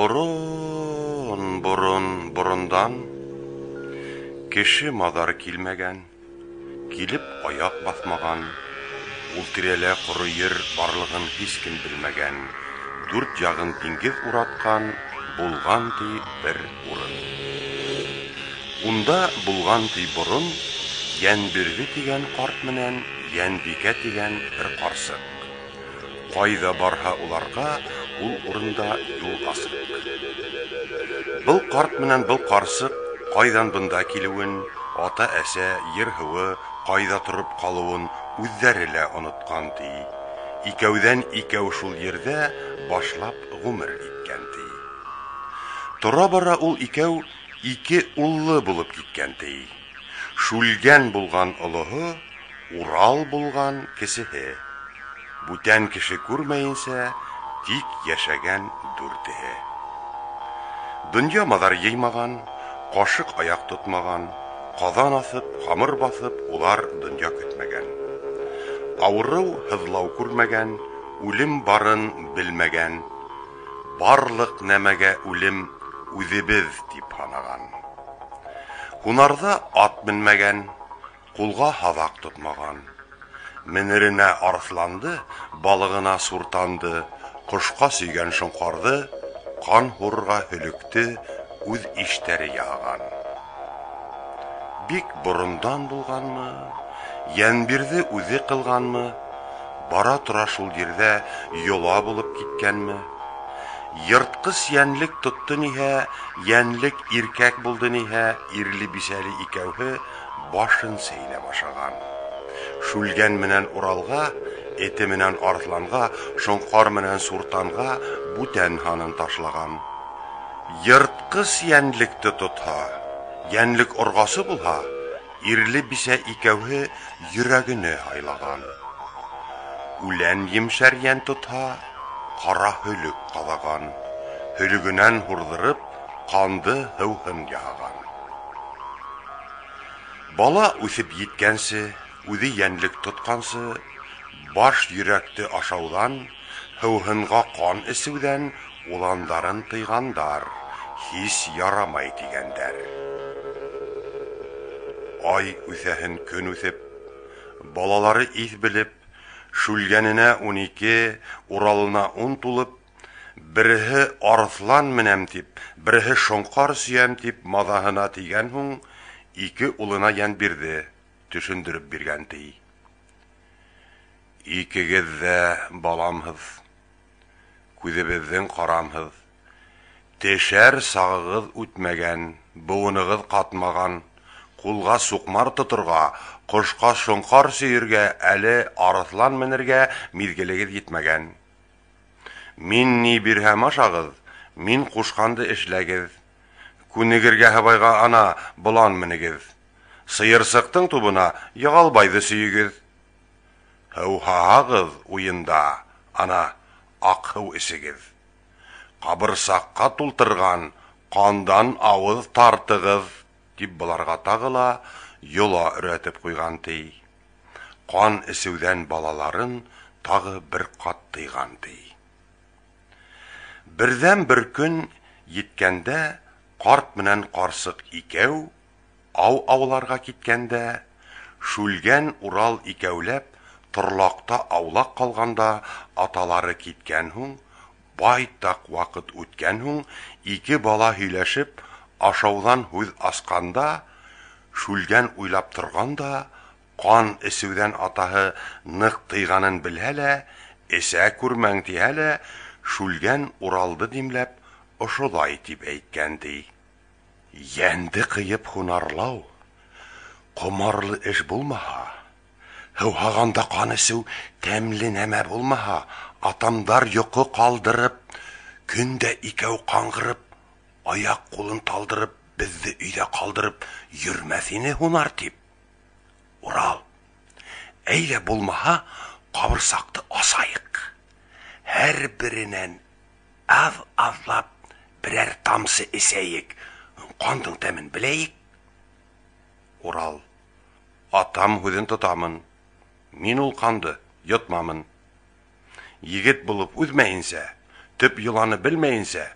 Борон-борон-борындан кеше мадар килмәгән, килеп аяк басмаган, ул тирәлә коры ер барлыгын һич кем белмәгән, дүрт ягын диңгез ураткан, булган ди бер урын. Унда булган ди борын, Янбирге дигән карт менән Янбикә дигән бер карсык. Кайда барһа уларга, ул урында юл асык. Был карт менән был карсык кайдан бында килүен, ата-әсә, ер-һыуы, кайда торып калуын үзләре лә оныткан ди. Икәүдән икәү шул ердә башлап гомер иткән ди. Тора-бара ул икәү ике уллы булып киткән ди. Шүлгән булган олыһы, Урал булган кесеһе. Бүтән кеше күрмәенсә, тик яшәгән дүртеһе. Дөнья мадар йыймаган, кашык аяк тотмаган, казан асып, хамыр басып, улар дөнья көтмәгән. Авыру, һызлау күрмәгән, үлем барын белмәгән. Барлык нәмәгә үлем үзебез дип һанаган. Һунарда ат менмәгән, кулга һазак тотмаган. Менеренә арысланды, балыгына суртанды, кошка сөйгән шоңкарды, кан хурга һөлөкте, үз иштәре яган. Бик борындан булганмы, Янбирде үзе кылганмы, бара тора шул җирдә йола булып киткәнме? Йырткыс йәнлек тотты ниһә, йәнлек иркәк булды ниһә, ирле бисәле икәүһе башын сәйләп ашаган. Шүлгән менән Уралга, эте менән Арсланга, шоңкар менән Суртанга бүтән ханын ташлаган. Йырткыс йәнлекте тотһа, йәнлек оргасы булһа, ирле бисә икәүһе йөрәгене хайлаган. Үлән емшәр йән тотһа, кара һөлек калаган. Һөлегенән һурдырып, канды һыуһын яһаган. Бала үсеп җиткәнсе, үзе йәнлек тоткансы, баш йөрәкте ашаудан, һыуһынга кан эсеүдән уландарын тыйгандар, һис ярамай дигәндәр. Ай үсәһен көн үсеп, балалары ис белеп, Шүлгәненә 12, Уралына 10 тулып, береһе Арслан менәм дип, береһе шоңкар сөям дип маҙаһына тигән һуң, ике улына Янбирде төшөндөрөп биргән ди. Икегеҙ ҙә баламһыҙ, күҙебеҙҙең ҡарамһыҙ, тешәр сағығыҙ үтмәгән, быуынығыҙ ҡатмаған, ҡулға суҡмар тоторға, ҡошҡа шоңҡар сөйөргә, әле Арыҫлан менергә миҙгелегеҙ етмәгән. Мин ни бирһәм ашағыҙ, мин ҡушҡанды эшләгеҙ. Күнегергә һыбайға ана болан менегеҙ. Сыйырсыҡтың тубына Яғалбайҙы сөйөгөҙ. Һыуһаһағыҙ уйында, ана аҡ һыу эсегеҙ. Ҡабырсаҡҡа тултырған ҡандан ауыҙ тартығыҙ, тип быларға тағыла йола өрәтеп ҡуйған ти. Ҡан эсеүҙән балаларын тағы бер ҡат тыйған ти. Берҙән бер көн еткәндә, ҡарт менән ҡарсыҡ икәү, ау ауларға киткәндә, Шүлгән Урал икәүләп, торлаҡта аулаҡ ҡалғанда, аталары киткән һуң, байтаҡ ваҡыт үткән һуң, ике бала һөйләшеп, ашауҙан һүҙ асҡанда, Шүлгән уйлап торғанда, ҡан эсеүҙән атаһы ныҡ тыйғанын белһә лә, эсә күрмәң тиһә лә, Шүлгән Уралды димләп, ошолай тип әйткән ди. Йәнде ҡыйып һунарлау, ҡомарлы эш булмаһа, һыуһағанда ҡан эсеү тәмле нәмә булмаһа, атамдар йоҡо ҡалдырып, көндә икәү ҡаңғырып, аяҡ ҡулын талдырып, беҙҙе өйҙә ҡалдырып, йөрмәҫ ине һунар тип. Урал, әйҙә булмаһа, ҡабырсаҡты асайыҡ. Һәр беренән аҙ-аҙлап берәр тамсы эсәйек, ҡандың тәмен беләйек. Урал, атам һүҙен тотамын. Мин ул ҡанды йотмамын. Егет булып үҙмәйенсә, төп йоланы белмәйенсә,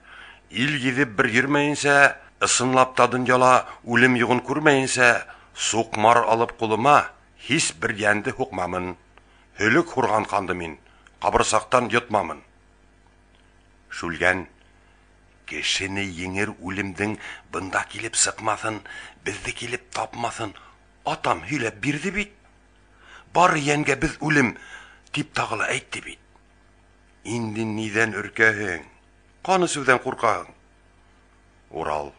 ил гизеп бер йөрмәенсә, ысынлап та дөньяла үлем югын күрмәенсә, сукмар алып кулыма, һис бер янды хукмамын. Hölük hurgan kandı min, kabırsaktan yutmamın. Şulgen, кешене еңер үлемдең бында килеп сыкмасын, безне килеп тапмасын. Атам һөйләп бирде бит. Бар янгә без үлем дип тагыла әйтте бит. Инде нидән өркәһең? Каны сүздән куркаһың? Урал.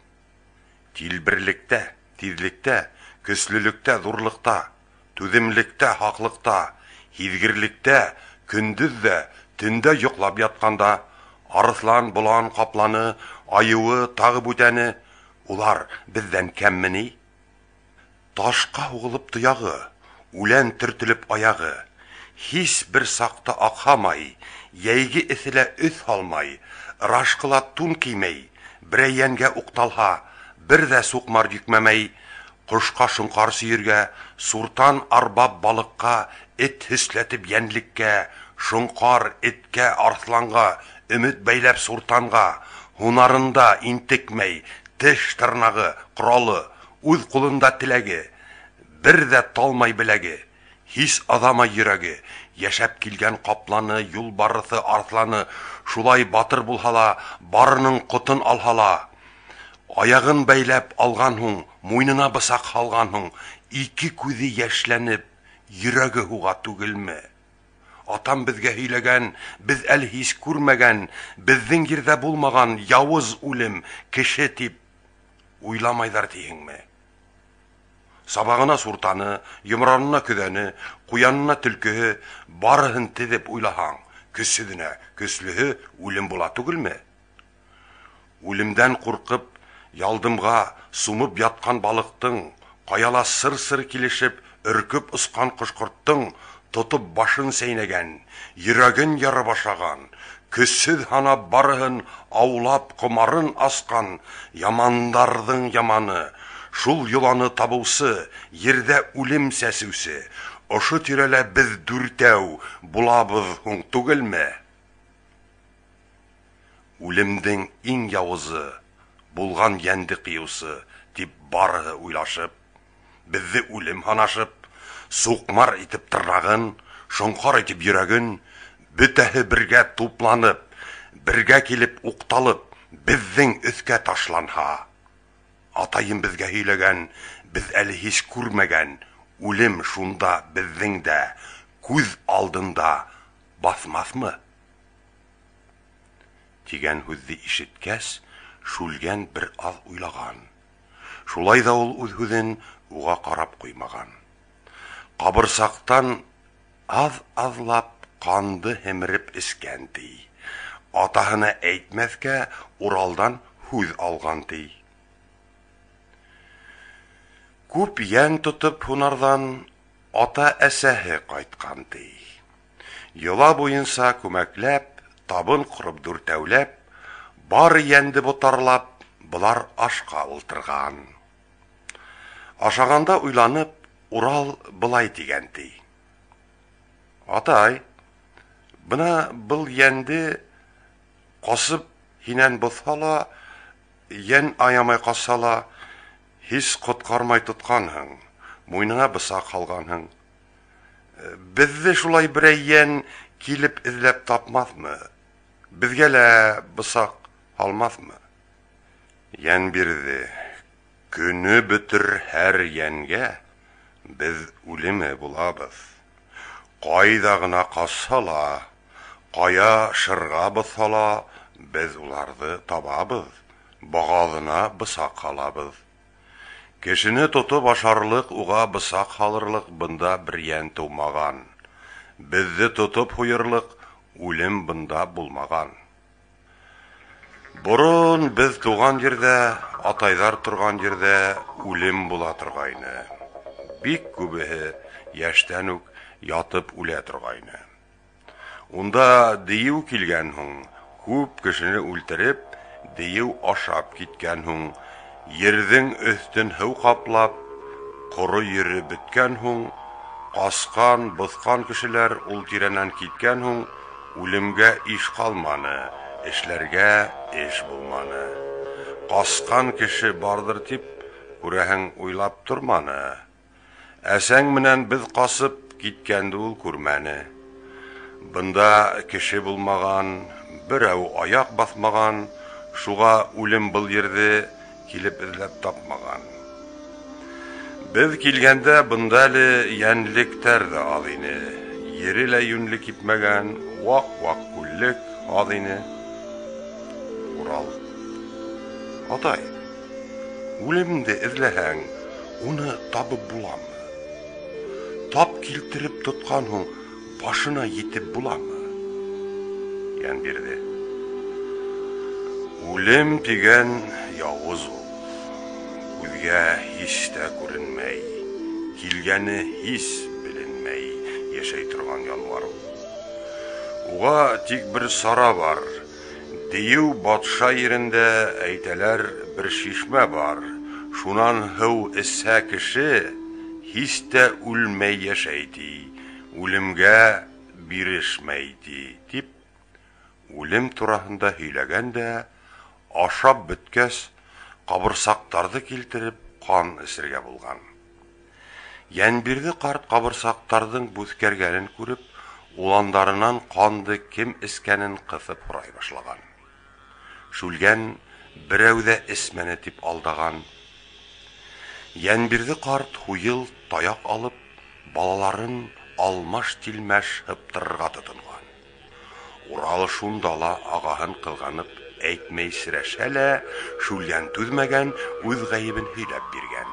Тилберлектә, тизлектә, көслелектә, зурлыкта, түземлектә, хаклыкта, һизгирлектә, көндүз дә, төндә йоклап ятканда, арыслан, булан, капланы, аюы, тагы бүтәне, улар бездән кәммени? Ташка угылып тоягы, үлән төртелеп аягы, һис бер сакта акһамай, яйги эселә өс алмай, рашкыла тун кимәй, берәйәнгә укталха, бер дә сукмар йөкмәмәй, кушка шуңкар сөйергә, суртан арбап балыкка, эт хисләтеп йәнлеккә, шуңкар эткә, арсланга, өмет бәйләп суртанга, хунарында интекмәй, теш тырнагы, коралы, үз кулында теләге, бер дә талмай беләге, һис азамай йөрәге, яшәп килгән капланы, юл барысы, арсланы, шулай батыр булһала, барының котын алһала, аягын бәйләп алган һуң, муйнына бысак һалган һуң, ике күзе яшьләнеп, йөрәге һуга түгелме? Атам безгә һөйләгән, без әле һис күрмәгән, безнең җирдә булмаган явыз үлем, кеше тип уйламайдар диеңме? Сабагына суртаны, йомранына көҙәне, куянына төлкөһе, барыһын тезеп уйлаһаң, көсөҙөнә көслөһө үлем була түгелме? Үлемдән куркып, ялдымга сумып яткан балыктың, каяла сыр-сыр килешеп, өркөп ысҡан ҡош-ҡорттың, тотоп башын сәйнәгән, йөрәген ярып ашаған, көсһөҙ һанап барыһын аулап ҡомарын асҡан, ямандарҙың яманы, шул йоланы табыусы, ерҙә үлем сәсеүсе, ошо тирәлә беҙ дүртәү булабыҙ һуң түгелме? Үлемдең иң яуызы, булған йәнде ҡыйыусы, тип барыһы уйлашып, беҙҙе үлем һанашып, суҡмар итеп тырнағын, шоңҡар итеп йөрәген, бөтәһе бергә тупланып, бергә килеп уҡталып, беҙҙең өҫкә ташланһа. Атайым безгә һөйләгән, без әле һис күрмәгән, үлем шунда безнең дә, күҙ алдында баҫмаҫмы? Тигән һүҙҙе ишеткәс, Шүлгән бер аҙ уйлаған. Шулай ҙа ул үҙ һүҙен уға ҡарап ҡуймаған. Ҡабырсаҡтан аҙ-аҙлап ҡанды һемереп эскән ти. Атаһына әйтмәҫкә Уралдан һүҙ алған ти. Күп йән тотоп һунарҙан ата-әсәһе ҡайтҡан ти. Йола буйынса күмәкләп, табын ҡороп дүртәүләп, бары йәнде ботарлап, былар ашҡа ултырған. Ашағанда уйланып, Урал былай тигән ти. Атай, бына был йәнде ҡасып һинән боҫһала, йән аямай ҡасала, һис ҡотҡармай тотҡанһың, муйныңа бысаҡ һалғанһың. Беҙҙе шулай берәй йән килеп эҙләп тапмаҫмы? Беҙгә лә бысаҡ һалмаҫмы? Йән бирҙе. Көнө бөтөр һәр йәнгә беҙ үлеме булабыҙ. Ҡайҙа ғына ҡасһала, ҡая шырға быҫһала, беҙ уларҙы табабыҙ, бағаҙына бысаҡ һалабыҙ. Кешене тотоп ашарлыҡ, уға бысаҡ һалырлыҡ бында бер йән тыумаған. Беҙҙе тотоп һуйырлыҡ үлем бында булмаған. Борон беҙ туған ерҙә, атайҙар торған ерҙә үлем була торғайны. Бик күбеһе йәштән үк ятып үлә торғайны. Унда дейеү килгән һуң, күп кешене үлтереп, дейеү ашап киткән һуң, ерҙең өҫтөн һыу ҡаплап, ҡоро ере бөткән һуң, ҡасҡан, быҫҡан кешеләр ул тирәнән киткән һуң, үлемгә иш ҡалманы, эшләргә эш булманы. Каскан кеше бардыр дип, күрәһең уйлап торманы. Әсәң менән без касып киткәнде ул күрмәне. Бында кеше булмаган, берәү аяк басмаган, шуга үлем был yerде килеп эзләп тапмаган. Без килгәндә бында әле янлектәр дә аз ине. Йере лә юнле кипмәгән, вак-вак күллек аз ине. Урал. Атай, үлемде эзләһәң, уны табып буламы? Тап килтереп тоткан һуң, башына йитеп буламы? Ян бирде. Үлем дигән явыз ул. Күзгә һич тә күренмәй, килгәне һис беленмәй яшәй торган январ ул. Уга тик бер сара бар. Дию батша yerендә әйтәләр бер шишмә бар. Шунан һыу эсһә кеше, һич тә үлмәй яшәй ди. Үлемгә бирешмәй ди, дип үлем тураһында һөйләгәндә, ашап беткәс, кабырсактарды килтереп кан эсергә булган. Янбирде карт кабырсактарның бүскәргәнен күреп, уландарынан канды кем эскәнен кысып һорай башлаган. Шүлгән берәү дә эсмәне дип алдаган. Янбирде карт хуйыл таяк алып, балаларын алмаш-тилмәш һыптырырга тотынган. Урал шундала агаһын кылганып әйтмәй сирәшә лә, шүлгән түзмәгән, үз гаебен һөйләп биргән.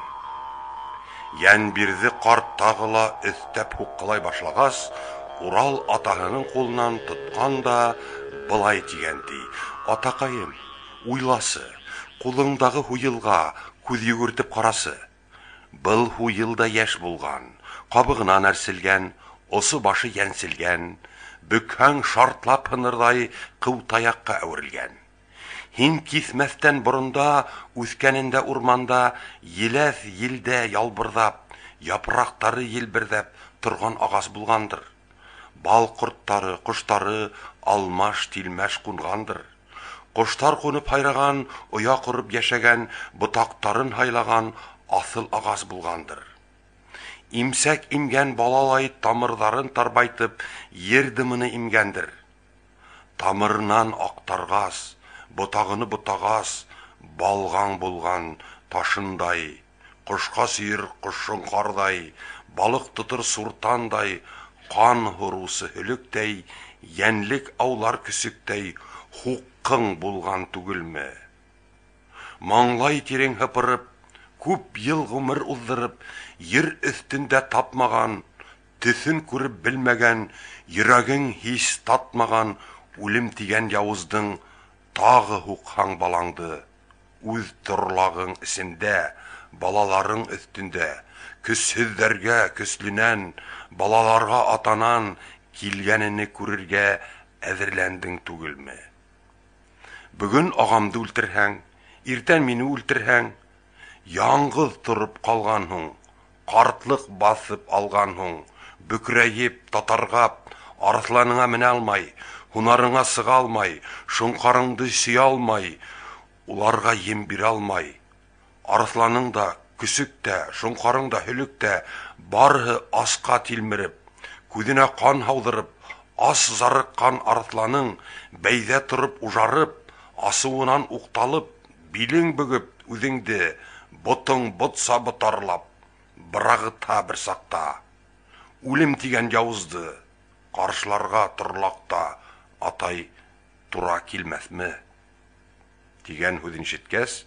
Янбирде карт тагыла өстәп һуккылай башлагас, Урал атаһының кулынан тоткан да былай дигән ди: "Атакаем, уйласы, кулыңдагы хуйылга күз йөгертеп карасы. Был хуйылда яшь булган, кабыгынан әрселгән, осы башы янселгән, бөкһәң шартлап һынырдай кыу таякка әверелгән. Һин кисмәстән борында, үскәнендә урманда, еләс елдә ялбырдап, япрактары елбердәп торган агас булгандыр. Бал корттары, коштары, алмаш тилмәш кунгандыр. Коштар кунып хайраган, оя корып яшәгән, ботактарын хайлаган асыл агас булгандыр. Имсәк имгән балалай тамырларын тарбайтып, ер дымыны имгәндер. Тамырынан актаргас, ботагыны ботагас, балган булган ташындай, кошка сыер кошын кардай, балык тутыр суртандай, кан хурусы хөлүктәй, янлек аулар күсүктәй, хуккың булган түгелме? Маңлай тирең һыпырып, күп ел гомер уздырып, ер өстендә тапмаган, төсен күреп белмәгән, йөрәгең һич татмаган үлем тигән явыздың тагы хуккаң балаңды, үз торлагың исендә, балаларың өстендә, көссезләргә көслүнән, балаларга атанан килгәнене күрергә әзерләндең түгелме? Бүген агамды үлтерһәң, иртән мине үлтерһәң, яңгыз торып калган һуң, картлык басып алган һуң, бөкрәеп, татаргап, арысланыңа менә алмай, һунарыңа сыга алмай, шуңкарыңды сөя алмай, уларга ем бирә алмай, арысланың да, күсүк тә, шуңкарың да, һөлүк тә барыһы аска тилмереп, күзенә кан һауҙырып, ас зарыккан арысланың бәйҙә торып ужарып, асыуынан уҡталып, билең бөгөп үҙеңде, ботың ботса ботарлап, бырағыта бер саҡта. Үлем тигән яуызды ҡаршыларға торлаҡта, атай тура килмәҫме? Тигән һүҙен ишеткәс,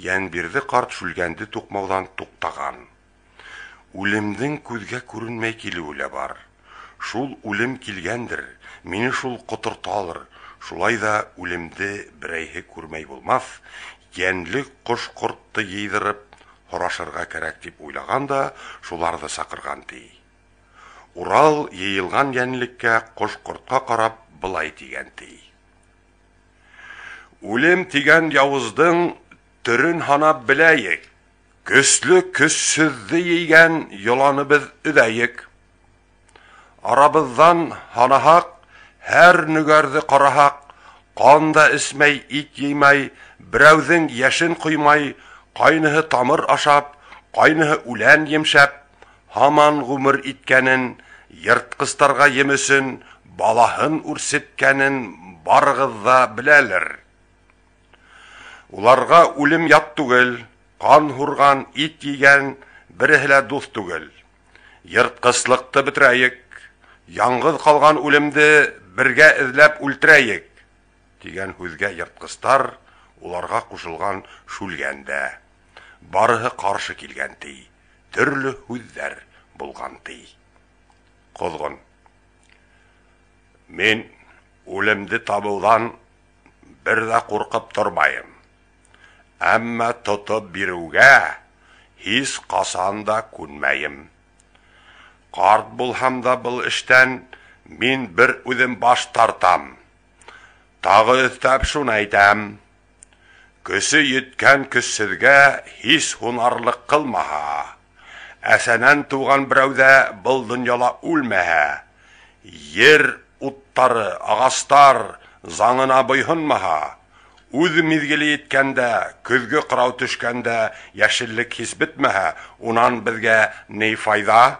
Янбирде ҡарт шүлгәнде туҡмауҙан туҡтаған. Үлемдең күҙгә күренмәй килеүе лә бар. Шул үлем килгәндер, мине шул ҡоторталыр. Шулай ҙа үлемде берәйһе күрмәй булмаҫ, йәнлек ҡош-ҡортто йыйҙырып һорашырға кәрәк дип уйлаған да шуларҙы саҡырған ти. Урал йыйылған йәнлеккә ҡош-ҡортҡа ҡарап былай тигән ти: Үлем тигән яуыздың төрөн һанап беләйек. Көслө көссөҙҙө йейгән йоланыбыҙ өҙәйек. Арабыҙҙан һанаһаҡ, һәр нөгәрҙе ҡараһаҡ, Кан да эсмәй, ит йыймай, берәүҙең яшен ҡоймай, ҡайныһы тамыр ашап, ҡайныһы үлән емшәп, һаман ғүмер иткәнен, йыртҡыстарға ем өсөн балаһын үрсеткәнен барығыҙ ҙа беләлер. Уларға үлем ят түгел, ҡан һурған, ит йигән береһе лә дуҫ түгел. Йыртҡыслыҡты бөтөрәйек, яңғыҙ ҡалған үлемде бергә эҙләп үлтерәйек, дигән һүҙгә йыртҡыстар уларға ҡушылған шүлгәндә. Барыһы ҡаршы килгән ти, төрлө һүҙҙәр булған ти. Ҡоҙғон: Мин үлемде табыуҙан бер ҙә ҡурҡып тормайым. Әммә тотоп биреүгә һис ҡасан да күнмәйем. Ҡарт булһам да был эштән мин бер үҙем баш тартам. Тағы өҫтәп шуны әйтәм: көсө еткән көссөҙгә һис һунарлыҡ ҡылмаһа, әсәнән тыуған берәүҙә был донъяла үлмәһә, ер уттары, ағастар заңына буйһонмаһа, үҙ миҙгеле еткәндә, көҙгө ҡырау төшкәндә йәшеллек һис бөтмәһә, унан беҙгә ни файҙа?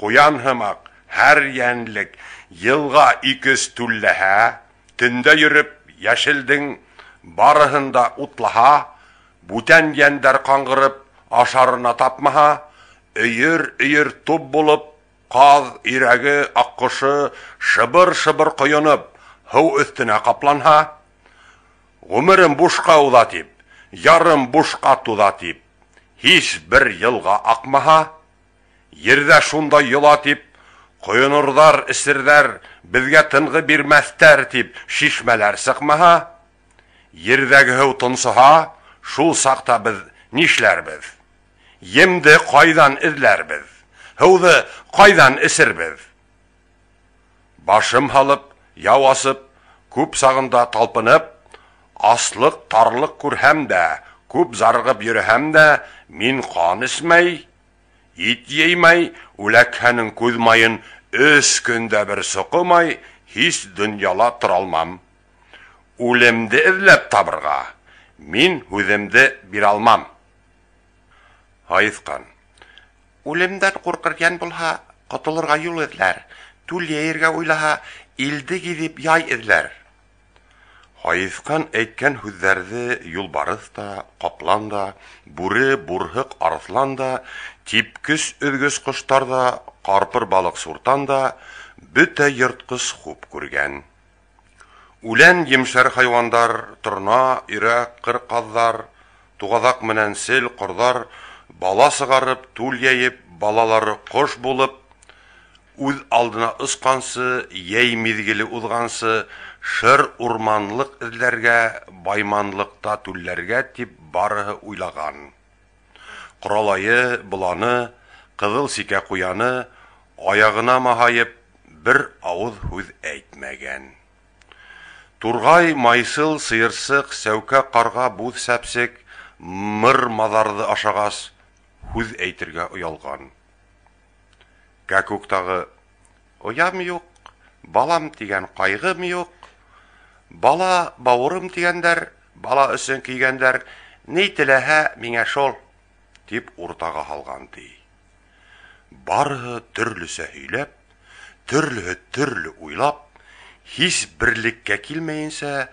Ҡуян һымаҡ һәр йәнлек йылға икес түлләһә, төндә йөрөп йәшелдең барыһында утлаһа, бүтән йәндәр ҡаңғырып ашарына тапмаһа, өйөр туп булып, ҡаҙ, ирәге, аҡҡошо шыбыр-шыбыр ҡойоноп, һыу өҫтөнә ҡапланһа, ғүмерем бушҡа уҙа тип, ярым бушҡа туҙа тип, һис бер йылға аҡмаһа, ерҙә шундай йола тип, ҡойонорҙар, эсерҙәр, беҙгә тынғы бирмәҫтәр тип шишмәләр сыҡмаһа, ерҙәге һыу тонсоһа, шул саҡта беҙ нишләрбеҙ? Емде ҡайҙан эҙләрбеҙ? Һыуҙы ҡайҙан эсербеҙ? Башым һалып, яу асып, күп сағында талпынып, аслыҡ, тарлыҡ күрһәм дә, күп зарғып йөрөһәм дә, мин ҡан эсмәй, ит йыймай, үләкһәнең күҙ майын 3 көндә бер соҡомай, һис донъяла торалмам. Үлемде эҙләп табырға мин һүҙемде бирә алмам. Һайыҫҡан: Үлемдән ҡурҡыр йән булһа, ҡотолорға юл эҙләр, түл йәйергә уйлаһа, илде гиҙеп яй эҙләр. Һайыҫҡан әйткән һүҙҙәрҙе юлбарыҫ та, ҡаплан да, бүре, бурһыҡ, арыҫлан да, типкес өҙгөс ҡоштар да, ҡарпыр балыҡ суртан да, бөтә йыртҡыс хуп күргән. Үлән емшәр хайуандар, торна, ирәк, ҡырҡаҙҙар, туғаҙаҡ менән сел, ҡорҙар, бала сығарып, түл йәйеп, балалары ҡош булып, үҙ алдына ысҡансы, йәй миҙгеле уҙғансы, шыр урманлыҡ эҙләргә, байманлыҡта түлләргә тип барыһы уйлаған. Ҡоралайы, боланы, ҡыҙыл сикә ҡуяны, аяғына маһайып, бер ауыҙ һүҙ әйтмәгән. Турғай, майсыл, сыйырсыҡ, сәүкә, ҡарға, буҙ, сәпсек, мыр маҙарҙы ашағас, һүҙ әйтергә оялған. Кәкүктағы: Оям юҡ, балам тигән ҡайғым юҡ, бала бауырым тигәндәр, бала өсөн кейгәндәр, ни теләһә миңә шул, тип уртаға һалған ти. Барыһы төрлөсә һөйләп, төрлөһө төрлө уйлап, һис берлеккә килмәйенсә,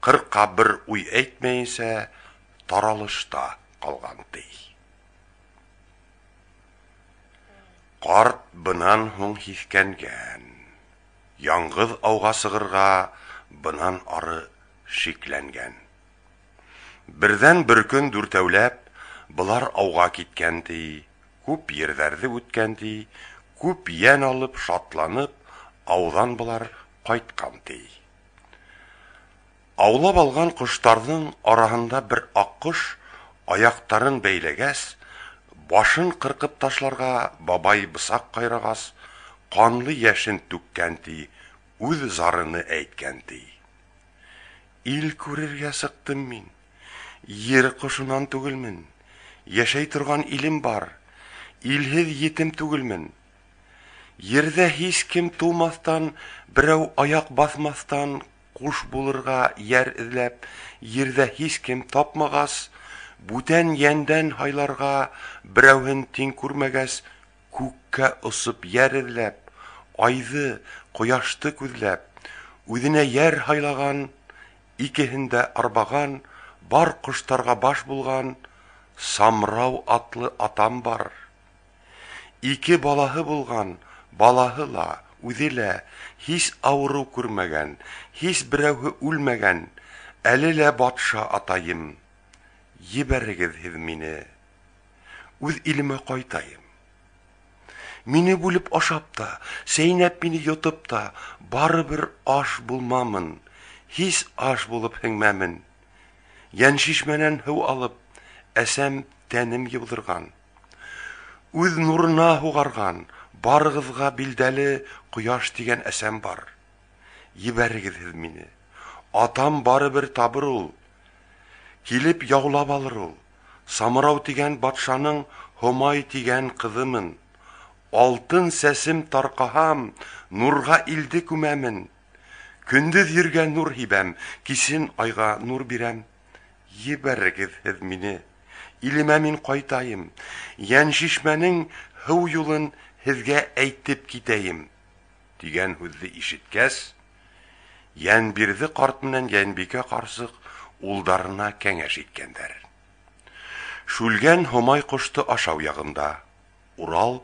41 уй әйтмәйенсә, таралышта ҡалған ти. Ҡарт бынан һуң һиҫкәнгән. Яңғыҙ ауға сығырға бынан ары шикләнгән. Берҙән бер көн дүртәүләп, былар ауға киткән ти, күп ерҙәрҙе үткән ти, күп йән алып, шатланып, ауҙан былар ҡайтҡан ти. Аулап алған ҡоштарҙың араһында бер аҡҡош аяҡтарын бәйләгәс, башын ҡырҡып ташларға бабай бысаҡ ҡайрағас, ҡанлы йәшен түккән ти, үҙ зарыны әйткән ти. Ил күрергә сыҡтым мин, ер ҡошонан түгелмен, йәшәй торған илем бар, илһеҙ етем түгелмен. Ерҙә һис кем тыумаҫтан, берәү аяҡ баҫмаҫтан, куш булырга яр эзләп, ердә һич кем тапмагас, бүтән яндән хайларга берәүһен тиң күрмәгәс, күккә осып яр эзләп, айды, кояшты күзләп, үзенә яр хайлаган, икеһендә арбаган, бар коштарга баш булган, Самрау атлы атам бар. Ике балаһы булган, балаһы ла, үзе лә һич авыру күрмәгән, һич берәүһе үлмәгән, әле лә батша атайым. Ебәрегез һез мине, үз илемә кайтайым. Мине бүлеп ашап та, сәйнәп мине йотып та, барыбер аш булмамын, һич аш булып һеңмәмен. Яншишмәнән һыу алып, әсәм тәнем йылдырган. Үз нурына хугарган, барыгызга билдәле кояш дигән әсәм бар. Ебәрегез һез мине, атам барыбер табыр ул, килеп яулап алыр ул. Самрау дигән батшаның Homay дигән кызымын. Алтын сәсем таркаһам, нурга илде күмәмен. Көндез йөргән нур һибәм, кисен айга нур бирәм. Ебәрегез һез мине, илемә мин кайтайым. Яншишмәнең һыу юлын һезгә әйтеп китәйем. Дигән һүзне ишеткәс, Янбирҙе карт менән Янбикә карсык улдарына кәңәш иткәндәр. Шүлгән Homay кошты ашау ягында, Урал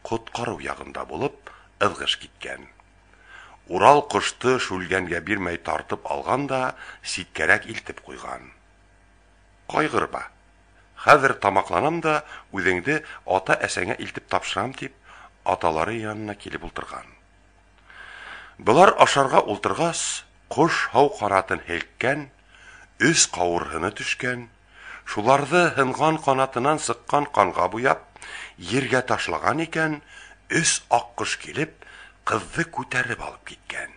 коткару ягында булып ызгыш киткән. Урал кошты шүлгәнгә бирмәй тартып алган да ситкәрәк илтеп куйган. Кайгырма. Хәзер тамакланам да үзеңде ата-әсәңә илтеп тапшырам дип, аталары янына килеп ултырган. Булар ашарга ултыргас, кош һау канатын һелккән, өс кавырһыны төшкән, шуларны һынган канатынан сыккан канга буяп, ергә ташлаган икән, өс аккош килеп, кызны күтәреп алып киткән.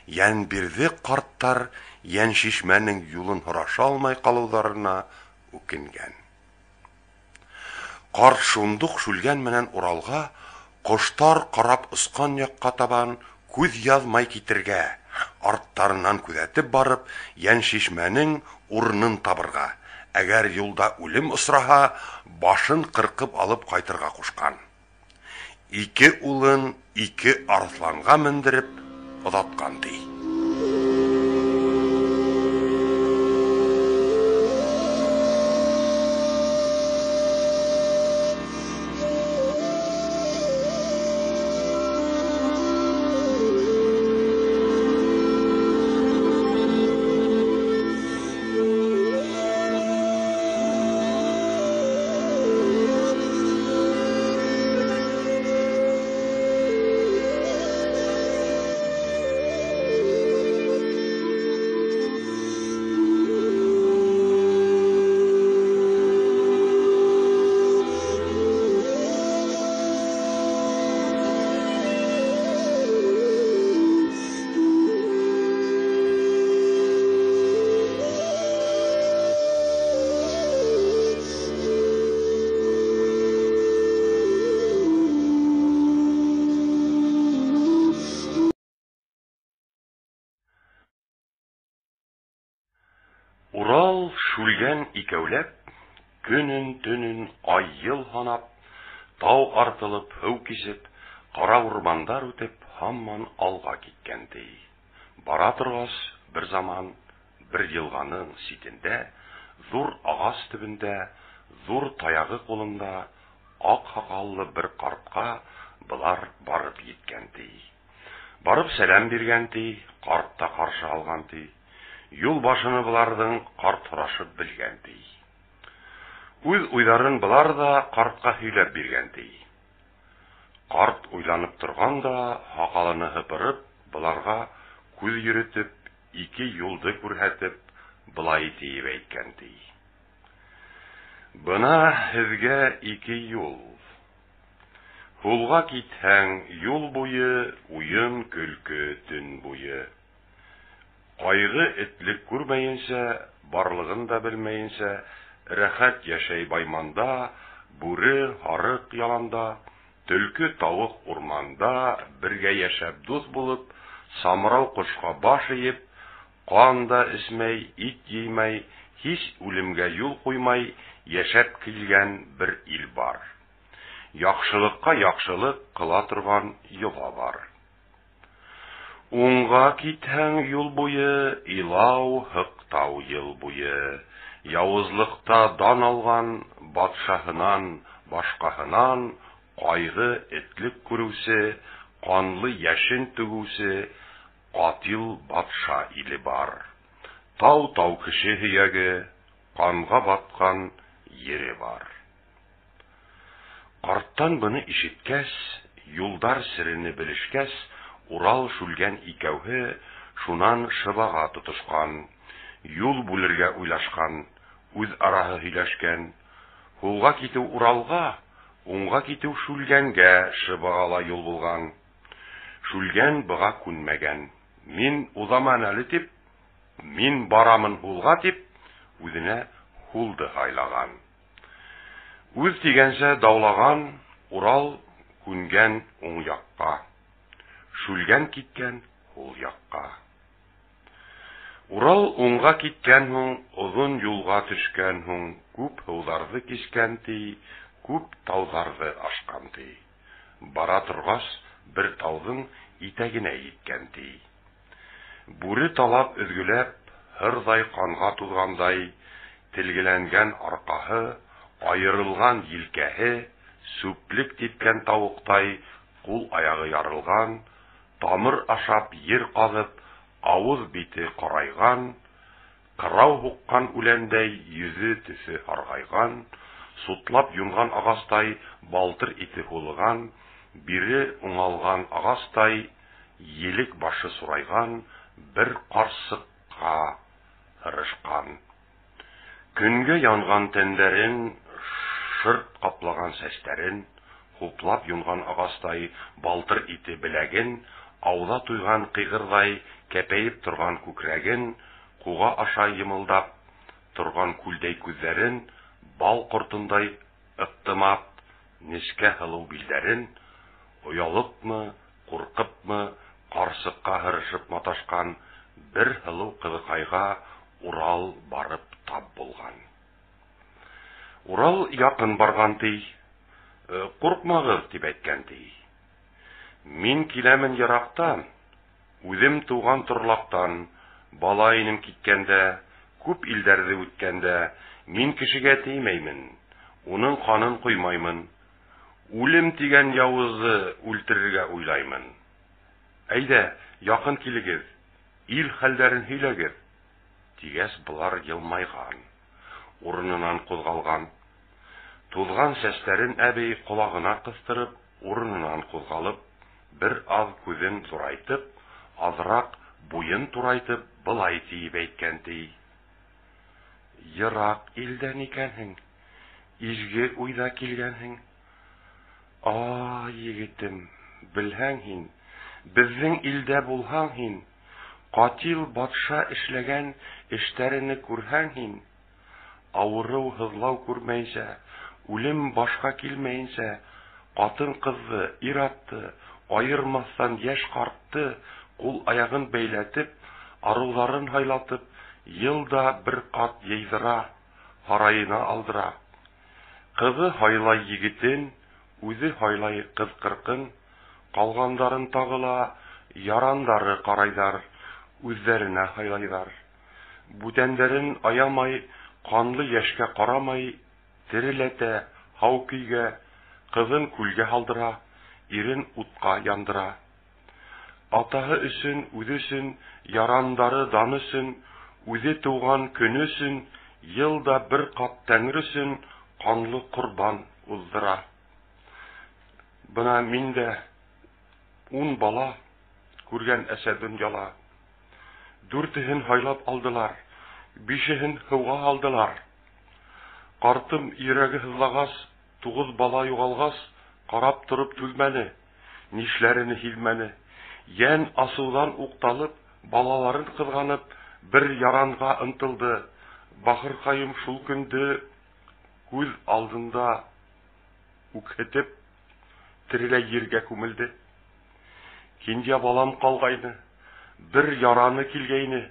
Янбирҙе карттар Яншишмәнең юлын һораша алмай калыуларына үкенгән. Карт шундук шүлгән менән Уралга, коштар карап ускан якка табан күз язмай китергә, арттарынан күзәтеп барып, Яншишмәнең урынын табырга, әгәр юлда үлем осраһа, башын кыркып алып кайтырга кушкан. Ике улын ике арсланга мендереп оҙаткан ди. Урал шүлгән икәүләп, көнөн-төнөн ай-йыл һанап, тау артылып, һыу кисеп, кара урмандар үтеп, һаман алга киткән ди. Бара торгас, бер заман, бер елганың ситендә, зур агас төбендә, зур таягы кулында, ак һакаллы бер картка булар барып җиткән ди. Барып сәлам биргән ди, карт та каршы алган ди. Юл башыны буларның карт һорашып белгән ди. Үз уйларын булар да картка һөйләп биргән ди. Карт уйланып торган да, һакалыны һыпырып, буларга күз йөртеп, ике юлды күрһәтеп, булай дип әйткән ди. Бына һезгә ике юл. Һулга китһәң, юл буе, уен көлке төн буе. Кайгы этлек күрмәенсә, барлыгын да белмәенсә, рәхәт яшәй байманда, бүре харык яланда, төлке тавык урманда, бергә яшәп дуст булып, Самрау кошка баш иеп, Кан да эчмәй, ит җыймай, һич үлемгә юл куймай яшәп килгән бер ил бар. Яхшылыкка яхшылык кыла торган йола бар. Уңга китһәң юл буе, илау хыктау ел буе. Явызлыкта дан алган батшаһынан, башкаһынан кайгы этлек күрүсе, канлы яшен түгүсе катил батша иле бар. Тау-тау кеше һөяге, канга баткан ере бар. Карттан буны ишеткәс, юлдар серене белешкәс, Урал шүлгән икәүһе шунан шыбага тотышкан, юл бүлергә уйлашкан, үз араһы һөйләшкән. Хулга китү Уралга, уңга китү шүлгәнгә шыбагала юл булган. Шүлгән быга күнмәгән. Мин узаман әле дип, мин барамын хулга дип, үзенә хулды хайлаган. Үз дигәнчә даулаган Урал күнгән уң якка. Шүлгән киткән ул якка. Урал уңга киткән һуң, озын юлга төшкән һуң, күп һыуларны кичкән ти, күп тауҙарҙы ашҡан ти. Бара торғас, бер тауҙың итәгенә еткән ти. Бүре талап өҙгөләп, һырҙай ҡанға туҙғандай, телгеләнгән арҡаһы, айырылған елкәһе, сүплек типкән тауыҡтай, ҡул аяғы ярылған, тамыр ашап ер ҡаҙып, ауыҙ бите ҡарайған, ҡырау һуҡҡан үләндәй йөҙө төҫө һарғайған, сутлап юнған ағастай балтыр ите һулыған, бире уңалған ағастай елек башы сурайған, бер ҡарсыҡҡа һырышҡан. Көнгә янған тәндәрен, шырт ҡаплаған сәстәрен, хуплап юнған ағастай балтыр ите беләген, ауда туйған ҡиғырҙай кәпәйеп торған күкрәген, ҡуға аша йымылдап торған күлдәй күҙҙәрен, бал ҡортондай ыҡтымап, нескә һылыу билдәрен, оялыпмы, ҡурҡыпмы, ҡарсыҡҡа һырышып маташҡан бер һылыу ҡыҙыҡайға Урал барып тап булған. Урал яҡын барған ти, ҡурҡмағыҙ тип әйткән ти. Мин киләмен йыраҡтан, үҙем туған торлаҡтан, бала инем киткәндә, күп илдәрҙе үткәндә, мин кешегә теймәймен, уның ҡанын ҡоймаймын, үлем тигән яуызды үлтерергә уйлаймын. Әйҙә, яҡын килегеҙ, ил хәлдәрен һөйләгеҙ, тигәс былар йылмайған, урынынан ҡуҙғалған. Туҙған сәстәрен әбей ҡолағына ҡыҫтырып, урынынан ҡуҙғалып, бер аҙ күҙен зурайтып, аҙыраҡ буйын турайтып, былай тиеп әйткән ти. Йыраҡ илдән икәнһең, изге уйҙа килгәнһең. Егетем, белһәң һин, беҙҙең илдә булһаң һин, ҡатил батша эшләгән эштәрене күрһәң һин, ауырыу, һыҙлау күрмәйенсә, үлем башҡа килмәйенсә, ҡатын-ҡыҙҙы, ир-атты, айырмаҫтан йәш ҡартты, ҡул аяғын бәйләтеп, арыуҙарын һайлатып, йылда бер ҡат йыйҙыра, һарайына алдыра. Ҡыҙы һайлай егетен, үҙе һайлай ҡыҙ-ҡырҡын, ҡалғандарын тағыла, ярандары ҡарайҙар, үҙҙәренә һайлайҙар. Бүтәндәрен аямай, ҡанлы йәшкә ҡарамай, тереләтә, һау көйгә, ҡыҙын күлгә һалдыра, ирен утҡа яндыра. Атаһы өсөн, үҙе өсөн, ярандары дан өсөн, үҙе тыуған көн өсөн, йылда бер ҡат тәңре өсөн ҡанлы ҡорбан уҙҙыра. Бына мин дә 10 бала күргән әсә донъяла. 4-һен һайлап алдылар, 5-һен һыуға һалдылар. Ҡартым йөрәге һыҙлағас, 9 бала юғалғас, ҡарап тороп түҙмәне, нишләрен һиҙмәне. Йән асыуҙан уҡталып, балаларын ҡыҙғанып, бер яранға ынтылды. Бахырҡайым шул көндө күҙ алдында үкһетеп, тереләй ергә күмелде. Кинйә балам ҡалғайны, бер яраны килгәйне,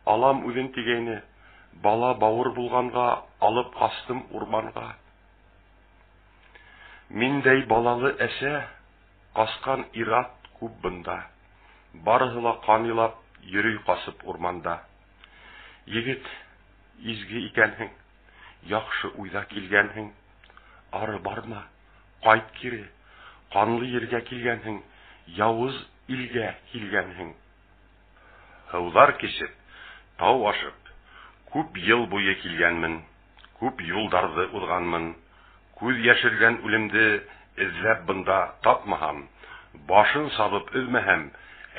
Алам үзен тигәйне, бала бавыр булганга, алып кастым урманга. Миндәй балалы әсә, каскан ират күп бында. Барыһы ла канилап, йөри касып урманда. Егет, изге икәнһең, яхшы уйда килгәнһең. Ары барма, кайт кире, канлы ергә килгәнһең, явыз илгә килгәнһең. Һыулар кисеп, тау ашып, күп ел буе килгәнмен, күп юлдарды узганмын. Күз яшергән үлемде эзләп бында тапмаһам, башын сабып өзмәһәм,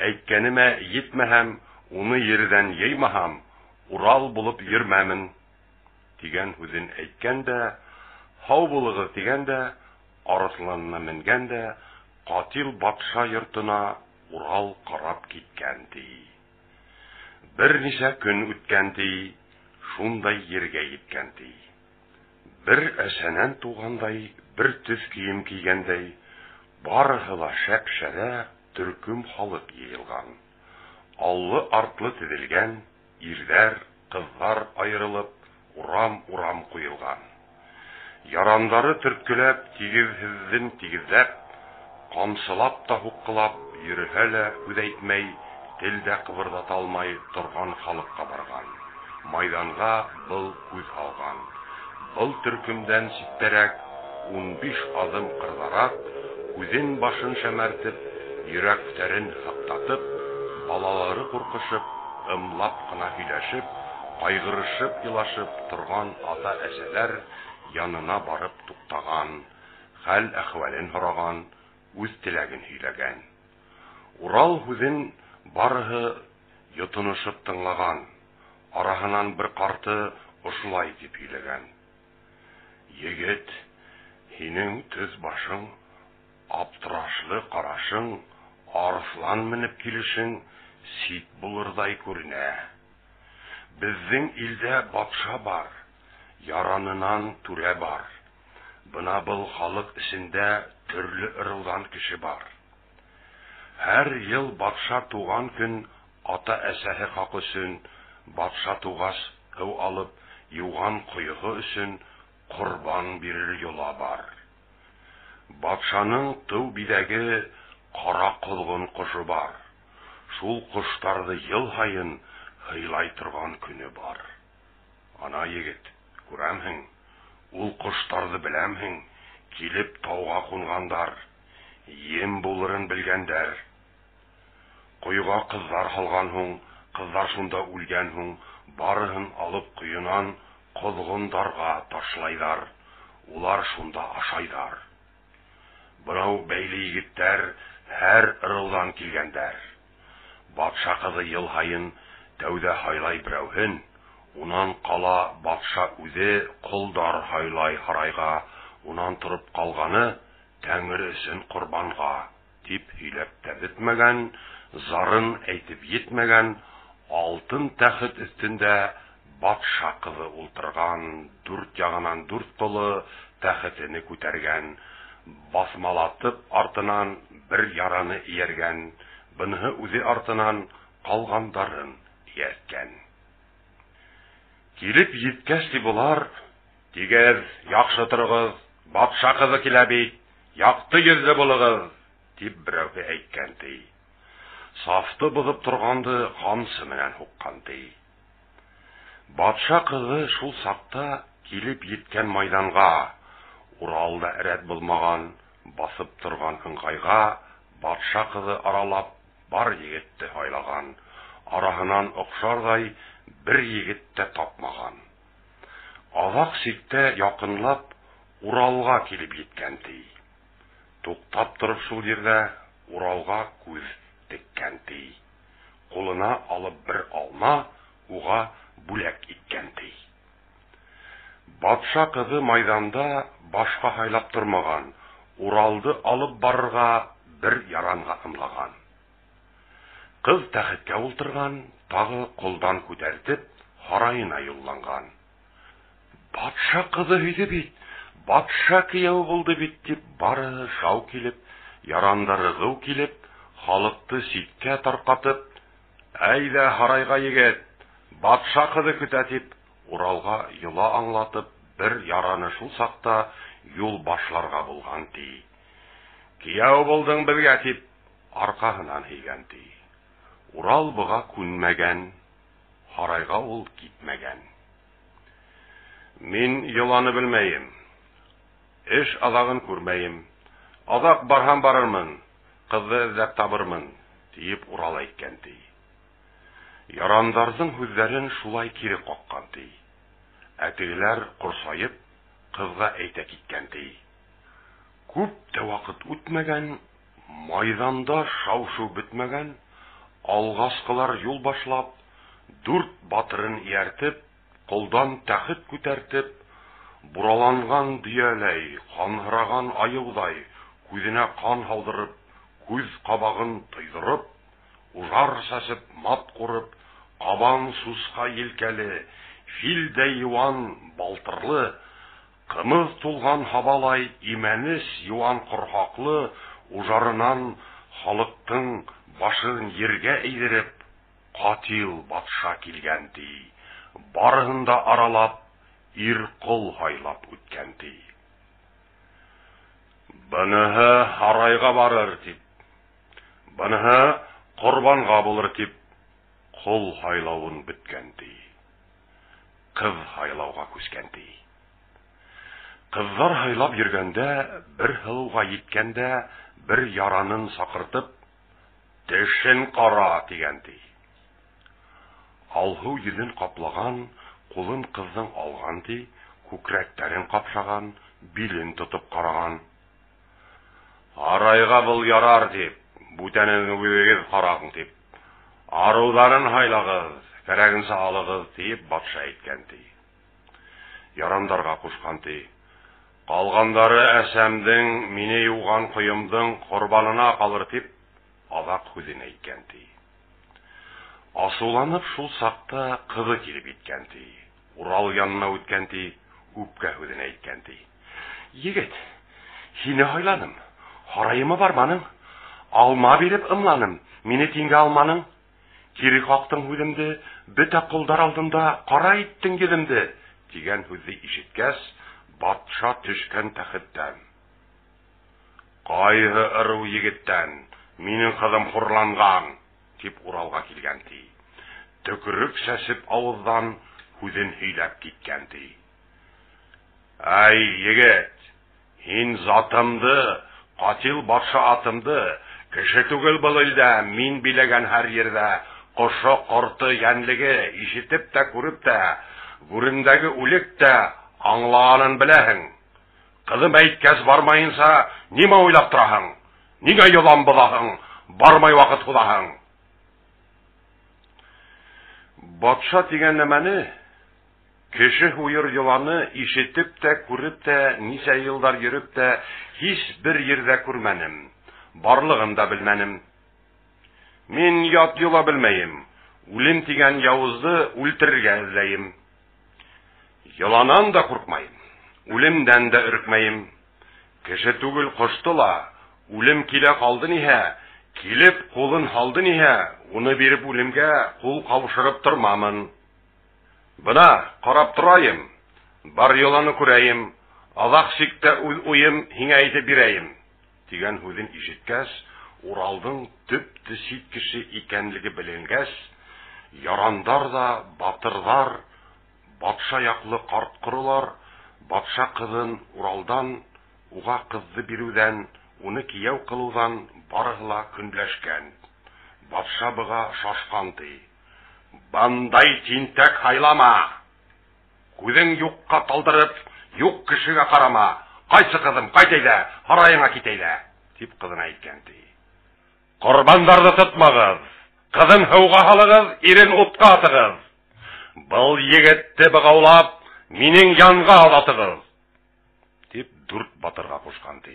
әйткәнемә йетмәһәм, уны ердән йыймаһам, Урал булып йөрмәмен. Дигән үзен әйткән дә, һау булыгыз дигән дә, арысланына менгән дә, катил батша йортына Урал карап киткән ди. Берничә көн үткән ди, шундай ергә йиткән ди. Бер әсәнән тугандай, бер төс кием кигәндәй, барыһы ла шәп-шәрә төркем халык йыелган. Аллы-артлы тезелгән, ирләр, кызлар аерылып, урам-урам куелган. Ярандары төрткеләп, тигезһезден тигезләп, камсылап та хуккылап, йөрһә лә үз әйтмәй, тел дә кыбырдата алмай торган халыкка барган. Майданга был күз алган. Был төркемдән ситтәрәк, 15 адым кырдарак, үзен башын шәмәртеп, йөрәкләрен хактатып, балалары куркышып, ымлап кына һөйләшеп, кайгырышып, елашып торган ата-әсәләр янына барып туктаган, хәл-әхвален һораган, үз теләген һөйләгән. Урал үзен барыһы йотынышып тыңлаган. Араһыннан бер карты ошулай дип һөйләгән. Егет, һинең төз башың, аптырашлы карашың, арыслан менеп килешең сит булырдай күренә. Безнең илдә батша бар, яранынан түрә бар. Бына был халык эчендә төрле ырылган кеше бар. Һәр ел батша туган көн ата-әсәһе хак өчен, батша тугас һыу алып, юган куйгы өчен Корбан бирер юла бар. Батшаның тау бидәге кара козгын кошы бар. Шул коштарды ел һайын хыйлай торган көне бар. Ана егет, күрәмһең, ул коштарды беләмһең, килеп тауга кунгандар, ем булырын белгәндәр. Куйга кызлар халган һуң, кызлар шунда үлгән һуң, барыһын алып куйыннан козгындарга ташлайдар, улар шунда ашайдар. Бирау бәйле егеттәр һәр ырылдан килгәндәр. Батша кызы ел һайын тәүдә хайлай берәүһен, унан кала батша үзе кулдар хайлай һарайга, унан торып калганы Тәңре өчен курбанга дип һөйләп тә бетмәгән, зарын әйтеп йетмәгән, алтын тәхет өстендә батша кызы ултырган, 4 ягынан 4 колы тәхетене күтәргән, басмалатып артынан бер яраны ияргән, бынһы үзе артынан калгандарын ияткән. Килеп йиткәч ди булар, тигез, яхшы торыгыз, батша кызы килә бит, якты йөзле булыгыз, дип берәүгә әйткән ди. Сафты бозып торганды камсы менән хуккан ди. Батша кызы шул сакта килеп йиткән майданга, Уралда рәт булмаган, басып торган ыңгайга, батша кызы аралап бар егетте хайлаган, араһыннан охшардай бер егет тә тапмаган. Азак сиктә якынлап Уралга килеп йиткән ди. Туктап торып шул җирдә Уралга күз теккән ди. Кулына алып бер алма, уга бүләк иткән ди. Батша кызы майданда башка хайлап тормаган, Уралды алып барырга бер яранга ымлаган. Кыз тәхеткә ултырган, тагы кулдан күтәртеп, һарайына юлланган. Батша кызы иде бит, батша кияү булды бит дип бары шау килеп, ярандары гыу килеп, халыкты ситкә таркатып, әйдә һарайга егет, Батша кызы көтә дип, Уралга йола аңлатып, бер яраны шул сакта юл башларга булган ди. Кияү булдың безгә дип, аркаһыннан һөйгән ди. Урал буга күнмәгән, һарайга ул китмәгән. Мин йоланы белмәем, эш азагын күрмәем, азак барһам барырмын, кызы эзләп табырмын, дип Урал әйткән ди. Ярандарның сүзләрен шулай кире каккан ди. Әтегеләр курсаеп, кызга әйтә киткән ди. Күп тә вакыт үтмәгән, майданда шау-шу бетмәгән, алгаскылар юл башлап, 4 батырын ияртеп, колдан тәхет күтәртеп, бураланган дөяләй, канһыраган аюдай, күзенә кан һалдырып, күз кабагын тойдырып, ужар сәсеп мат курып, кабан суска елкәле, филдә юан балтырлы, кымыз тулган хабалай, имәнес юан корхаклы, ужарынан халыктың башын ергә әйдереп, катил батша килгән ди. Барыгын да аралап, ир кол хайлап үткән ди. Бұныһы һарайга барыр дип, бұныһы корбанга булыр дип, кол хайлавын биткән ди. Кыз хайлауга күскән ди. Кызлар хайлап йөргәндә, бер хылуга йиткәндә, бер яранын сакыртып, тешен кара дигән ди. Алһу йөзен каплаган, кулын кызның алган ди, күкрәктәрен капшаган, билен тотып караган. Арайга бул ярар дип, бүтәнен үгегез карагын дип, аруларын хайлагыз, кәрәген салыгыз дип батша әйткән ди. Ярандарга кушкан ди. Калгандары әсәмдең, мине юган кыйымдың корбанына калыр дип, азак хүзен әйткән ди. Асуланып шул сакта кызы килеп иткән ди. Урал янына үткән ди, үпкә хүзен әйткән ди. Егет, сине хайланым, харайыма барманың, алма биреп ымланым, мине тиңгә алманың, кире кактың хүземде, бөтә кулдар алдында кара иттең йөземде, дигән хүзне ишеткәс, батша төшкән тәхеттән. Кайгы ыру егеттән, минең кызым хурланган, дип Уралга килгән ди. Төкерек сәсеп авыздан хүзен һөйләп киткән ди. Ай егет, һин затымды, катил батша атымды, кеше түгел был илдә, мин биләгән һәр ердә, кошы, корты, янлеге, ишетеп тә, күреп тә, гүрендәге үлек тә аңлаганын беләһең. Кызым әйткәс бармайынса, нимә уйлап тораһың? Нигә йолан булаһың? Бармай вакыт худаһың? Батша дигән нәмәне, кеше хуйыр йоланы ишетеп тә, күреп тә, нисә еллар йөреп тә, һич бер ердә күрмәнем. Барлыгын да белмәнем. Мин ят юла белмәем. Үлем дигән явызды үлтерергә эзләйем. Йоланан да куркмайым. Үлемдән дә өркмәем. Кеше түгел коштыла, үлем килә калды ниһә, килеп кулын халды ниһә, уны биреп үлемгә кул кавышырып тормамын. Бына карап торайым, бар йоланы күрәем, азак сиктә уем һиңә әйтеп бирәем, дигән хүзен ишеткәс, Уралдың төп сит кеше икәнлеге беленгәс, ярандар да, батырлар, батша яклы карт корылар, батша кызын Уралдан, уга кызды бирүдән, уны кияү кылудан барыгыла көнләшкән. Батша буга шашкан ди. Бандай тинтәк хайлама. Күзең юкка талдырып, юк кешегә карама. Кайсы кызым, кайт әйдә, һарайыңа кит әйдә, дип кызына әйткән ди. Корбандарды тотмагыз, кызын һауга һалыгыз, ирен утка атыгыз. Был егетте быгаулап, минең янга алатыгыз, дип 4 батырга кушкан ди.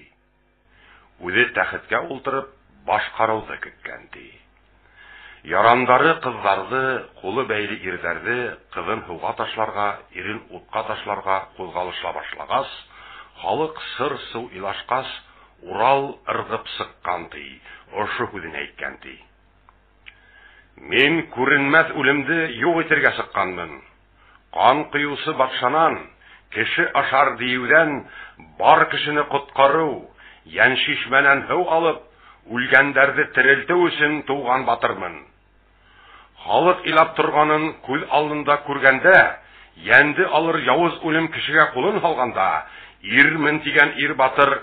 Үзе тәхеткә ултырып, башкарауды көткән ди. Ярандары кызларды, кулы бәйле ирдәрде, кызын һауга ташларга, ирен утка ташларга кузгалыша башлагас, халык сыр-су илашкас, Урал ыргып сыккан ди, ошы хүзен әйткән ди. Мин күренмәс үлемде юк итәргә чыкканмын. Кан кыюсы батшанан, кеше ашар диюдән бар кешене коткару, ян шишмәнән һыу алып, үлгәннәрне терелтү өчен туган батырмын. Халык илап торганын күз алдында күргәндә, янды алыр явыз үлем кешегә кулын һалганда, ирмен дигән ир батыр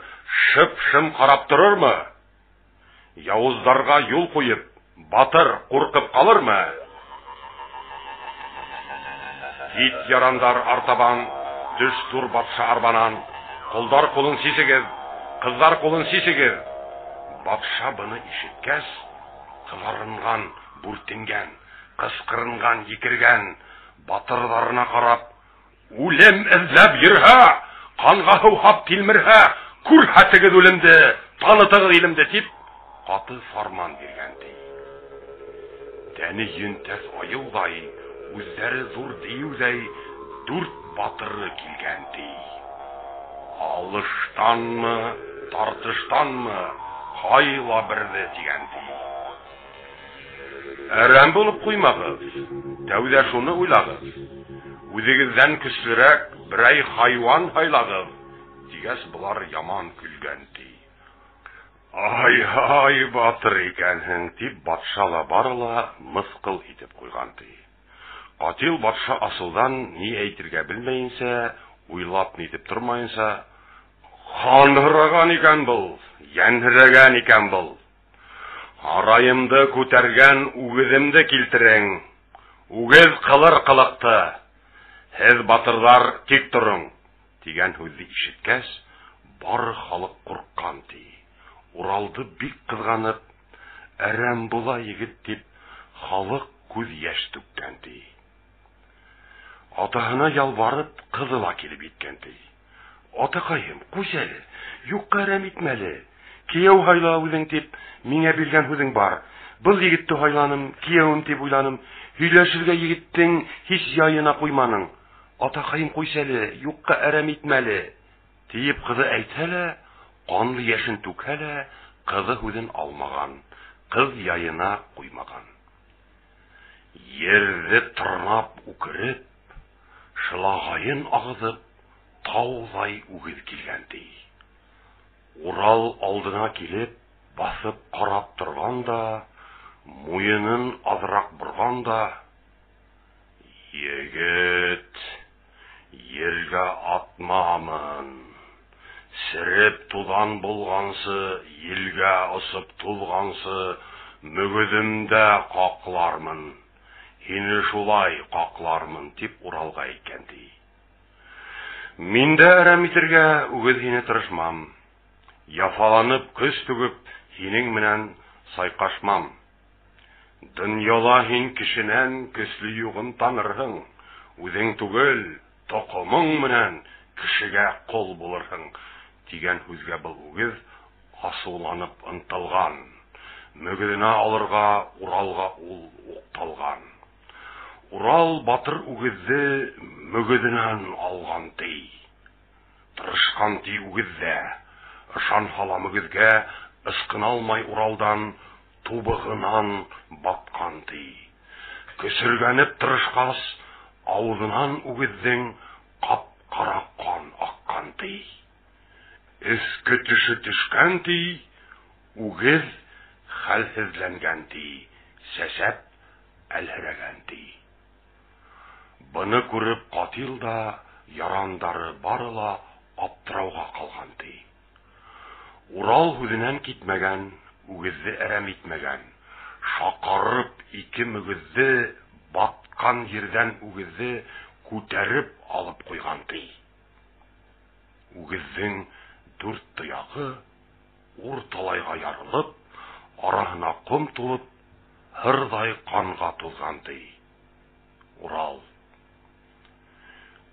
шып-шым карап торырмы? Явызларга юл куеп, батыр куркып калырмы? Кит ярандар артабан, төш тур батша арбанан, кулдар кулын сисегез, кызлар кулын сисегез. Батша буны ишеткәс, кызарынган, бүртенгән, кычкырынган, йикергән, батырларына карап, үлем эзләп йөрһә, канга һуап тилмерһә, күрһәтегез үлемде, танытыгыз илемде дип, каты фарман биргән ди. Тәне йөнтәс аюлдай, үзләре зур диюдәй, дүрт батыры килгән ди. Алыштанмы, тартыштанмы, кайла берде дигән ди. Әрәм булып куймагыз, тәүдә шуны уйлагыз. Үзегездән көчлерәк берәй хайван хайлагыз, дигәс булар яман көлгән ди. Ай, батыр икәнһең, дип батшала барыла мыскыл итеп куйган ди. Катил батша асылдан ни әйтергә белмәенсә, уйлап нитеп тормаенса, ханраган икән бул, янраган икән бул. Арайымды күтәргән үгеземде килтерең, үгез кылыр кылыкты, һез батырлар тик торың, дигән һүзне ишеткәч, бары халык курккан ди. Уралды бик кызганып, әрәм була егет дип, халык күз яшь түккән ди. Атаһына ялварып, кызыла килеп иткән ди. Атакаем, куш әле, юкка әрәм итмәле. Кияү хайла үзең дип, миңа биргән һүзең бар. Был егетте хайланым, кияүем дип уйланым. Һөйләшергә егеттең һич яйына куйманың. Атакаем, куш әле, юкка әрәм итмәле. Диеп кызы әйтһәлә, канлы яшен түкһәлә, кызы һүзен алмаган, кыз яйына куймаган. Ерде тырнап үкереп, шылагайын агызып, таудай үгез килгән ди. Урал алдына килеп, басып карап торганда, муенын азрак борганда, егет, ергә атмамын. Сіреп тудан болғансы, елгә осып тулғансы, мүгізімді қақлармын, хені шулай қақлармын, тип Уралға икән ди. Миндә әрәм итергә үгез хине тырышмам, яфаланып көз түгіп, хинең менән сайқашмам. Дөньяла хин кешенән көсле югын танырһың, үзең түгел, тоқымың менән кешегә кол булырһың. Дигән һүзгә был үгез асуланып ынтылган. Мөгезенә алырга Уралга ул укталган. Урал батыр үгезне мөгезенән алган ди. Тырышкан ди үгездә. Ышан һала мөгезгә ысқына алмай Уралдан тубыгыннан баткан ди. Көсөргәнеп тырышкас, авызыннан үгезнең кап-кара кан аккан ди. Эске төше төшкән ди, үгез хәлсезләнгән ди, сәсәп әлһерәгән ди. Буны күреп катил да, ярандары барыла аптырауга калган ди. Урал һүзеннән китмәгән, үгезне әрәм итмәгән. Шакарып ике мөгезне баткан җирдән үгезне күтәреп алып куйган ди. Үгезнең дүрт тоягы урталайга ярылып, араһына ком тулып, хырдай канга тулган ди. Урал.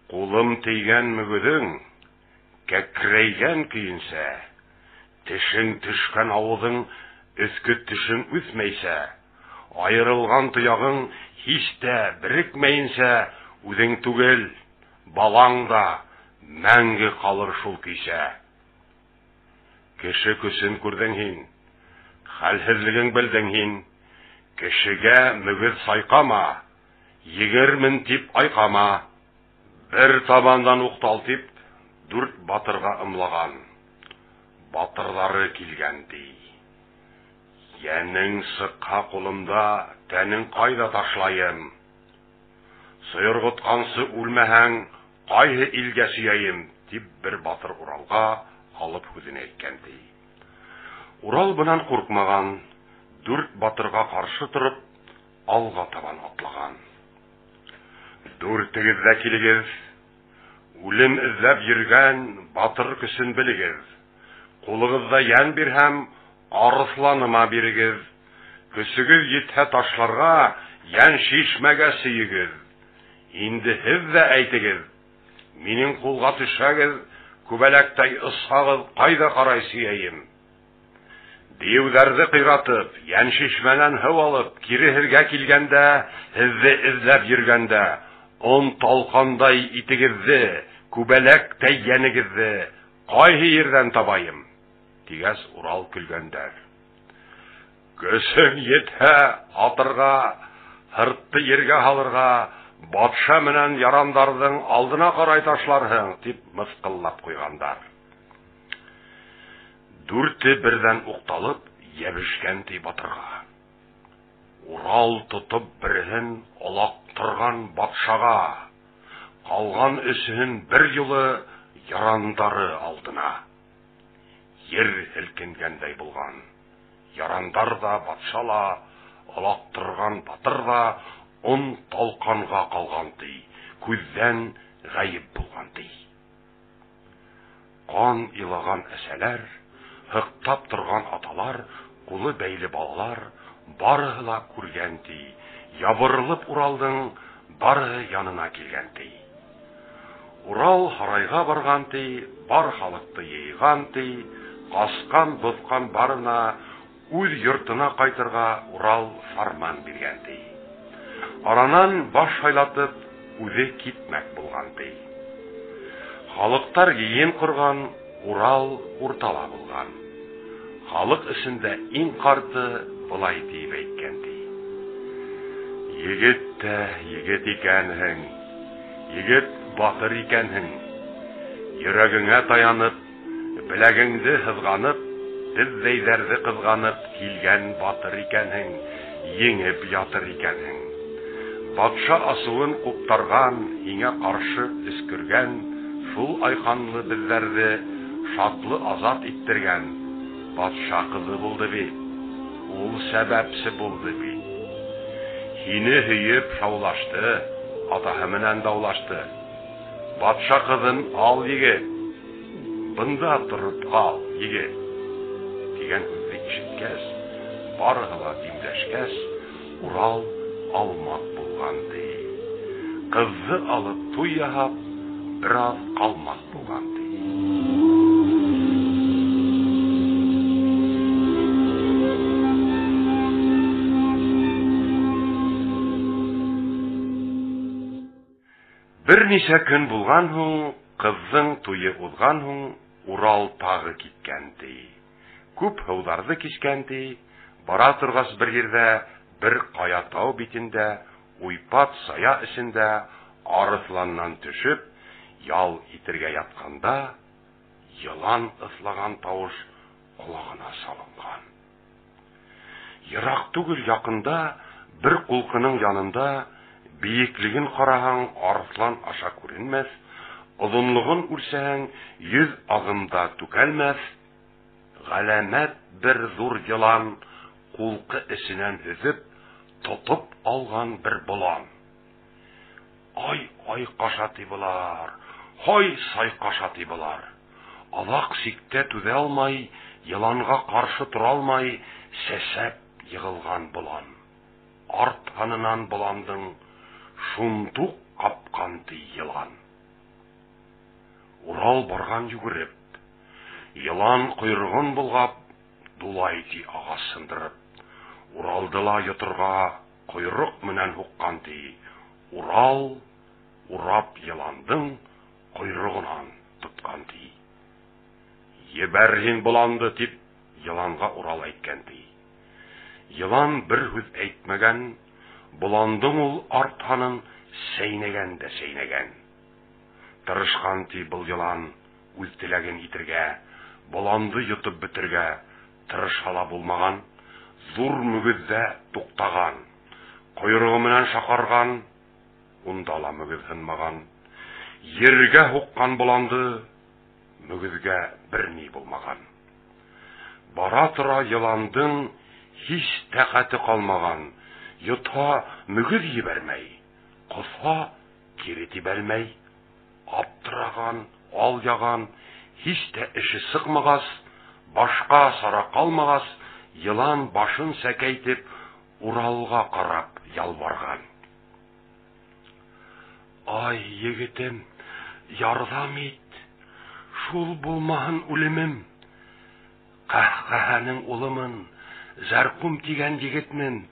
Кулым тейгән мөгезең, кәкрәйгән көенсә, тешең төшкән авызың, өске тешең үсмәйсә, айырылган тоягың һич тә берекмәенсә, үзең түгел, балаң да мәңге калыр шул көйсә. Кеше көсен күрдең һин, хәлһезлеген белдең һин, Кешегә мөгез сайкама, егермен тип айкама. Бер табандан уктал тип, 4 батырга ымлаган. Батырлары килгән ди. Янең сыкка кулымда, тәнең кайда ташлайым? Сыйыргыткансы үлмәһәң, кайһы илгә сөяйем? Дип бер батыр Уралга алып хүзен әйткән ди. Урал бунан куркмаган, 4 батырга каршы торып, алга табан атлаган. 4-егез дә килегез, үлем эзләп йөргән батыр көсөн белегез. Кулыгызда ян бирһәм, арысланыма бирегез. Көсегез йитһә ташларга, ян шишмәгә сөегез. Инде һез дә әйтегез, минең кулга төшәгез, күбәләктәй ысагыз, кайда карай сөяйем? Диюләрне кыйратып, ян шишмәнән һыу алып, кире һергә килгәндә, һезне эзләп йөргәндә, он талкандай итегезне, күбәләктәй янегезне, кайһы ердән табайым? Дигәс Урал көлгәндәр. Көсең йетһә атырга, һыртты ергә халырга, батша менән ярандардың алдына карай ташларһың, дип мыскыллап куйгандар. 4 бердән укталып, ябешкән ди батырга. Урал тотып берен алактырган батшага, калган өсен бер юлы ярандары алдына. Ер һелкенгәндәй булган. Ярандар да, батша ла, алактырган батыр да он талканга калган ди, күздән гаип булган ди. Кан илаган әсәләр, хыктап торган аталар, кулы бәйле балалар, барыһы ла күргән ди. Ябырылып Уралдың бары янына килгән ди. Урал һарайга барган ди, бар халыкты йыйган ди, каскан, бозкан барына үз йортына кайтырга Урал фарман биргән ди. Аранан баш шайлатып, үзе китмәк булган ди. Халыктар йыен курган, Урал уртала булган. Халык эчендә иң карты булай дип әйткән ди. Егет тә егет икәнһең, егет батыр икәнһең. Йөрәгеңә таянып, беләгеңде хызганып, тезләйҙәрҙе кызганып килгән батыр икәнһең, еңеп ятыр икәнһең. Патша асуын куптарган, һиңә каршы өскөргән, шул айханлы безләрҙе шатлы азат иттергән патша кызы булды бит. Ул сәбәпсе булды бит. Һине һөйеп шаулашты, атаһы менән даулашты. Патша кызын ал, егет. Бында торып кал, егет. Дигән һүзне ишеткәс, барыһы ла димләшкәс, Урал алмак булган ди. Кызы алып туй яһап, бераз калмак булган ди. Берничә көн булган һуң, кызның туйы узган һуң, Урал тагы киткән ди. Күп һыуларны кичкән ди. Бара торгас бер җирдә, бер кая тау битендә, уйпат сая эчендә арысланнан төшеп, ял итергә ятканда, йылан ыслаган тавыш колагына салынган. Ерак түгел якында, бер кулкының янында, биеклеген караһаң, арыслан аша күренмәс, озынлыгын үлсәң, 100 агымда түкәлмәс, галәмәт бер зур йылан, кулкы эченән һөзеп, тотып алган бер болан. Ай кашаты булар, хай сай кашаты булар. Алак сиктә түзә алмай, йыланга каршы тора алмай, сәсәп йыгылган болан. Артканынан боландың шундук капкан ди йылан. Урал барган югереп, йылан койрыгын булгап, дулай ди ага сындырып. Уралдыла йотырга койрык менән хуккан ди. Урал урап йыландың койрыгынан тоткан ди. Ебәрһин боланды дип йыланга Урал әйткән ди. Йылан бер һүз әйтмәгән, боландың ул артханын сәйнәгән дә сәйнәгән. Тырышкан ти был йылан үз теләген итергә, боланды йотып бетергә, тырышала булмаган, зур мөгездә туктаган, койрыгы менән шакарган, унда ла мөгез һынмаган. Йөргә хуккан боланды, мөгезгә бер ни булмаган. Бара тора йыландың һич тәкате калмаган, йота мөгез җибәрмәй, кыса кире тибәрмәй, аптыраган, ал яган, һич тә эше сыкмагас, башка сара калмагас, йылан башын сәкәйтеп Уралга карап ялварган. Ай, егетем, ярдәм ит, шул булмаһын үлемем. Каһкаһаның улымын, зәркум тигән егетмен,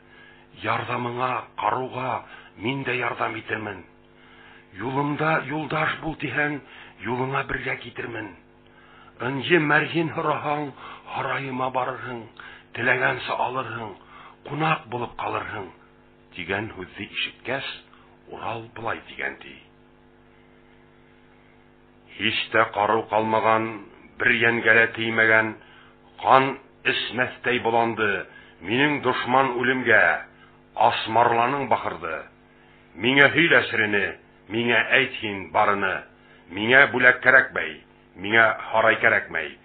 ярдәмеңа, каруга мин дә ярдәм итермен. Юлымда юлдаш бул тиһәң, юлыңа бергә китермен. Энҗе мәрҗин һораһаң, һарайыма барырһың, теләгәнсә алырһың, кунак булып калырһың. Дигән һүзне ишеткәс, Урал булай дигән ди. Һич тә кару калмаган, бер янгәлә теймәгән, кан эсмәстәй боланды, минең дошман үлемгә, асмарланың бахырды. Миңә һөйлә серене, миңә әйт һин барыны, миңә бүләк кәрәкмәй, миңә һарай кәрәкмәй.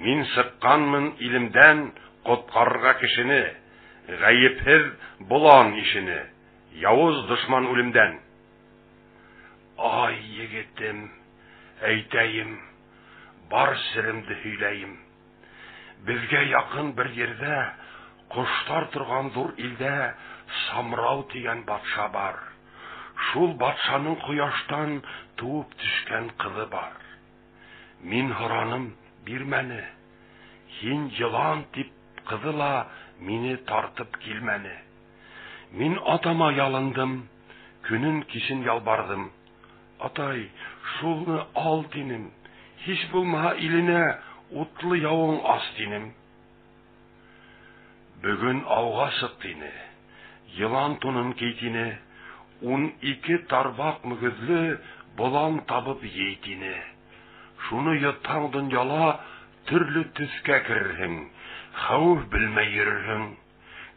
Мин сыкканмын илемдән коткарырга кешене, гаепһез болан ишене, явыз дошман үлемдән. Ай, егетем, әйтәйем, бар серемде һөйләйем. Безгә якын бер җирдә, коштар торган зур илдә, Самрау дигән батша бар. Шул батшаның кояштан туып төшкән кызы бар. Мин һораным, бирмәне. Һин йылан дип кызыла мине тартып килмәне. Мин атама ялындым, көнен кичен ялбардым. Атай, шулны ал динем, һич булмаһа иленә утлы явың ас динем. Бүген ауга сык дине, йылан тунын кийтине, 12 тарбак мөгезле болан табып йейтине. Шуны йотаң дөньяла төрле төскә керерһең, хәүф белмәй йөрерһең.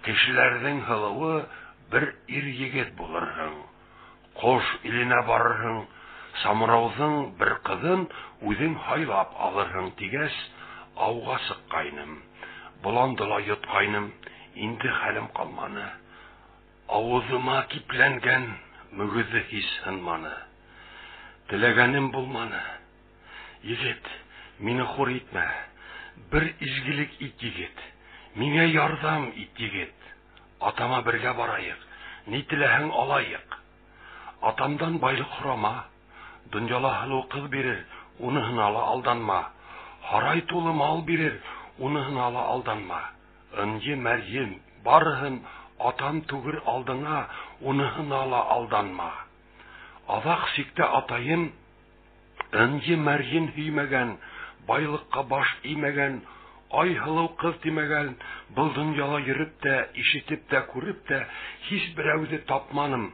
Кешеләрнең һылыуы бер ир-егет булырһың. Кош иленә барырһың, Самрауның бер кызын үзең хайлап алырһың дигәс, ауга сыккайным. Боландыла йоткайным, инде хәлем калманы. Авызыма кипләнгән мөгезе һис һынманы. Теләгәнем булманы. Егет, мине хур итмә. Бер изгелек ит, егет. Миңа ярдәм ит, егет. Атама бергә барайык. Ни теләһәң алайык. Атамдан байлык хорама. Дөньяла һылу кыз бирер, уныһына ла алданма. Һарай тулы мал бирер, уныһына ла алданма. Энҗе мәрҗин барыһын атам түгер алдыңа, уныһына ла алданма. Азак сиктә атайым, энҗе мәрҗин һөймәгән, байлыкка баш имәгән, ай һылу кыз тимәгән, был дөньяла йөреп тә, ишетеп тә, күреп тә, һич берәүде тапманым.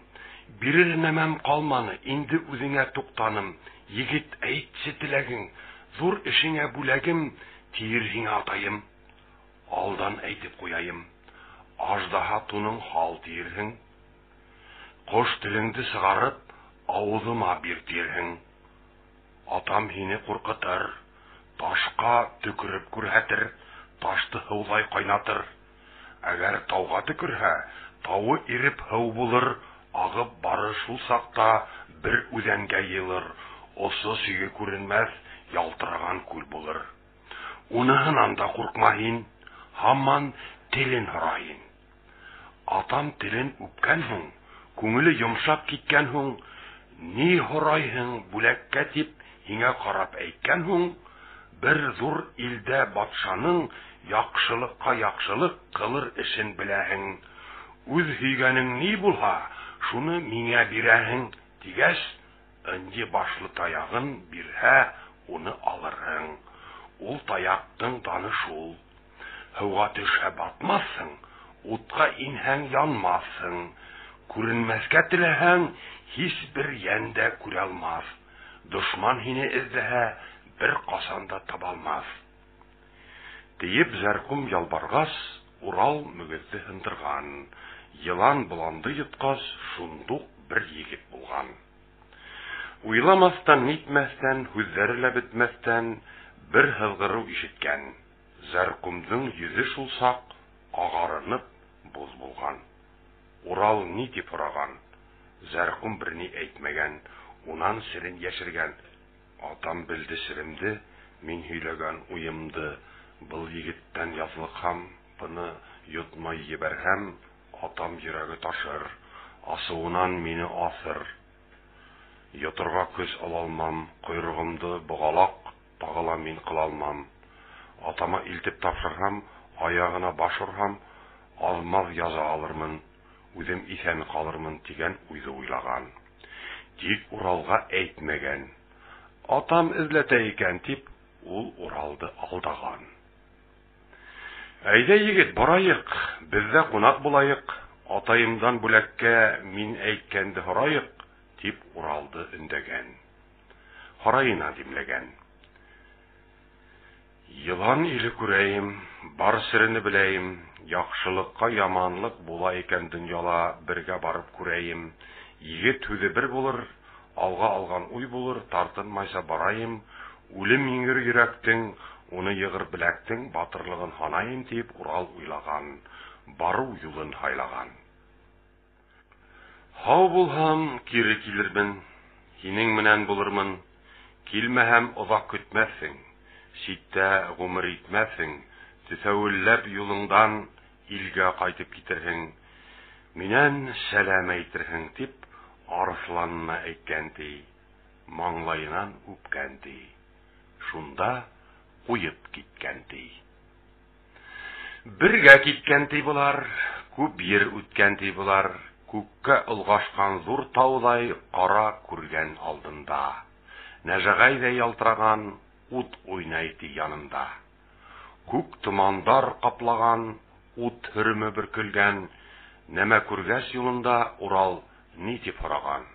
Бирер нәмәм калманы, инде үзеңә туктаным. Егет, әйтсе теләгең, зур эшеңә бүләгем, тиер һиңа атайым. Алдан әйтеп куяйым, аждаһа туның хал тиерһең. Кош телеңде сыгарып, авызыма бир тиерһең. Атам һине куркытыр, ташка төкереп күрһәтер, ташты һыулай кайнатыр. Әгәр тауга төкерһә, тавы иреп һыу булыр. Агып бары шул сакта бер үзәнгә йылыр, осы сөйге күренмәс, ялтыраган күл булыр. Уныһынан да куркма һин, һаман телен һорайын. Атам телен үпкән һуң, күңеле йомшап киткән һуң, ни һорайһың бүләккә тип һиңә карап әйткән һуң, бер зур илдә батшаның яхшылыкка яхшылык кылыр эшен беләһең. Үз һөйгәнең ни булһа, шуны миңа бирәһең дигәс, энҗе башлы таягын бирһә, уны алырһың. Ул таяктың даны шул. Һауга төшә батмассың, Утка инһәң янмассың, күренмәскә теләһәң, һичбер яндә күрә алмас. Дошман һине эзләһә, бер касан да таба алмас. Диеп Зәркум ялбаргас, Урал мөгезне һындырган. Йылан боланды йоткас, шундук бер егет булган. Уйламастан, нитмәстән, һүзләре лә бетмәстән, бер һызгыру ишеткән. Зәркумның йөзе шул сак агарынып боз булган. Урал ни дип сораган? Зәркум берни әйтмәгән, унан серен яшергән. Атам белде серемде, мин һөйләгән уемды. Был егеттән язлыкһам, буны йотмай ебәрһәм, атам йөрәге ташыр, асуыннан мине асыр. Йоторга көз ала алмам, койрыгымды богалак, тагыла мин кыла алмам. Атама илтеп тапшырһам, аягына башырһам, алмаз яза алырмын, үзем исән калырмын дигән уйды уйлаган. Тик Уралга әйтмәгән. Атам эзләтә икән дип, ул Уралды алдаган. Әйдә егет, барайык, бездә кунак булайык, атаемдан бүләккә мин әйткәнде һорайык, дип Уралды өндәгән. Һарайына димләгән. Йылан иле күрәем, бар серене беләем, яхшылыкка яманлык була икән дөньяла, бергә барып күрәем. Егет үзе бер булыр, алга алган уй булыр, тартынмайса барайым, үлем иңгер йөрәктең, уны егыр беләктең батырлыгын ханаем дип Урал уйлаган, бару юлын хайлаган. Хау булһам, кире килермен, һинең менән булырмын, килмәһәм озак көтмәссең, ситтә гомер итмәссең, тесәвилләп юлыңдан илгә кайтып китерһең, миннән сәлам әйтерһең дип Арысланына әйткән ди, маңлайынан үпкән ди, шунда уеп киткән ди. Бергә киткән ди булар, күп ер үткән ди булар, күккә ылгашкан зур таулай кара күргән алдында. Нәҗәгәйдә ялтыраган ут уйнай ди янында. Күк томандар каплаган, ут хөрме бөркелгән, нәмә күргәс юлында Урал ни дип сораган?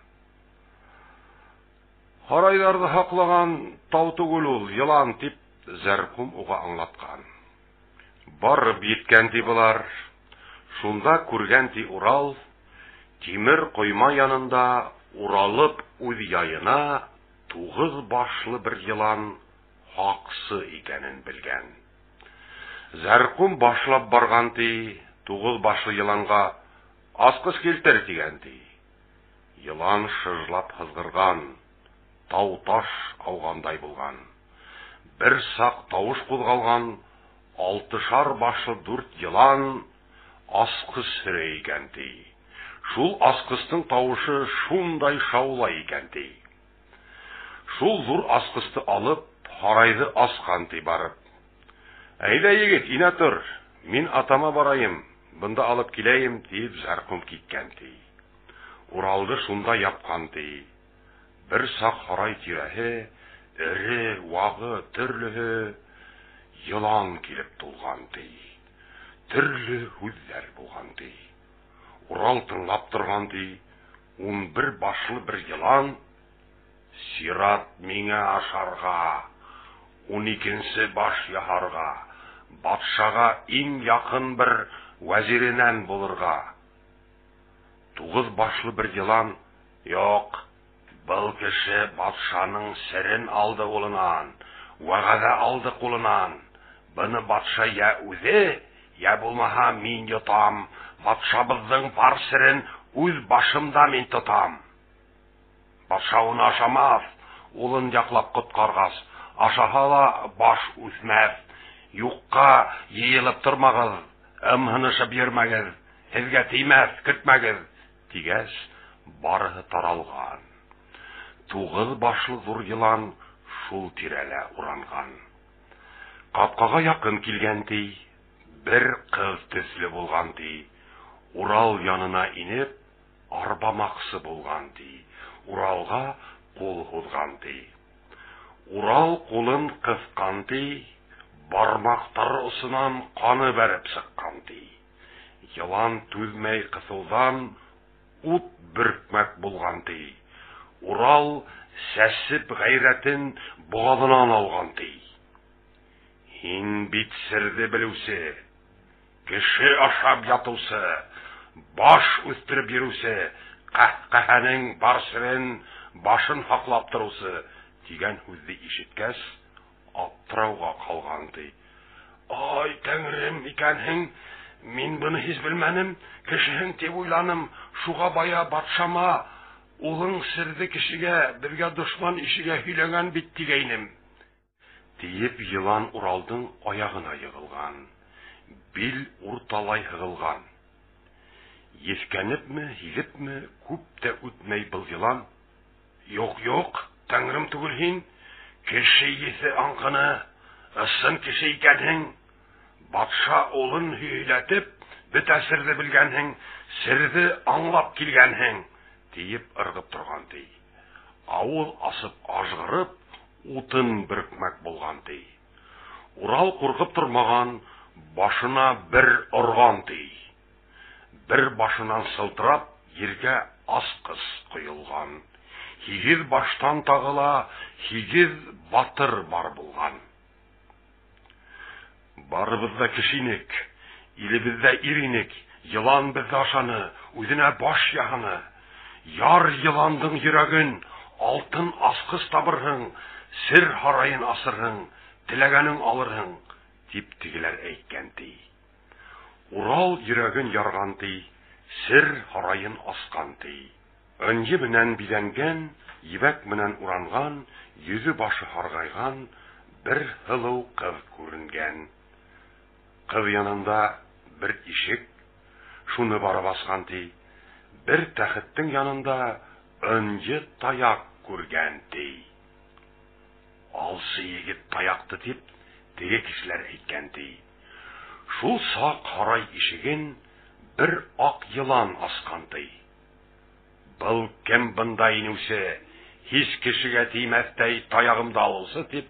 Һарайларны хаклаган тау түгел ул, йылан дип Зәркум уга аңлаткан. Барып җиткән ди булар, шунда күргән ди Урал, тимер койма янында уралып үз яйына 9 башлы бер йылан хаксы икәнен белгән. Зәркум башлап барган ди, 9 башлы йыланга аскыс килтер дигән ди. Йылан шыжлап хызгырган, тау-таш аугандай булган. Бер сак тавыш кузгалган, 6 башлы 4 йылан аскыс сөрә икән ди. Шул аскыстың тавышы шундай шаулай икән ди. Шул зур аскысты алып, һарайды аскан ди барып. Әйдә егет, инә тор, мин атама барайым, бында алып киләем дип Зәркум киткән ди. Уралды шунда япкан ди. Бер сак һарай тирәһе, эре, вагы, төрлеһе йылан килеп тулган ди. Төрле һүзләр булган ди. Урал тыңлап торган ди. 11 башлы бер йылан, сират миңа ашарга, 12-нче баш яһарга, батшага иң якын бер вәзиренән булырга. 9 башлы бер йылан, юк, был кеше батшаның серен алды улынан, вәгъдә алды кулынан. Буны батша я үзе, я булмаһа мин йотам, батшабызның бар серен үз башымда мин тотам. Батша уны ашамас, улын яклап коткаргас, ашаһа да баш үсмәс. Юкка йыелып тормагыз, ымһынышып йөрмәгез, сезгә тимәс, көтмәгез, дигәс, барыһы таралган. 9 башлы зур йылан шул тирәлә уранган. Капкага якын килгән ди, бер кыз төсле булган ди. Урал янына инеп, арбамаксы булган ди. Уралга кул һузган ди. Урал кулын кыскан ди, бармактары усынан каны бәреп сыккан ди. Елан түзмәй кысылдан ут бөркмәк булган ди. Урал сәсеп гайрәтен бугазыннан алган ди. Һин бит сирде белүсе, кеше ашап ятусы, баш үстереп йөрүсе, каһкаһаның барсырын башын хаклап торусы дигән сүзне ишеткәч, аптырауга калган ди. Ай, Тәңрем икәнһең, мин буны һич белмәнем, кешеһең дип уйланым, шуга бая батшама, улың сирде кешегә, безгә дошман ишегә һөйләгән бит дигәйнем. Диеп елан Уралдың аягына егылган, бил урталай һыгылган. Ефкәнепме, һилепме, күп тә үтмәй был елан. Юк, Тәңрем түгел һин, кеше исе аңкыны, ысын кеше икәнһең. Батша улын һөйләтеп, бөтә сирде белгәнһең, сирде аңлап килгәнһең, диеп ыргып торган ди. Авыл асып ажгырып, утын бөркмәк булган ди. Урал куркып тормаган, башына бер орган ди. Бер башыннан сылтырап, ергә аскыз коелган. Һигез баштан тагыла, һигез батыр бар булган. Барыбызда кешинек, илебездә иринек, елан бездә ашаны, үзенә баш ягыны. Яр еландың йөрәген, алтын аскыз табырһың, сир харайын асырһың, теләгәнең алырһың, дип тигеләр әйткән ди. Урал йөрәген ярган ди, сир харайын аскан ди. Өнье белән бизәнгән, ебәк белән уранган, йөзе башы харгайган бер һылыу кыз күренгән. Кыз янында бер ишек, шуны бара баскан ди. Бер тәхеттең янында өнье таяк күргән ди. Алсы егет таякты дип, теге кешеләр әйткән ди. Шул сак харай ишеген бер ак елан аскан ди. Был кем бында инүсе, һич кешегә тимәстәй таягымда алысы дип,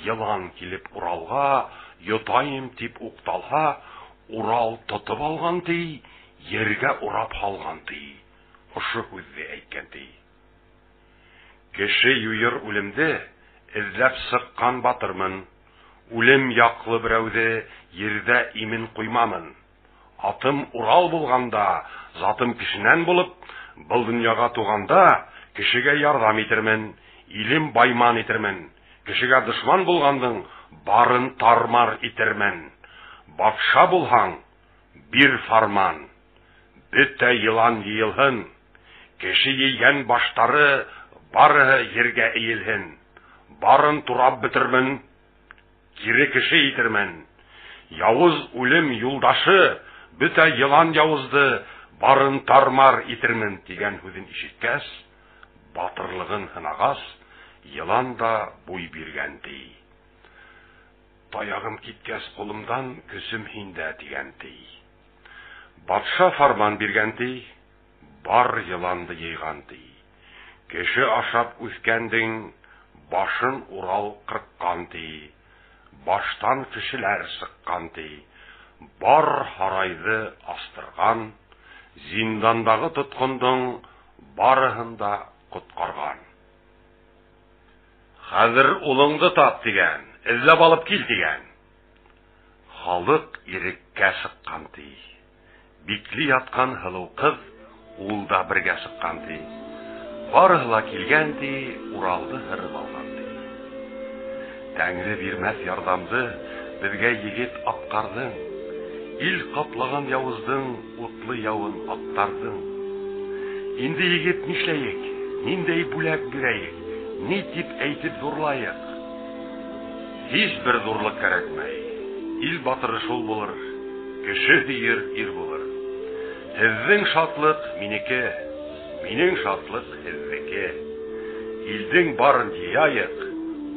елан килеп Уралга, йотайым дип укталха, Урал тотып алган ди, ергә урап халган ди. Ошо сүзне әйткән ди. Кеше юйыр үлемде, эзләп сыккан батырмын. Үлем яклы берәүде, ердә имен куймамын. Атым Урал булганда, затым кешенән булып, был дөньяга туганда, кешегә ярдәм итермен, илем байман итермен. Кешегә дошман булгандың барын тармар итермен. Батша булһаң, бир фарман. Бөтә елан йыелһын. Кеше йигән баштары бары ергә иелһен. Барын турап битермен, кире кеше итермен. Явыз үлем юлдашы, бөтә елан явызды барын тармар итермен дигән сүзен ишеткәч, батырлыгын һынагас, елан да буй биргән ди. Таягым киткәс кулымдан, көсем һиндә дигән ди. Батша фарман биргән ди, бар еланды йыйган ди. Кеше ашап үскәндең, башын Урал кырккан ди. Баштан кешеләр сыккан ди. Бар харайды астырган, зиндандагы тоткындың барыһын да коткарган. Хәзер улыңды тап дигән, эзләп алып кил дигән. Халык иреккә сыккан ди. Бикли яткан һылыу кыз ул да бергә сыккан ди. Барыһы килгән ди, Уралды һырып алган ди. Тәңре бирмәс ярдәмды безгә егет аткардың. Ил каплаган явыздың утлы явын аттардың. Инде егет нишләйек? Ниндәй бүләк бирәйек? Ни дип әйтеп зурлайык? Һич бер зурлык кәрәкмәй. Ил батыры шул булыр, кеше һөер ир булыр. Һезнең шатлык минеке, минең шатлык һезнеке. Илдең барын җыяйык,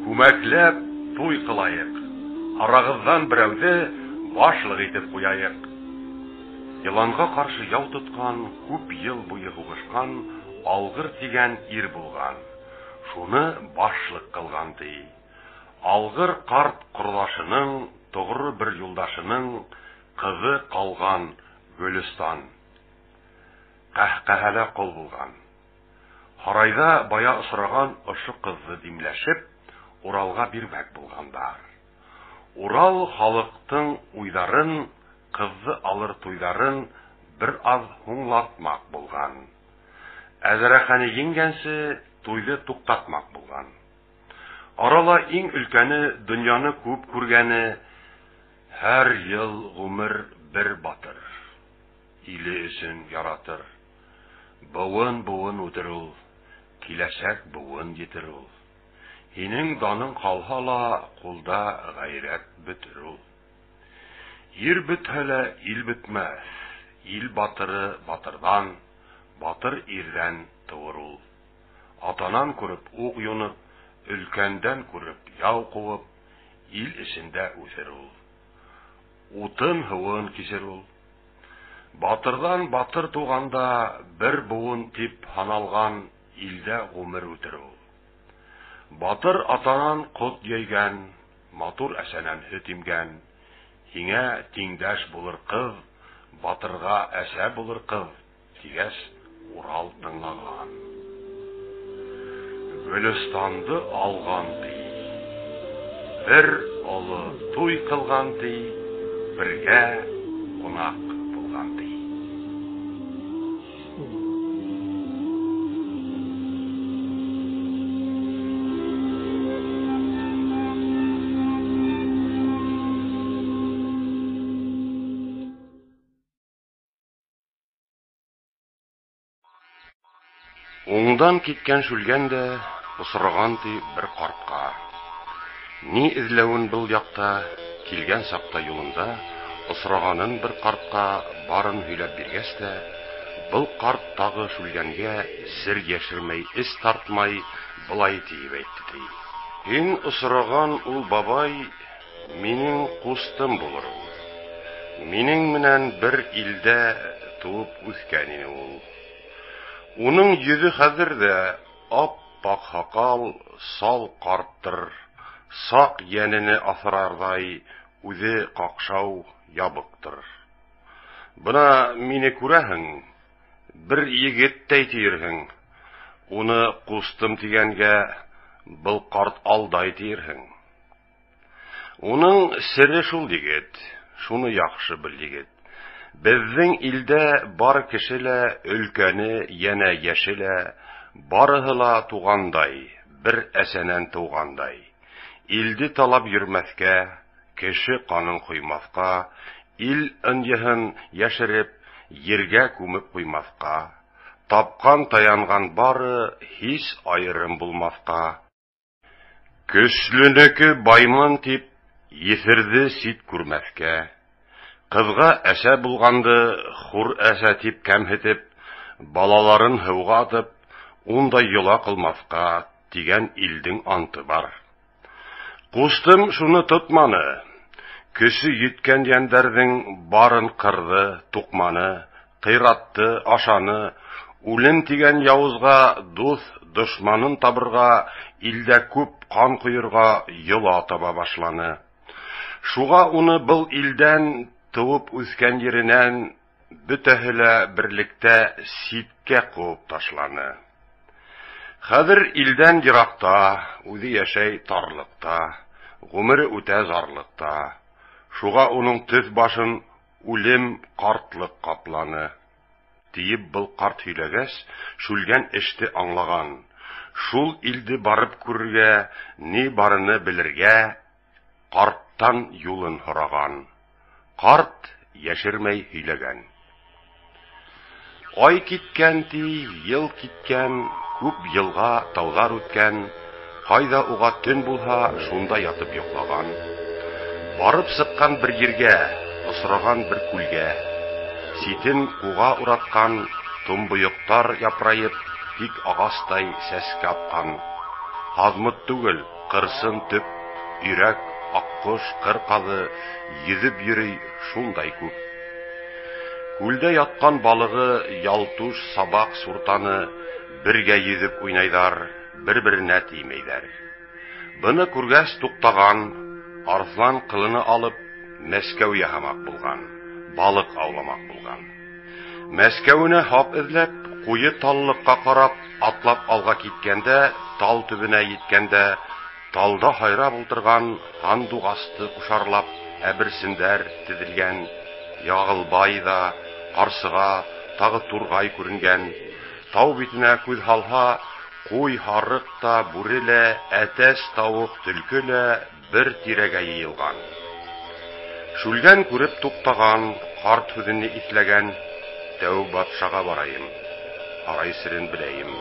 күмәкләп туй кылайык. Арагыздан берәүде башлык итеп куяйык. Еланга каршы яу тоткан, күп ел буе хугышкан, алгыр дигән ир булган. Шуны башлык кылган ди. Алгыр карт курдашының, тогры бер юлдашының кызы калган Гөлстан. Кәһкәһәле кол булган. Һарайда бая осраган ошы кызны димләшеп, Уралга бирмәк булгандар. Урал халыктың уйдарын, кызны алыр туйдарын бер аз хуңлатмак булган. Әзрәхәне йиңгәнсе туйды туктатмак булган. Арала иң өлкәне, дөньяны күп күргәне, һәр ел гомер бер батыр. Иле өчен яратыр. Буын үтер ул, киләчәк буын җитер ул. Һинең даның калһа ла, кулда гайрәт бетер ул. Ир бетһәлә ил бетмәс. Ил батыры батырдан, батыр ирдән туыр ул. Атанан күреп ук юнып, өлкәндән күреп яу куып, ил эчендә үсер ул. Утын һуын кисер ул. Батырдан батыр туганда бер буын тип ханалган илдә гомер үтер ул. Батыр атанан кот җәйгән, матур әсәнән һөт имгән, һиңә тиңдәш булыр кыз, батырга әсә булыр кыз, дигәс Урал тыңлаган. Гөлстанды алган ди, бер олы туй кылган ди, бергә кунак булган ди. Уңдан киткән шүлгән дә осраган ди бер картка. Ни эзләвен был якта, килгән сакта юлында, осраганын бер картка барын һөйләп биргәс тә, был карт тагы шүлгәнгә сер яшермәй, эс тартмай, былай дип әйтте ди. Һин осраган ул бабай минең кустым булыр ул. Минең менән бер илдә туып үскән иде ул. Уның йөзе хәзер дә ап-пак хакал, сал карттыр, сак янене асрардай, үзе какшау ябыктыр. Бына мине күрәһең, бер егеттәй тиерһең. Уны кустым дигәнгә, был карт алдай тиерһең. Уның сире шул егет, шуны яхшы бил егет. Безнең илдә бар кешелә, өлкәне, яна яшелә, барыһы ла тугандай, бер әсәнән тугандай. Илде талап йөрмәскә, кеше канын куймаска, ил ынҗыһын яшереп, ергә күмеп куймаска, тапкан таянган бары һич айрым булмаска. Көчлөнеке байман тип, еферде сит күрмәскә. Кызга әсә булганды, хур әсә тип кәмһетеп, балаларын һыуга атып, ундай йола кылмаска дигән илдең анты бар. Кустым шуны тотманы, көсе йиткән яндәрнең барын кырды, тукманы, кыйратты, ашаны, үлем тигән явызга дус, дошманын табырга, илдә күп кан куйырга йола таба башланы. Шуга уны был илдән туып үскән еренән бөтәһелә берлектә ситкә куып ташланы. Хәзер илдән еракта, үзе яшәй тарлыкта, гомере үтә зарлыкта. Шуга уның төз башын үлем, картлык капланы. Диеп был карт һөйләгәс, шүлгән эште аңлаган. Шул илде барып күрергә, ни барыны белергә, карттан юлын һораган. Карт яшермәй һөйләгән. Ай киткән ти, ел киткән, күп елга таулар үткән, кайда уга төн булһа, шунда ятып йоклаган. Барып сыккан бер ергә, осраган бер күлгә, ситен куга ураткан, тумбыйыктар япрайып, тик агастай сәскә апкан. Хазмыт түгел, кырсын төп, йөрәк, аккош, кыркалы, йөзеп йөри шундай күп. Күлдә яткан балыгы, ялтуш, сабак, суртаны, бергә йөзеп уйнайдар, бер-беренә тимәйдәр. Буны күргәч туктаган, арслан кылыны алып, Мәскәү яһамак булган. балык ауламак булган. Мәскәүне хап эзләп, куе таллыкка карап, атлап алга киткәндә, тал төбенә җиткәндә, талда хайрап утырган хан дугасты кушарлап, әберсендәр тезелгән, Ягылбай да, Карсыга, тагы Тургай күренгән. Тау битенә күз халха, куй харык та, бүрелә, әтәс тавык, төлкелә бер тирәгә йыелган. Шүлгән күреп туктаган, карт сүзенне исләгән, тәү батшага барайым, арай серен беләйем,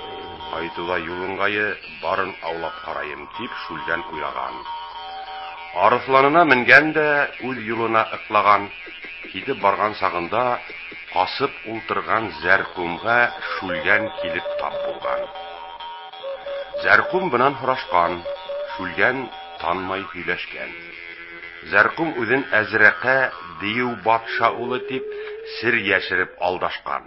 кайтуда юлыңгайы барын аулап карайым дип Шүлгән уйлаган. Арысланына менгән дә үз юлына ыклаган, китеп барган сагында касып ултырган Зәркумга Шүлгән килеп тап булган. Зәркум белән һорашкан, Шүлгән танмай һөйләшкән. Зәркум үзен Әзрәкә дию батша улы дип сер яшереп алдашкан.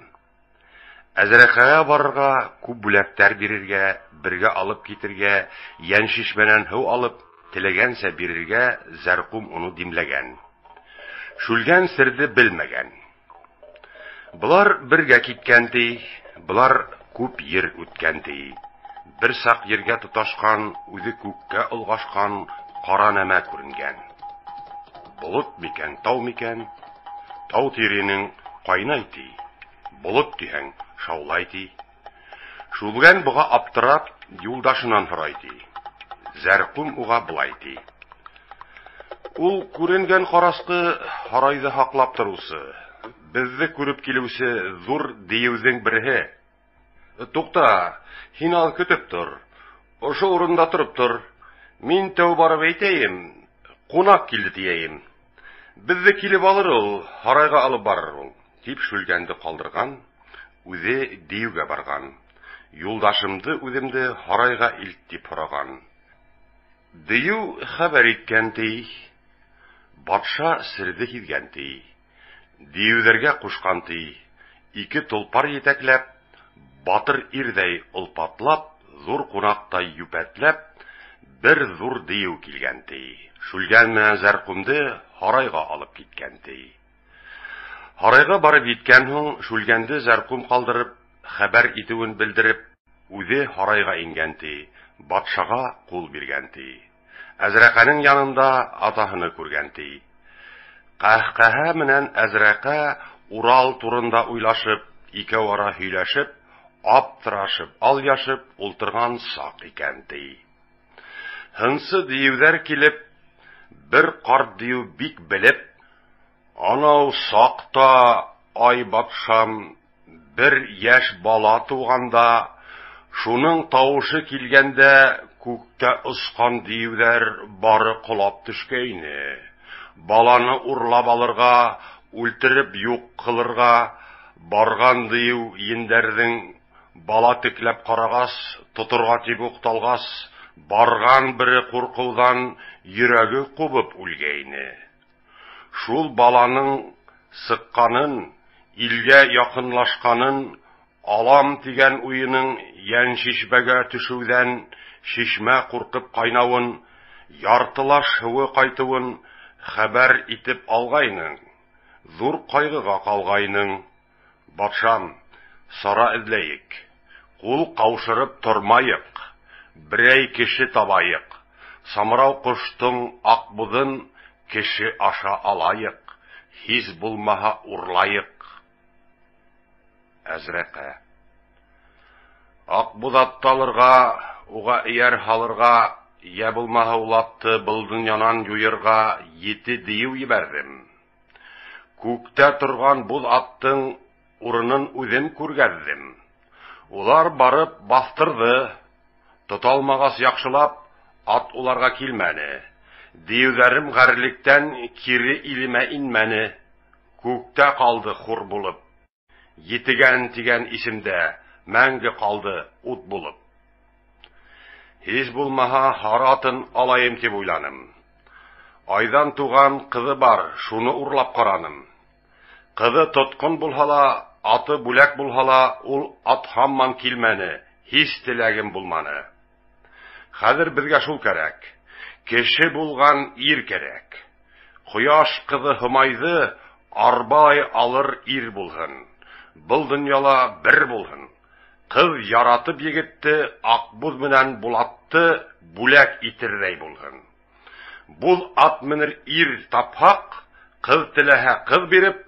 Әзрәкәгә барырга, күп бүләктәр бирергә, бергә алып китергә, яньшиш белән һыу алып, теләгәнсә бирергә Зәркум уны димләгән. Шүлгән серде белмәгән. Булар бергә киткән ди, булар күп йир үткән ди. Бер сак ергә тоташкан, үзе күккә олгашкан кара нәмә күренгән. Булыт микән, тау микән? Тау тиренең кайнай ди. Булыт дигән шаулай ди. Шүлгән буга аптырап, юлдашыннан сорай ди. Зәркум уга булай ди. Ул күренгән карасты һарайды хаклап торусы, безне күреп килүсе зур диюзең бере. Тукта, һин ал көтеп тор. Ошо урында торып тор. Мин тәү барып әйтәйем, кунак килде диәйем. Безне килеп алыр ул, һарайга алып барыр ул, дип Шүлгәнде калдырган, үзе диюгә барган. Юлдашымды үземде һарайга илт дип һораган. Дию хәбәр иткән ди. Батша сирде һизгән ди. Диюләргә кушкан ди. Ике толпар җитәкләп, батыр ирдәй улпатлап, зур кунактай юпәтләп, бер зур дию килгән ди. Шүлгән менән Зәркумды һарайга алып киткән ди. Һарайга барып җиткән һуң, Шүлгәнде Зәркум калдырып, хәбәр итүен белдереп, үзе һарайга ингән ди. Батшага кул биргән ди. Әзрәкәнең янында атаһыны күргән ди. Каһкаһа менән Әзрәкә Урал турында уйлашып, икәү ара һөйләшеп, аптырашып, алъяшып ултырган сак икән ди. Хынсы диюләр килеп, бер карт дию бик белеп, анау сакта, ай батшам, бер яшь бала туганда, шуның тавышы килгәндә күктә оскан диюләр бары кулап төшкәйне. Баланы урлап алырга, үлтереп юк кылырга, барган дию ендәрдең бала текләп карагас, тотырга тип укталгас, барган бире куркудан йөрәге кубып үлгәйне. Шул баланың сыкканын, илгә якынлашканын, алам дигән уеның яньшишбәгә төшүдән, шишмә куркып кайнавын, яртылаш һуы кайтуын хәбәр итеп алгайның, зур кайгыга калгайның. Батшам, сара эзләйек, кул каушырып тормайык, берәй кеше табайык, самырау коштың акбудын кеше аша алайык, хис булмаһа урлайык. Әзрәкә акбудатты алырга, уга ияр халырга, я булмаһа улапты был дөньянан юйырга 7 дию ебәрдем. Күктә торган бул аттың урынын үзем күргәндем. Улар барып бастырды, тоталмагас яхшылап, ат уларга килмәне. Диюләрем гәрлектән кире илемә инмәне. Күктә калды хур булып. Йитегән тигән исемдә мәңге калды ут булып. Һич булмаһа харатын алайым дип уйланым. Айдан туган кызы бар, шуны урлап караным. Кызы тоткын булһала, аты бүләк булһала, ул ат һаман килмәне, һич теләгем булманы. Хәзер безгә шул кәрәк. Кеше булган ир кәрәк. Кояш кызы Хымайды Арбай алыр ир булһын, был дөньяла бер булһын. Кыз яратып егетте, Акбуз менән Булатты бүләк итердәй булһын. Бул ат менер ир тапһак, кыз теләһә кыз биреп,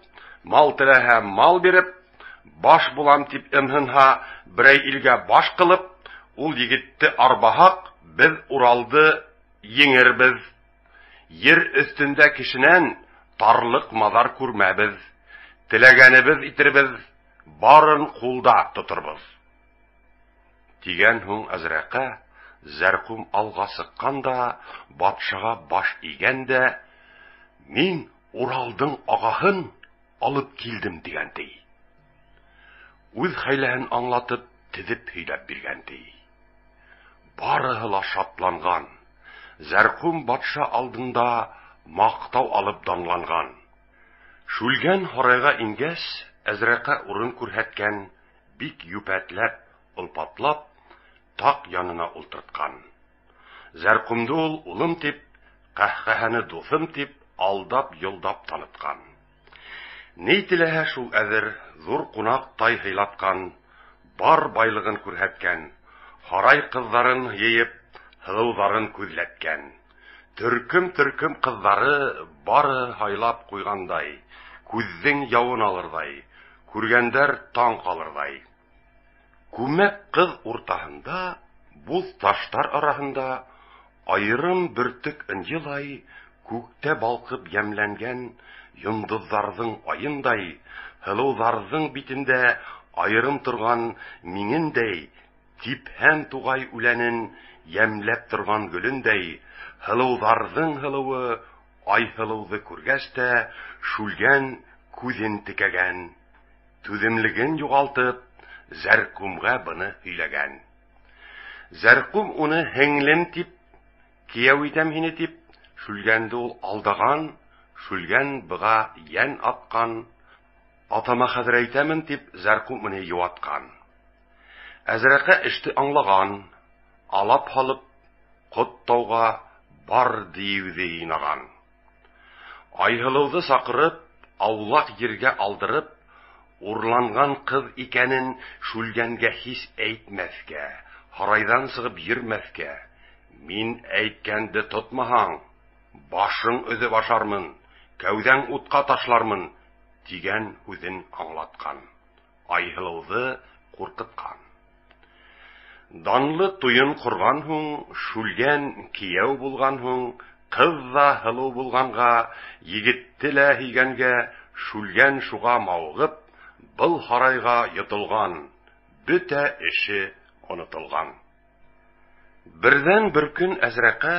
мал теләһә мал биреп, баш булам тип ымһынһа, берәй илгә баш кылып, ул егетте арбаһак, без Уралды еңербез. Ер өстендә кешенән тарлык мазар күрмәбез. Теләгәнебез итербез, барын кулда тотырбыз. Тигән һуң Әзрәкә Зәркум алга сыкканда, батшага баш игәндә, мин Уралдың агаһын алып килдем дигән ди. Үз хәйләһен аңлатып, тизеп һөйләп биргән ди. Барыһы ла шатланган. Зәркум батша алдында мактау алып данланган. Шүлгән һарайга ингәс, Әзрәкә урын күрһәткән, бик юпәтләп, олпатлап, так янына ултырткан. Зәркумды ул улым тип, каһкаһәне дуҫым тип, алдап-йылдап таныткан. Ни теләһә шул әҙер, зур ҡунаҡтай һыйлаткан, бар байлығын күрһәткән, һарай ҡыҙҙарын йыйып, һылыуҙарын күҙләткән. Төркөм-төркөм ҡыҙҙары бары һайлап ҡуйғандай, күҙҙең яуын алырҙай, күргәндәр таң ҡалырҙай. Күмәк ҡыҙ уртаһында, буҙ таштар араһында, айырым бөртөк ынйылай, күктә балҡып йәмләнгән йондоҙҙарҙың айындай, һылыуҙарҙың битендә айырым торған миңендәй, типһән туғай үләнен йәмләп торған гөлөндәй, һылыуҙарҙың һылыуы ай һылыуҙы күргәс тә шүлгән күҙен текәгән. Түҙемлеген юғалтып, Зәркумға быны һөйләгән. Зәркум уны һеңлем тип, кейәү итәм һине тип, шүлгәнде ул алдаған, шүлгән быға йән атҡан, атама хәҙер әйтәмен тип, Зәркум уны йыуатҡан. Әзрәкә эште аңлаған, алап һалып, Ҡот тауға бар дейеүҙе йыйнаған. Айһылыуҙы саҡырып, аулаҡ ергә алдырып, урланған ҡыҙ икәнен шүлгәнгә һис әйтмәҫкә, һарайҙан сығып йөрмәҫкә. Мин әйткәнде тотмаһаң, башың өҙөп ашармын, кәүҙәң утҡа ташлармын, тигән һүҙен аңлатҡан. Айһылыуҙы ҡурҡытҡан. Данлы туйын ҡорған һуң, шүлгән кейәү булған һуң, ҡыҙ ҙа һылыу булғанға, егетте лә һөйгәнгә, шүлгән шуға мауығып, был һарайға йотолған, бөтә эше онотолған. Берҙән бер көн Әзрәкә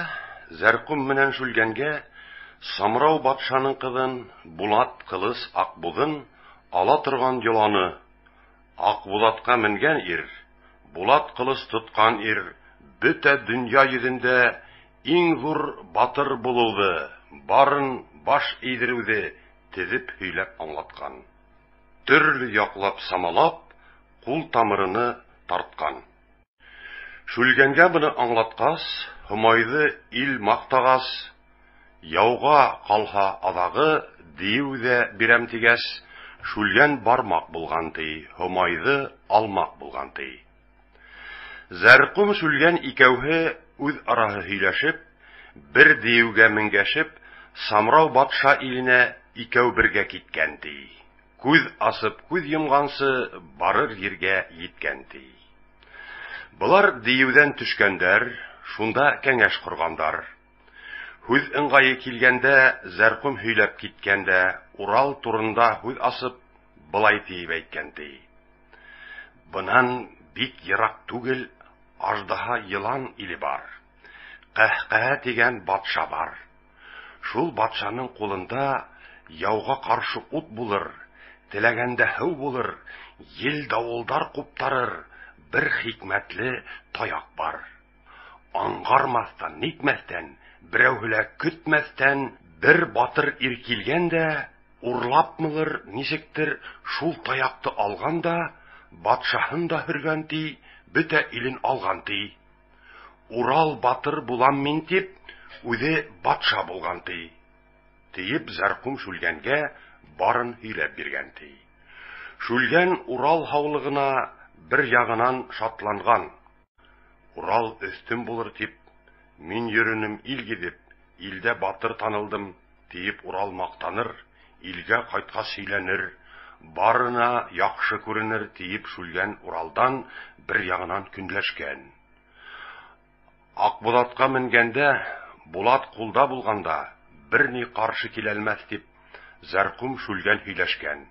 Зәркум менән шүлгәнгә Самрау батшаның ҡыҙын, Булат ҡылыс Аҡбуҙын ала торған йоланы, Аҡбуҙатҡа менгән ир, Булат ҡылыс тотҡан ир, бөтә донъя йөҙөндә иң ҙур батыр булыуҙы, барын баш эйҙереүҙе теҙеп һөйләп аңлатҡан. Төрлө яҡлап самалап, ҡул тамырыны тартҡан. Шүлгәнгә быны аңлатҡас, Һомайҙы ил маҡтағас, яуға ҡалһа аҙағы дейеү ҙә бирәм тигәс, Шүлгән бармаҡ булған ти, Һомайҙы алмаҡ булған ти. Зәркум шүлгән икәүһе үҙ араһы һөйләшеп, бер дейеүгә менгәшеп, Самрау батша иленә икәү бергә киткән ти. Күҙ асып күҙ йомғансы барыр ергә еткән ти. Былар дейеүҙән төшкәндәр, шунда кәңәш ҡорғандар. Һүҙ ыңғайы килгәндә, Зәркум һөйләп киткәндә, Урал турында һүҙ асып, былай тиеп әйткән ти. Бынан бик йыраҡ түгел, аждаһа йылан иле бар. Ҡәһҡәһә тигән батша бар. Шул батшаның ҡулында яуға ҡаршы ут булыр, теләгәндә һыу булыр, ел дауылдар ҡуптарыр, бер хикмәтле таяҡ бар. Аңғармаҫтан, нитмәҫтән, берәүһе лә көтмәҫтән, бер батыр ир килгәндә, урлапмылыр, нисектер, шул таяҡты алғанда, батшаһын да һөргән ти, бөтә илен алған ти. Урал батыр булам мин тип, үҙе батша булған ти. тиеп Зәркүм Шүлгәнгә барын һөйләп биргән ти. Шүлгән Урал һаулыгына бер ягынан шатланган. Урал өстен булыр тип, мин йөренем ил гидеп, илдә батыр танылдым, тиеп Урал мактаныр, илгә кайткач сөйләнер, барына яхшы күренер тиеп Шүлгән Уралдан бер ягынан көнләшкән. Акбулатка менгәндә, Булат кулда булганда, берни каршы киләлмәс дип, Зәркүм Шүлгән һөйләшкән.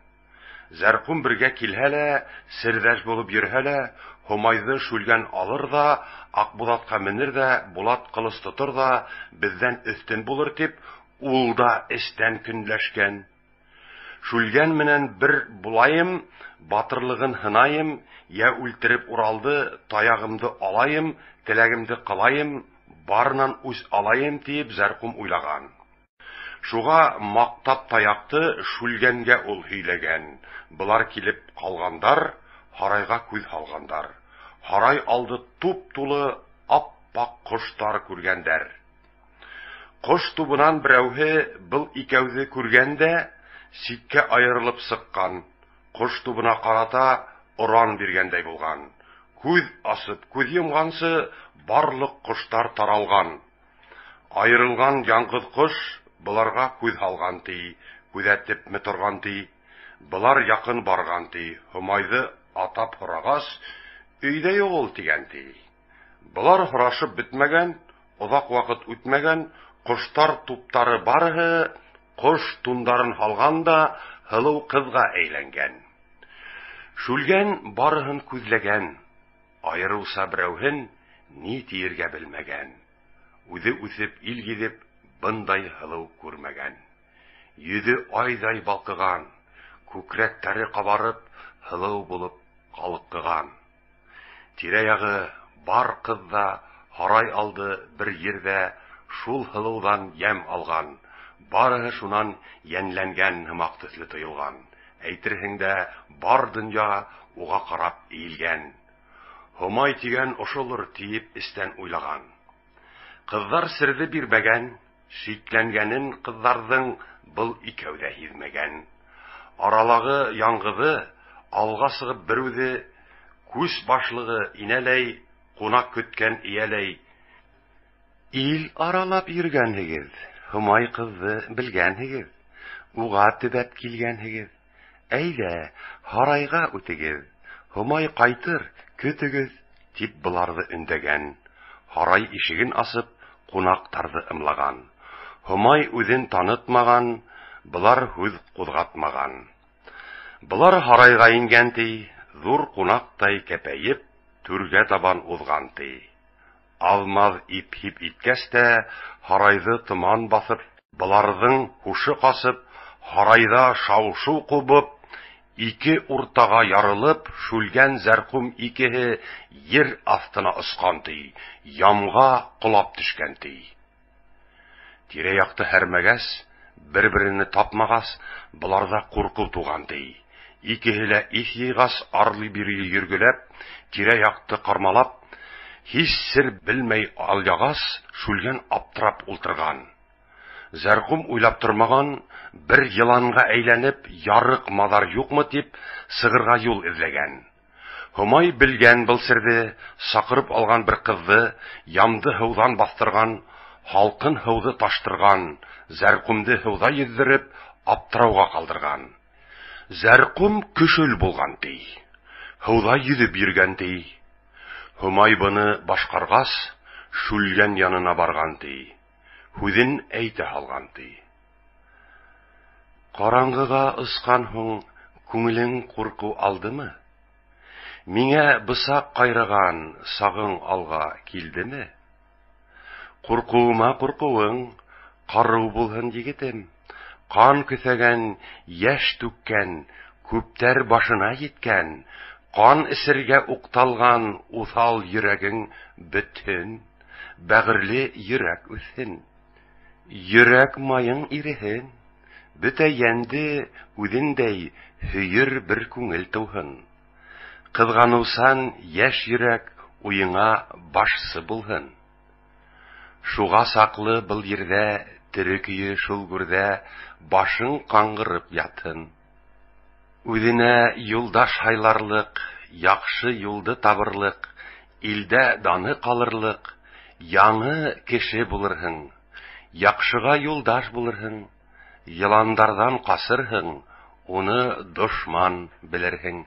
Зәркүм бергә килһәлә, сердәш булып йөрһәлә, Һомайды Шүлгән алыр да, Акбулатка менер дә, Булат кылыч тотыр да, бездән өстен булыр дип, ул да эстән көнләшкән. Шүлгән менән бер булайым, батырлыгын һынайым, я үлтереп Уралды, таягымды алайым, теләгемде кылайым, барынан үз алайым дип Зәркүм уйлаган. Шуга мактап таякты Шүлгәнгә ул һөйләгән. Булар килеп калгандар, һарайга күз алгандар. Һарай алды туп-тулы ап-пак коштар күргәндәр. Кош тубынан берәүһе был икәүҙе күргәндә, ситкә айырылып сыккан. Кош тубына карата оран биргәндәй булган. Күз асып, күз йомгансы барлык коштар таралган. Айырылган яңгыз кош буларга күз алган ти, күзәтеп торган ти. Булар якын барган ти, Һомайды атап һорагас, өйдә юк ул дигән ти. Булар һорашып бетмәгән, озак вакыт үтмәгән, коштар туптары барыһы кош тундарын алган да һылыу кызга әйләнгән. Шүлгән барыһын күзләгән, аерылса берәүһен ни тиергә белмәгән. Үзе үсеп ил гидеп бындай һылыу күрмәгән. Йөзе айдай балкыган, күкрәктәре кабарып һылыу булып калкыган. Тирә-ягы бар кыз да һарай алды бер җирдә шул һылыудан ям алган. Барыһы шунан янләнгән һымак төсле тоелган. Әйтерһең дә бар дөнья уга карап иелгән. Һомай тигән ошолыр тиеп истән уйлаган. Кызлар серде бирмәгән, шикләнгәнен кызларның был икәүдә һизмәгән. Аралагы яңгызы алга сыгып бер үзе, күз башлыгы инәләй, кунак көткән ияләй. Ил аралап йөргәнһегез, Һомай кызы белгәнһегез, уга төбәп килгәнһегез. Әйдә, һарайга үтегез, Һомай кайтыр, көтегез, дип буларны өндәгән. Һарай ишеген асып, кунактарны ымлаган. Һомай үзен танытмаган, булар хүз кузгатмаган. Булар һарайга ингән ти, зур кунактай кәпәеп, түргә табан узган ти. Алмаз ип-һип иткәч тә, һарайны томан басып, буларның һушы касып, һарайда шау-шу кубып, ике уртага ярылып, Шүлгән Зәркүм икеһе йер астына ыскан ти, ямга кулап төшкән ти. Тирә-якты һәрмәгәс, бер-берене тапмагас, буларда курку туган ти. Икеһе лә ис йыйгас, арлы-бирле йөргеләп, тирә-якты кармалап, һич сер белмәй алягас, Шүлгән аптырап ултырган. Зәркүм уйлап тормаган, бер йыланга әйләнеп, ярык мадар юкмы дип, сыгырга юл эзләгән. Һомай белгән был серде, сакырып алган бер кызны, ямды һыудан бастырган, халкын һыуды таштырган, Зәркүмде һыуда йөздереп, аптырауга калдырган. Зәркүм көшөл булган ти, һыуда йөзеп йөргән ти. Һомай буны башкаргас, Шүлгән янына барган ти. Хүзен әйтә алган ти. Караңгыга ыскан һуң, күңелең курку алдымы? Миңа бысак кайраган сагың алга килдеме? Куркуыма куркуың, кару булһын егетем. Кан көсәгән, яшь түккән, күптәр башына җиткән, кан эсергә укталган усал йөрәгең бөтһен, бәгырле йөрәк үсһен. Йөрәк майың ирехен, бөтә янды үҙендәй һөйер бер күңел тыуһын. Кызганусан яшь йөрәк уйыңа башсы булһын. Шуга саклы был ердә тере көе шул гүрдә башың каңгырып ятын. Үзенә юлдаш хайларлык, яхшы юлды табырлык, илдә даны калырлык, яңы кеше булырһың, яхшыга юлдаш булырһың, йыландардан касырһың, уны дошман белерһең,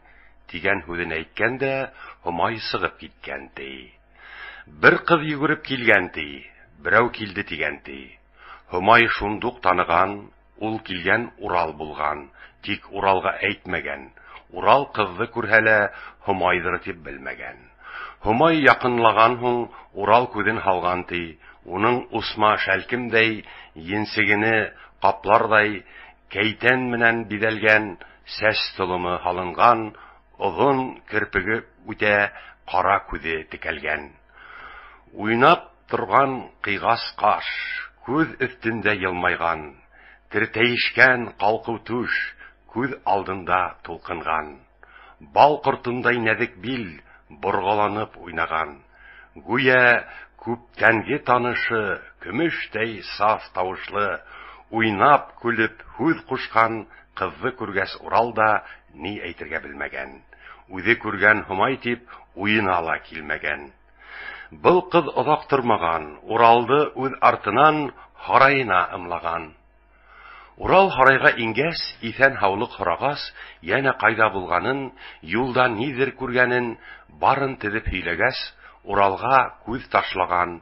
дигән сүзен әйткәндә, Һомай сыгып киткән ди. Бер кыз йөгереп килгән ди, берәү килде дигән ди. Һомай шундук таныган, ул килгән Урал булган, тик Уралга әйтмәгән. Урал кызны күрһәлә, Һомайдыр дип белмәгән. Һомай якынлаган һуң, Урал күзен һалган ди, уның усма шәлкемдәй, йенсегене каплардай, кәйтән менән бидәлгән, сәс толымы һалынган, озын кирпеге үтә кара күзе текәлгән. Уйнап торган кыйгас каш, күз өстендә елмайган, тиртәешкән калку түш, күз алдында тулкынган. Бал кортындай нәзек бил, боргаланып уйнаган. Гүя күптәнге танышы, көмештәй саф тавышлы, уйнап күлеп хүз кушкан кызны күргәс Уралда ни әйтергә белмәгән. Үзе күргән Һомай тип уена ла килмәгән. Был кыз озак тормаган, Уралды үз артынан һарайына ымлаган. Урал һарайга ингәс, исән һаулык һорагас, янә кайда булганын, юлда нидер күргәнен, барын тезеп һөйләгәс, Уралга күз ташлаган,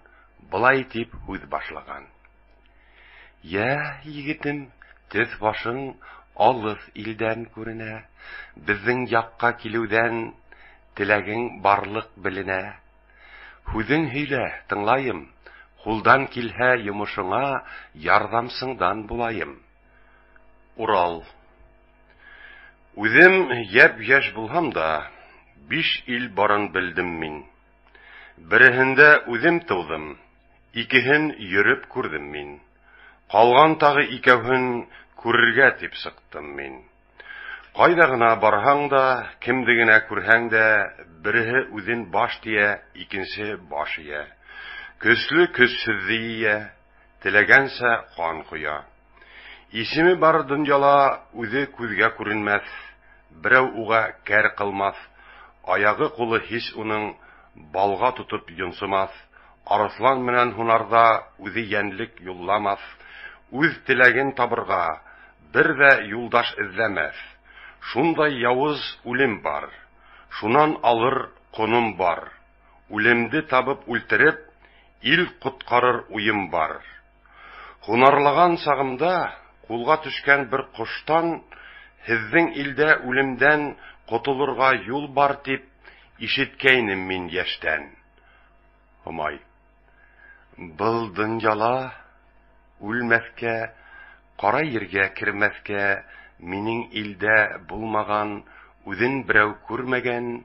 былай тип үз башлаган. Я, егетем, төс башың алыс илдән күренә, безнең якка килүдән теләгең барлык беленә. Хүзең һөйлә, тыңлайым, кулдан килһә йомышыңа, ярдәмсыңдан булайым. Урал. Үзем яп-яшь булһам да, 5 ил барын белдем мин. Береһендә үзем тудым, икеһен йөреп күрдем мин. Калган тагы икәүһен күрергә дип сыктым мин. Кайда гына барһаң да, кемде генә күрһәң дә, береһе үзен баш тия, икенче баш ия. Көсле көссезле ия, теләгәнсә кан куя. Исеме бар дөньяла үзе күзгә күренмәс, берәү уга кәр кылмас, аягы кулы һич уның балга тутып йонсымас, арыслан менән һунарда үзе йәнлек юлламас, үз теләген табырга бер дә юлдаш эзләмәс. Шундай явыз үлем бар, шунан алыр конум бар, үлемде табып үлтереп, ил коткарыр уем бар. Һунарлаган сагымда кулга төшкән бер коштан, һезнең илдә үлемдән котылырга юл бар дип ишеткәйнем мин яшьтән. Һомай. Был дөньяла үлмәскә, кара ергә кермәскә, минең илдә булмаган, үзен берәү күрмәгән,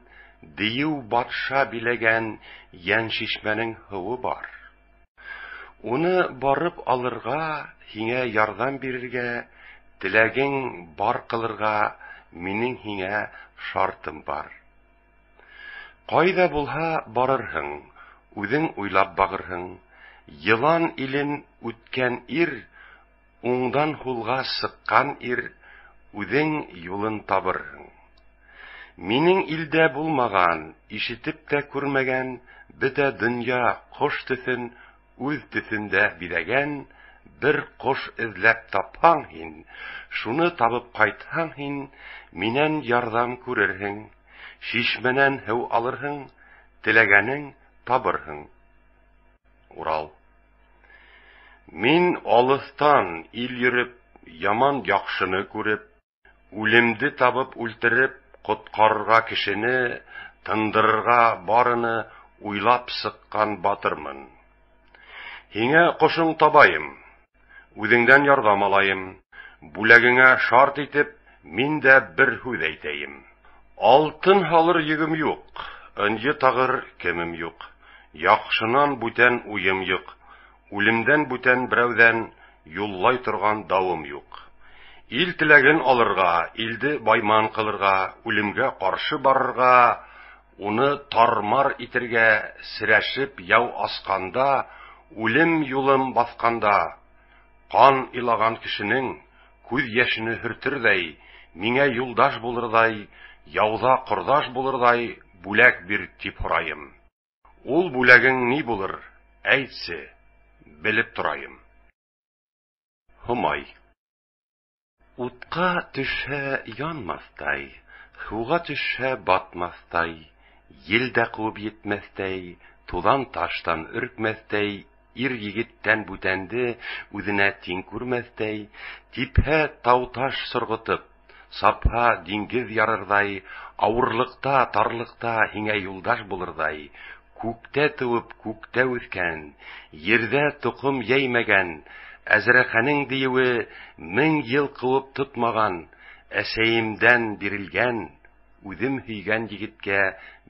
дию батша биләгән ян шишмәнең һуы бар. Уны барып алырга, һиңә ярдәм бирергә, теләгең бар кылырга, минең һиңә шартым бар. Кайда булһа барырһың, үзең уйлап багырһың, йылан илен үткән ир, уңдан хулга сыккан ир, үзең юлын табырһың. Минең илдә булмаган, ишетеп тә күрмәгән, бөтә дөнья кош төсен үз төсендә биләгән, бер кош эзләп тапһаң һин, шуны табып кайтһаң һин, миннән ярдәм күрерһең, шишмәнән һыу алырһың, теләгәнең табырһың. Урал. Мин алыстан ил йөреп, яман яхшыны күреп, үлемде табып үлтереп, коткарырга кешене, тындырырга барыны уйлап сыккан батырмын. Һиңә кошың табайым, үзеңдән ярдәм алайым, бүләгеңә шарт итеп, мин дә бер һүз әйтәйем. Алтын халыр йөгем юк, өнҗе тагыр кемем юк, яхшынан бүтән уем юк, үлемдән бүтән берәүдән юллай торган давым юк. Ил теләген алырга, илде байман кылырга, үлемгә каршы барырга, уны тармар итергә, сирәшеп яу асканда, үлем юлым басканда, Кан илаган кешенең күз яшене хөртердәй, миңа юлдаш булырдай, яуда кордаш булырдай бүләк бир дип һорайым. Ул бүләгең ни булыр? Әйтсе, белеп торайым. Humay. Утка төшә янмастай, суга төшә батмастай, елдә куып йетмәстәй, тудан таштан өркмәстәй, ир егеттән бүтәнде үзенә тиң күрмәстәй, типһә тау-таш сыргытып, сапха диңгез ярырдай, авырлыкта, тарлыкта һиңә юлдаш булырдай, күктә туып, күктә үскән, ердә тукым яймәгән, Әзрәхәнең диюе 1000 ел куып тотмаган, әсәемдән бирелгән, үзем һөйгән егеткә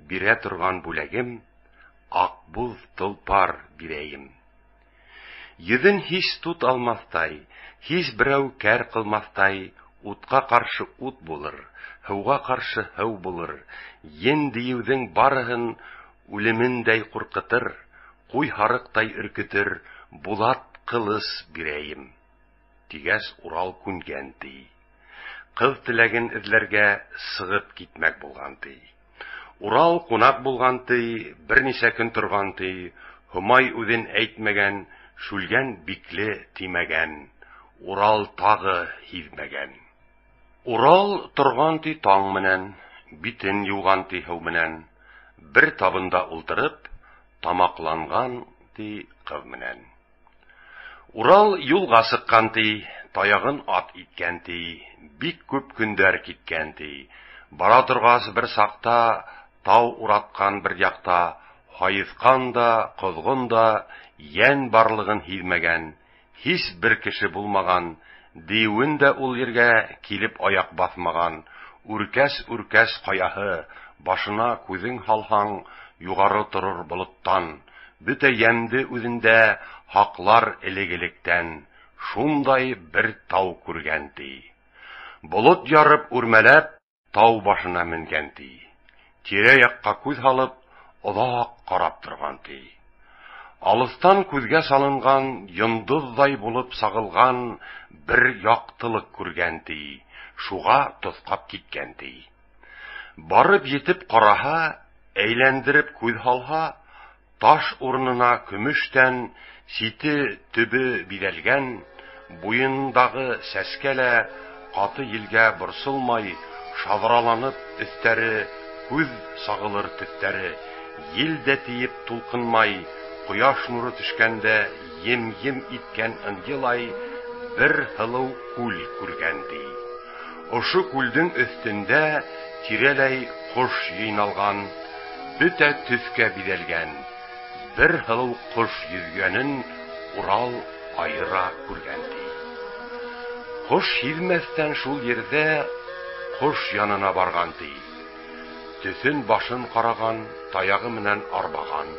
бирә торган бүләгем, акбуз толпар бирәем. Йөзен һич тут алмастай, һич берәү кәр кылмастай, утка каршы ут булыр, һауга каршы һау булыр, йен диюдең барыһын үлемендәй куркытыр, куй харыктай өркетер, булат кылыс бирәем. Тигәс Урал күнгән ди. Кыз теләген эзләргә сыгып китмәк булган ди. Урал кунак булган ди, берничә көн торган ди. Humay үзен әйтмәгән, шүлгән бикле тимәгән. Урал тагы һизмәгән. Урал торган ди таң менән, битен юган ди һау менән. Бер табында ултырып, тамакланган ди кыз менән. Урал юлга сыккан ди, таягын ат иткән ди, бик күп көндәр киткән ди. Бара торгас бер сакта, тау ураткан бер якта, хайыскан да, козгын да, ян барлыгын һизмәгән, һич бер кеше булмаган, диюен дә ул ергә килеп аяк басмаган, үркәс каяһы, башына күзең халһаң, югары торыр болыттан, бөтә ямды үзендә хаклар элек-электән, шундай бер тау күргән ди. Болыт ярып үрмәләп, тау башына менгән ди. Тирә-якка күз халып, озак карап торган ди. Алыстан күзгә салынган, йондыздай булып сагылган бер яктылык күргән ди. Шуга тоскап киткән ди. Барып җитеп караһа, әйләндереп күз халһа, таш урынына көмештән сите төбе бирелгән, буендагы сәскәлә каты елгә борсылмай, шавраланып өстәре, күз сагылыр төстәре, елдә тиеп тулкынмай, кояш нуры төшкәндә ем-ем иткән ынҗылай бер һылыу күл күргән ди. Ошы күлдең өстендә тирәләй кош җыйналган, бөтә төскә бирелгән, бер һылыу кош йөзгәнен Урал айыра күргән ди. Кош һизмәстән шул ердә кош янына барган ди. Төсен башын караган, таягы менән арбаган.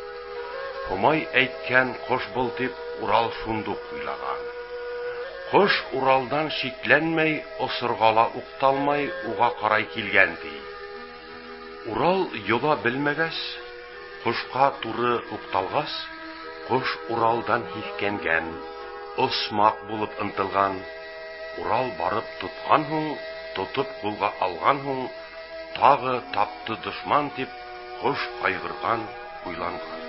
Humay әйткән кош бул дип Урал шундук уйлаган. Кош Уралдан шикләнмәй, осыргала укталмай уга карай килгән ди. Урал юла белмәгәс, кошка туры укталгас, кош Уралдан һискәнгән, осмак булып ынтылган. Урал барып тоткан һуң, тотып кулга алган һуң, тагы тапты дошман дип кош кайгырган, уйланган.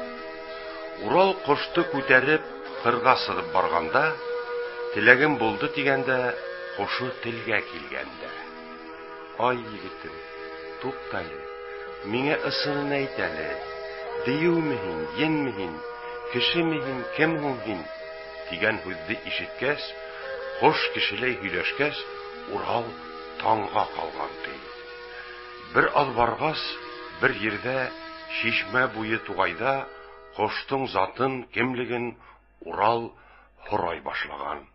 Урал кошты күтәреп кырга сыгып барганда, теләгем булды дигәндә, кошы телгә килгәндә. Ай егетем, туктале, миңа ысынын әйт әле. Диюмеһин, йенмеһин, кешемеһин, кем һуң һин? Дигән һүзне ишеткәс, кош кешеләй һөйләшкәс, Урал таңга калган ди. Бер аз баргас, бер ердә шишмә буе тугайда коштың затын, кемлеген Урал һорай башлаган.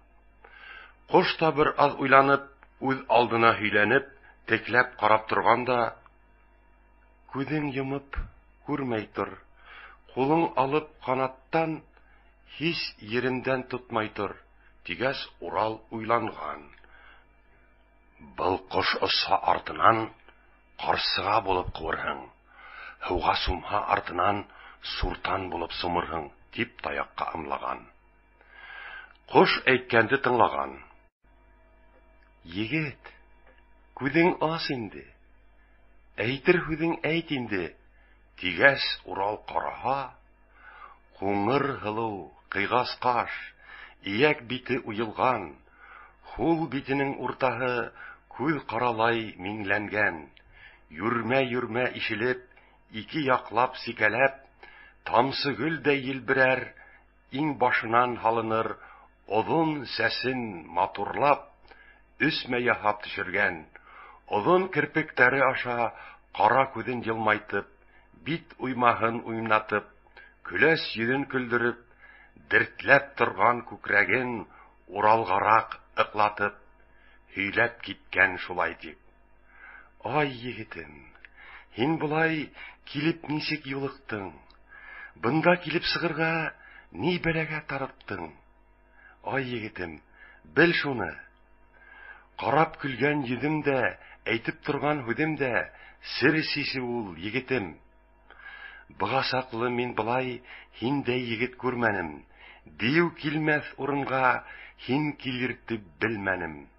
Кош та бер аз уйланып, үз алдына һөйләнеп, текләп карап торганда, күзен йомып күрмәй тор, кулың алып канаттан һич ерендән тотмай тор, дигәс Урал уйланган. Был кош оса артынан карсыга булып куырһың, һауга сумха артынан суртан булып сумырһың, дип таякка ымлаган. Кош әйткәнде тыңлаган. Егет, күзең ас инде. Әйтер хүзең әйт инде. Тигәс Урал караһа, куңыр һылу, кыйгас каш, ияк бите уелган, хул битенең уртаһы күз каралай минләнгән. Юрмә ишелеп, ике яклап сикәләп, тамсы гөл дә елберәр, иң башынан һалыныр, озын сәсен матурлап, өсмә яһап төшергән. Озын кирпектәре аша кара күзен елмайтып, бит уймаһын уйнатып, көләс йөзен көлдереп, дертләп торган күкрәген уралгарак ыклатып, һөйләп киткән шулай дип. Ай, егетем, һин булай килеп ничек юлыктың? Бында килеп сыгырга ни бәләгә тарыттың? Ай, егетем, бел шуны. Карап көлгән йөзем дә, әйтеп торган һүзем дә сер сисе ул, егетем. Быгасаклы мин булай һиндәй егет күрмәнем. Дию килмәс урынга һин килер дип белмәнем.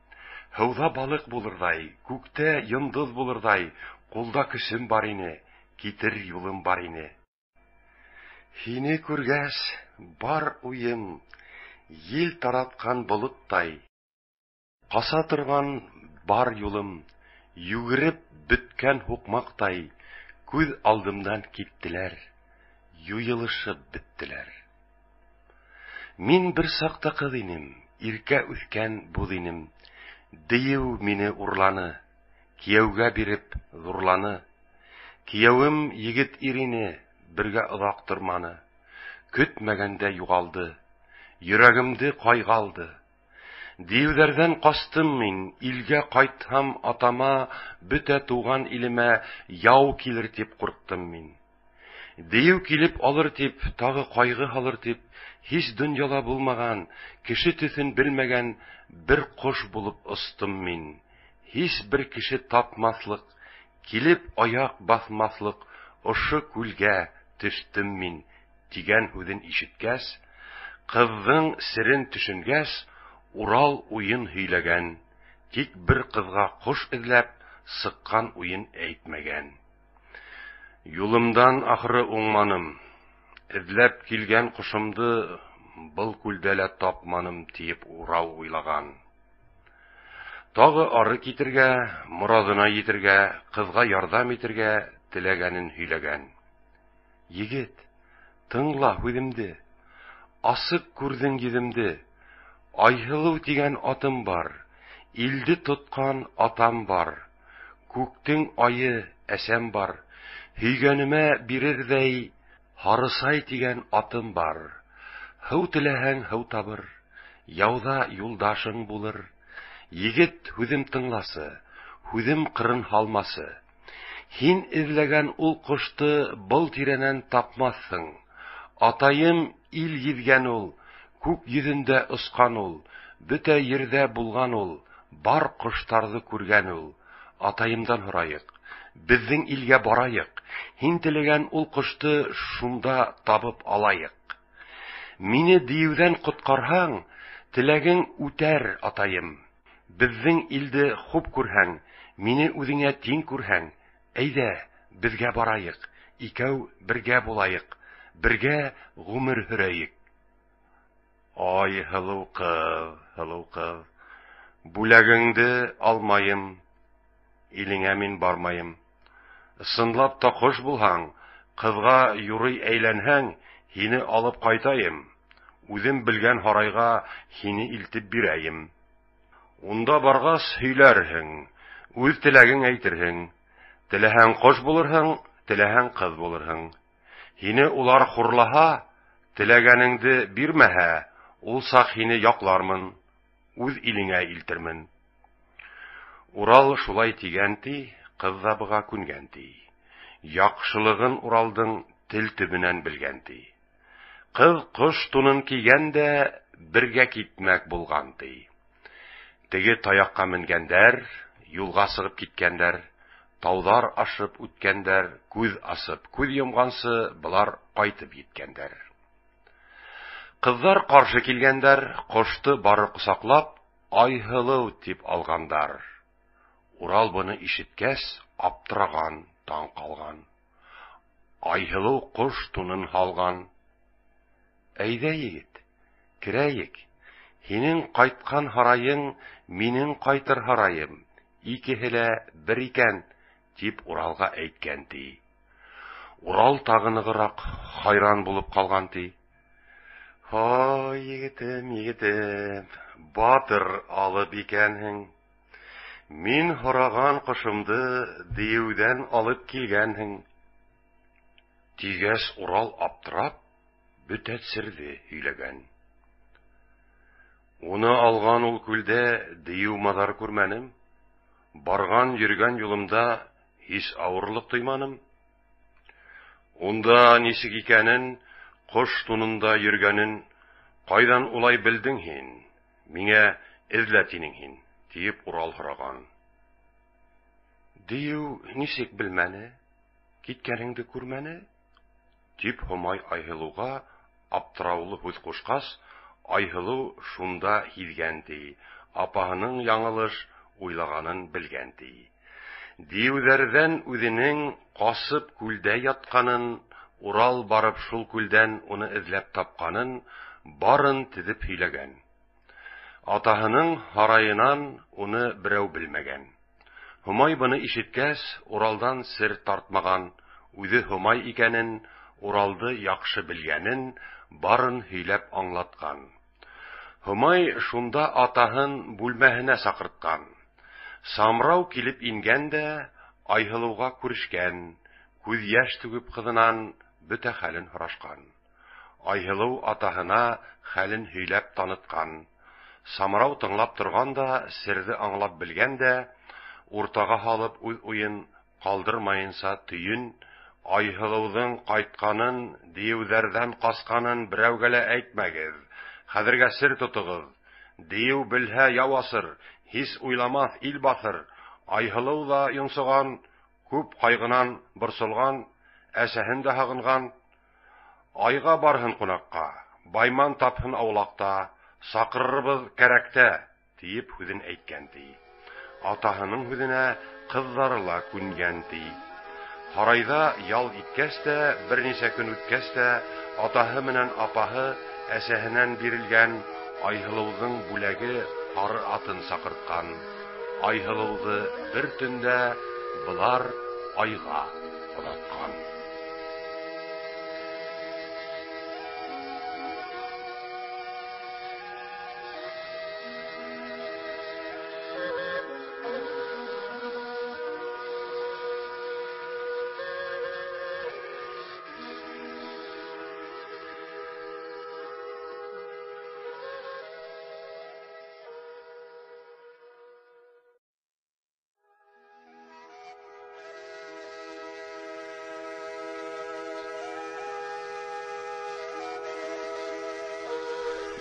Һыуда балык булырдай, күктә йондыз булырдай, кулда көсем бар ине, китер юлым бар ине. Һине күргәс, бар уем, ел тараткан болыттай. Каса торган бар юлым, югереп беткән хукмактай, күз алдымдан киттеләр, юйылышып беттеләр. Мин бер сакта кыз инем, иркә үскән буз инем. Дию мине урланы, кияүгә биреп зурланы. Кияүем егет ирине, бергә озак торманы. Көтмәгәндә югалды, йөрәгемде кайгалды. Диюләрдән кастым мин, илгә кайтһам атама, бөтә туган илемә яу килер дип курктым мин. Дию килеп алыр дип, тагы кайгы алыр дип, һич дөньяда булмаган, кеше төсен белмәгән бер кош булып ыстым мин. Һич бер кеше тапмаслык, килеп аяк басмаслык, ошы күлгә төштем мин. Дигән һүзен ишеткәс, кызның серен төшенгәс, Урал уен һөйләгән, тик бер кызга кош эзләп, сыккан уен әйтмәгән. Юлымдан ахры уңманым, эзләп килгән кошымды был күлдә лә тапманым дип Урал уйлаган. Тагы ары китергә, морадына йитергә, кызга ярдәм итергә теләгәнен һөйләгән. Егет, тыңла һүземде, асык күрдең йөземде. Айһылу дигән атым бар, илде тоткан атам бар. Күктең айы әсәм бар, һөйгәнемә бирердәй Харысай дигән атым бар. Һыу теләһәң һыу табыр, яуда юлдашың булыр. Егет һүзем тыңласы, һүзем кырын һалмасы. Һин эзләгән ул кошты был тирәнән тапмассың. Атайым ил йизгән ул, күк йөзендә ускан ул, бөтә ердә булган ул, бар коштарны күргән ул. Атайымдан һорайык, безнең илгә барайык, һин теләгән ул кошты шунда табып алайык. Мине диюдән коткарһаң, теләгең үтәр, атайым. Безнең илде хуп күрһәң, мине үзеңә тиң күрһәң, әйдә, безгә барайык, икәү бергә булайык, бергә гомер һөрәйек. Ай, һылу кыз, бүләгеңде алмайым, илеңә мин бармайым. Сынлап та кош булһаң, кызга юрый әйләнһәң, һине алып кайтайым. Үзем белгән һарайга һине илтеп бирәйем. Унда баргас һөйләрһең, үз теләгең әйтерһең. Теләһәң кош булырһың, теләһәң кыз булырһың. Һине улар хурлаһа, теләгәнеңде бирмәһә, ул сак һине яклармын, үз илеңә илтермен. Урал шулай тигән ти, кыз да быга күнгән ти. Яхшылыгын Уралдың тел төбенән белгән ти. Кыз кош тунын кигән дә бергә китмәк булган ти. Теге таякка менгәндәр, юлга сыгып киткәндәр, таудар ашып үткәндәр, күз асып, күз йомгансы, булар кайтып җиткәндәр. Кызлар каршы килгәндәр, кошты бары кусаклап, Айһылыу дип алгандар. Урал буны ишеткәс, аптыраган, таң калган. Айһылыу кош тунын халган. Әйдә, егет, керәйек. Һинең кайткан һарайың, минең кайтыр һараем. Икеһе лә бер икән, дип Уралга әйткән ди. Урал тагыныграк хайран булып калган ди. Ой, егетем, егетем, батыр алып икәнһең. Мин һораган кошымды диюдән алып килгәнһең. Тигәс Урал аптырап, бүтән серне һөйләгән. Уны алган ул күлдә дию мадар күрмәнем. Барган йөргән юлымда һис авырлык тойманым. Унда нисек икәнен, кош тунында йөргәнен, кайдан улай белдең һин? Миңә эзләтинең һин, дип Урал һораган. Дию нисек белмәне? Киткәнеңде күрмәне? Дип Һомай Айһылуга аптыраулы һүз кушкас, Айһылу шунда һизгән ди, апаһының яңылыш уйлаганын белгән ди. Диюләрдән үзенең касып күлдә ятканын, Урал барып шул күлдән уны эзләп тапканын, барын тезеп һөйләгән. Атаһының һарайынан уны берәү белмәгән. Һомай буны ишеткәс, Уралдан сер тартмаган, үзе Һомай икәнен, Уралды яхшы белгәнен, барын һөйләп аңлаткан. Һомай шунда атаһын бүлмәһенә сакырткан. Самрау килеп ингәндә, Айһылуга күрешкән, күз яшь түгеп кызынан бөтә хәлен һорашкан. Айһылу атаһына хәлен һөйләп таныткан. Самрау тыңлап торганда, серне аңлап белгәндә, уртага халып үз уен калдырмаенса төен, Айһылуның кайтканын, диюләрдән касканын берәүгә лә әйтмәгез. Хәзергә сер тотыгыз. Дию белһә явасыр, һис уйламас ил басыр. Айһылу да йонсыган, күп кайгынан борсылган, әсәһен дә һагынган. Айга барһын кунакка, байман тапһын аулакта, сакырырбыз кәрәктә, дип хүзен әйткән ди. Атаһының хүзенә кызлары ла күнгән ди. Һарайда ял иткәс тә, берничә көн үткәс тә, атаһы менән апаһы әсәһенән бирелгән Айһылуның бүләге ары атын сакырткан. Айһылуды бер төндә булар айга одаткан.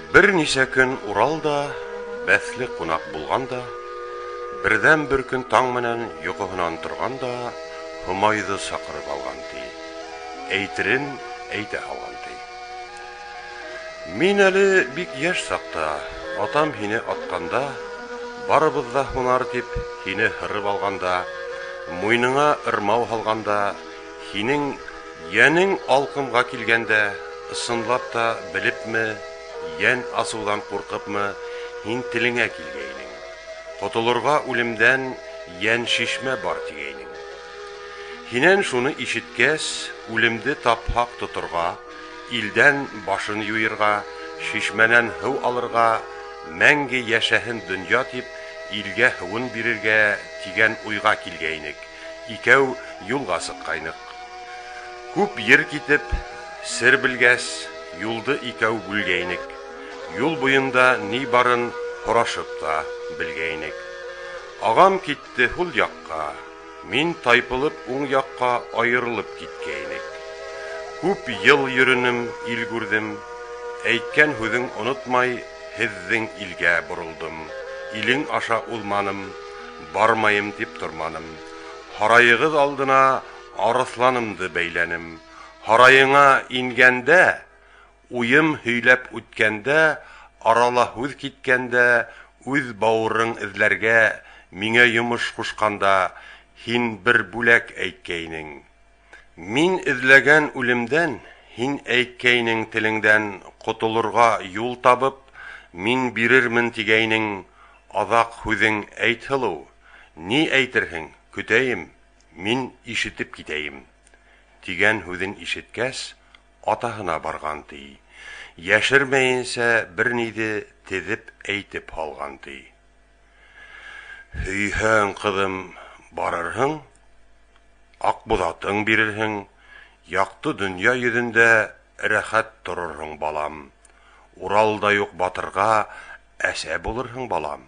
Бер ничә көн Уралда бәсле кунак булганда, бердән бер көн таң менән йокыһынан торганда, Һомайды сакырып алган ди. Әйтерен әйтә алган ди. Мин әле бик яшь сакта, атам һине атканда, барыбыз да һунар дип һине һырып алганда, муйныңа ырмау һалганда, һинең янең алкымга килгәндә, ысынлап та белепме, ян асудан куркыпмы, һин телеңә килгәйнең. Котылырга үлемдән ян шишмә бар дигәйнең. Һинән шуны ишеткәс, үлемде тапһак тотырга, илдән башын юйырга, шишмәнән һыу алырга, мәңге яшәһен дөнья дип, илгә һуын бирергә тигән уйга килгәйнек. Икәү юлга сыккайнык. Күп ер китеп, сер белгәс, юлды икәү бүлгәйнек. Юл буенда ни барын һорашып та белгәйнек. Агам китте һул якка, мин тайпылып уң якка айырылып киткәйнек. Күп ел йөренем, ил күрдем, әйткән һүзең онытмай, һеҙҙең илгә боролдым. Илең аша улманым, бармайым дип торманым. Һарайығыҙ алдына арыҫланымды бәйләнем. Һарайыңа ингәндә, уем һөйләп үткәндә, арала һүз киткәндә, үз бауырың эзләргә, миңа йомыш кушканда, һин бер бүләк әйткәйнең. Мин эзләгән үлемдән, һин әйткәйнең телеңдән, котылырга юл табып, мин бирермен тигәйнең, азак һүзең әйт һылыу, ни әйтерһең, көтәйем, мин ишетеп китәйем. Тигән һүзен ишеткәс, атаһына барган ти. Яшермәенсә бер ниде тезеп әйтеп алган ти. Һөйһәң кызым, барырһың, акбудатың бирерһең, якты дөнья йөзендә рәхәт торырһың балам. Уралда юк батырга әсә булырһың балам.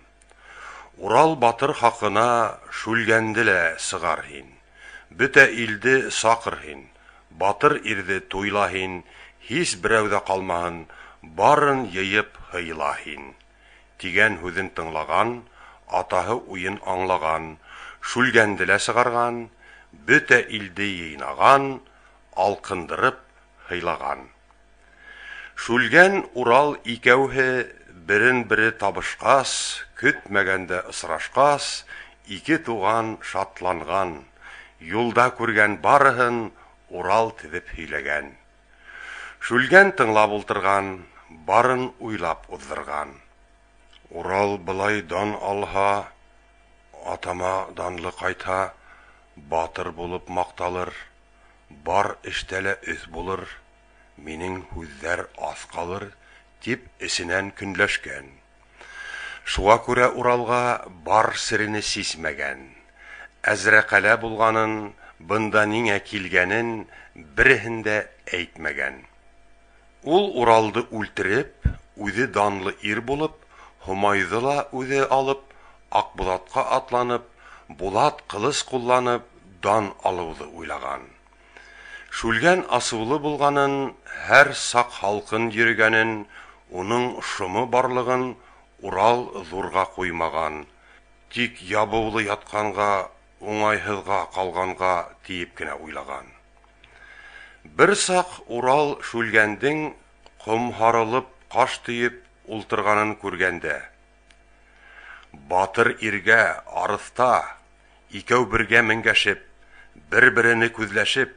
Урал батыр хакына шүлгәнде лә сыгар һин. Бөтә илде сакыр һин. Батыр ирде туйла һин. Һис берәүдә калмаһын, барын йыйып һыйла һин. Тигән һүзен тыңлаган, атаһы уен аңлаган, шүлгәнде лә сыгарган, бөтә илде йыйнаган, алкындырып һыйлаган. Шүлгән Урал икәүһе берен-бире табышкас, көтмәгәндә ысрашкас, ике туган шатланган, юлда күргән барыһын Урал тезеп һөйләгән. Шүлгән тыңлап ултырган, барын уйлап уздырган. Урал былай дан алһа, атама данлы кайта, батыр булып макталыр, бар эштәлә өс булыр, минең һүзләр аз калыр, дип эсенән көнләшкән. Шуңа күрә Уралга бар сирене сисмәгән. Әзрәкәлә булганын, бында нигә килгәнен береһен дә әйтмәгән. Ул Уралды үлтереп, үзе данлы ир булып, Һомайды ла үзе алып, Акбулатка атланып, Булат кылыч кулланып, дан алуды уйлаган. Шүлгән асулы булганын, һәр сак халкын йөргәнен, уның шумы барлыгын Урал зурга куймаган. Тик ябулы ятканга, уңайһызга калганга тиеп кенә уйлаган. Бер сак Урал шүлгәндең ком харылып, каш тиеп ултырганын күргәндә, батыр иргә арыста, икәү бергә менгәшеп, бер-берене күзләшеп,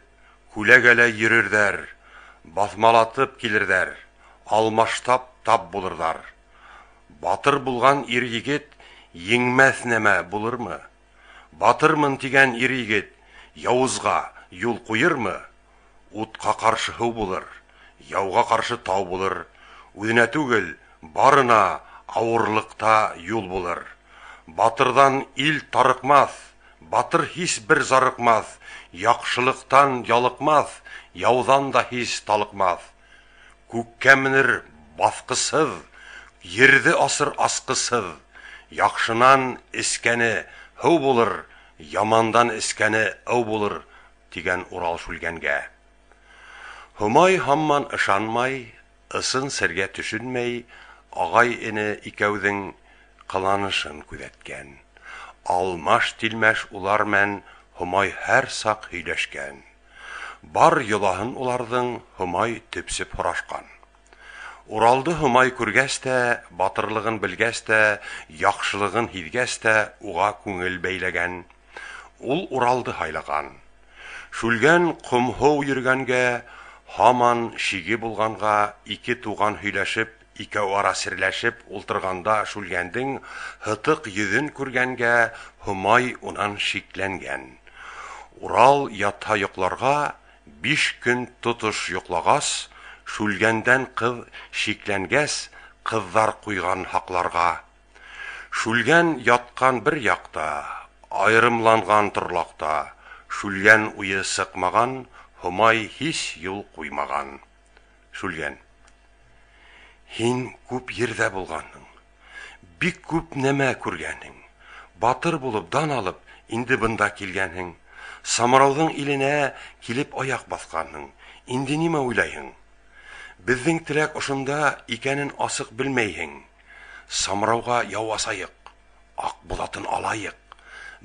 күләгәлә йөрердәр, басмалатып килердәр, алмаштап тап булырдар. Батыр булган ир егет йиңмәс нәмә булырмы? Батырмын тигән ир егет явызга юл куермы? Утка каршы һыу булыр, яуга каршы тау булыр, үзенә түгел, барына авырлыкта юл булыр. Батырдан ил тарыкмас, батыр һис бер зарыкмас, яхшылыктан ялыкмас, яудан да һис талыкмас. Күккә менер баскысыз, ерде асыр аскысыз, яхшынан искәне һыу булыр, ямандан искәне ау булыр, дигән Урал шүлгәнгә. Һомай һамман ышанмай, ысын сергә төшенмәй, агай-эне икәүҙең кыланышын күҙәткән. Алмаш-тилмәш улар мән Һомай һәр саҡ һөйләшкән. Бар йолаһын уларҙың Һомай төпсөп һорашҡан. Уралды Һомай күргәс тә, батырлығын белгәс тә, яҡшылығын һиҙгәс тә, уға күңел бәйләгән. Ул Уралды һайлаган. Шүлгән ҡомһыу йөргәнгә, һаман шиге булғанға, ике туған һөйләшеп, икәү ара серләшеп ултырғанда Шүлгәндең һытыҡ йөҙөн күргәнгә, Һомай унан шикләнгән. Урал ятһа йоҡларға, 5 көн тотош йоҡлағас, Шүлгәндән ҡыҙ шикләнгәс, ҡыҙҙар ҡуйған һаҡларға. Шүлгән ятҡан бер яҡта, айырымланған торлаҡта, Шүлгән уйы сыҡмаған, Һомай һис юл ҡуймаған. Шүлгән: һин күп ерҙә булғанһың, бик күп нәмә күргәнһең, батыр булып дан алып, инде бында килгәнһең, Самарауҙың иленә килеп аяҡ баҫҡанһың, инде нимә уйлайһың? Беҙҙең теләк ошонда икәнен асыҡ белмәйһең. Самарауға яу асайыҡ, Аҡбулатын алайыҡ,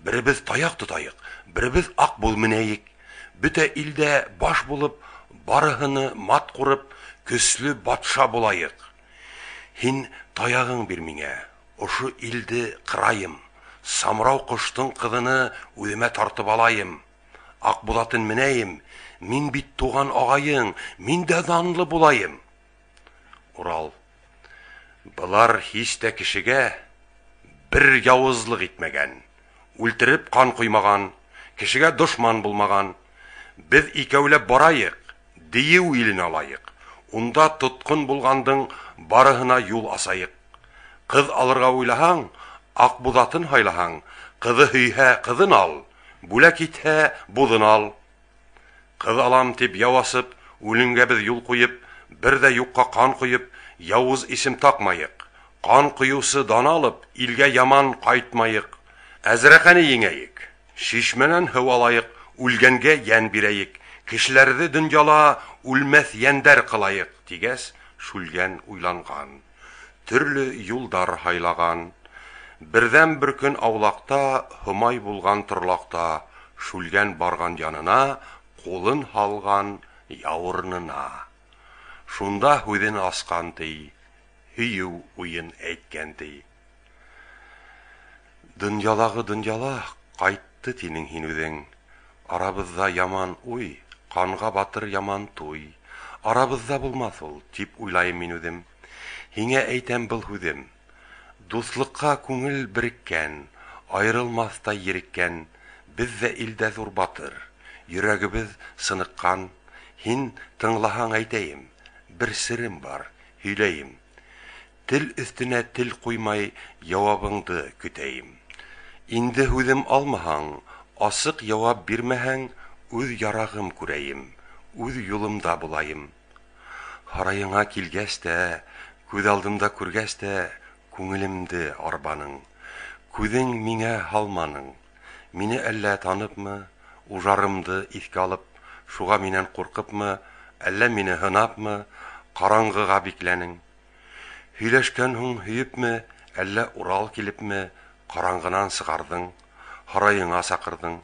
беребеҙ таяҡ тотайыҡ, беребеҙ Аҡбул менәйек, бөтә илдә баш булып, барыһыны мат курып, көсле батша булайык. Һин таягың бир миңа, ошы илде кырайым, самрау коштың кызыны үземә тартып алайым. Акбулатын менәйем, мин бит туган агайың, мин дә данлы булайым. Урал: Булар һич тә кешегә бер явызлык итмәгән, үлтереп кан куймаган, кешегә дошман булмаган. Без икәүләп барайык, Диюл илен алайык. Унда тоткын булгандың барыһына юл асайык. Кыз алырга уйлаһаң, Акбулатын һайлаһаң, кызы һөйһә кызын ал, бүләк итһә будын ал. Кыз алам дип явасып, үлемгә без юл куеп, бер дә юкка кан куеп, явыз исем такмайык. Кан куюсы дан алып, илгә яман кайтмайык. Әзрәкәне еңәйек, шишмәнән һыу алайык, үлгәнгә ян бирәйек. Кешеләрне дөньяла үлмәс яндәр кылайык, дигәс, Шүлгән уйланган. Төрле юлдар хайлаган. Бердән бер көн аулакта, Хомай булган торлакта, Шүлгән барган янына, кулын һалган яурынына. Шунда һүҙен аскан ди, һөйү уен әйткән ди. Дөньялагы дөньяла кайтты тинең һин үҙең. Арабызда яман уй, канга батыр яман туй. Арабызда булмас ул, тип уйлайым мин үҙем. Һиңә әйтәм был һүҙем. Дуслыкка күңел береккән, айрылмаста ереккән, бездә илдә зур батыр. Йөрәгебез сыныккан, һин тыңлаһаң әйтәйем. Бер сирем бар, һөйләйем. Тел өстенә тел куймай, җавабыңды көтәйем. Инде һүҙем алмаһаң, асык җавап бирмәһәң, үҙ ярагым күрәйем, үҙ юлымда булайым. Һарайыңа килгәс тә, күҙ алдымда күргәс тә, күңелемде арбаның. Күҙең миңә һалманың. Мине әллә таныпмы, ужарымды иҫкә алып, шуға минән ҡурҡыпмы, әллә мине һынапмы, ҡараңғыға бикләнең. Һөйләшкән һуң һөйөпме, әллә Урал килепме, ҡараңғынан сығарҙың, һарайыңа саҡырҙың.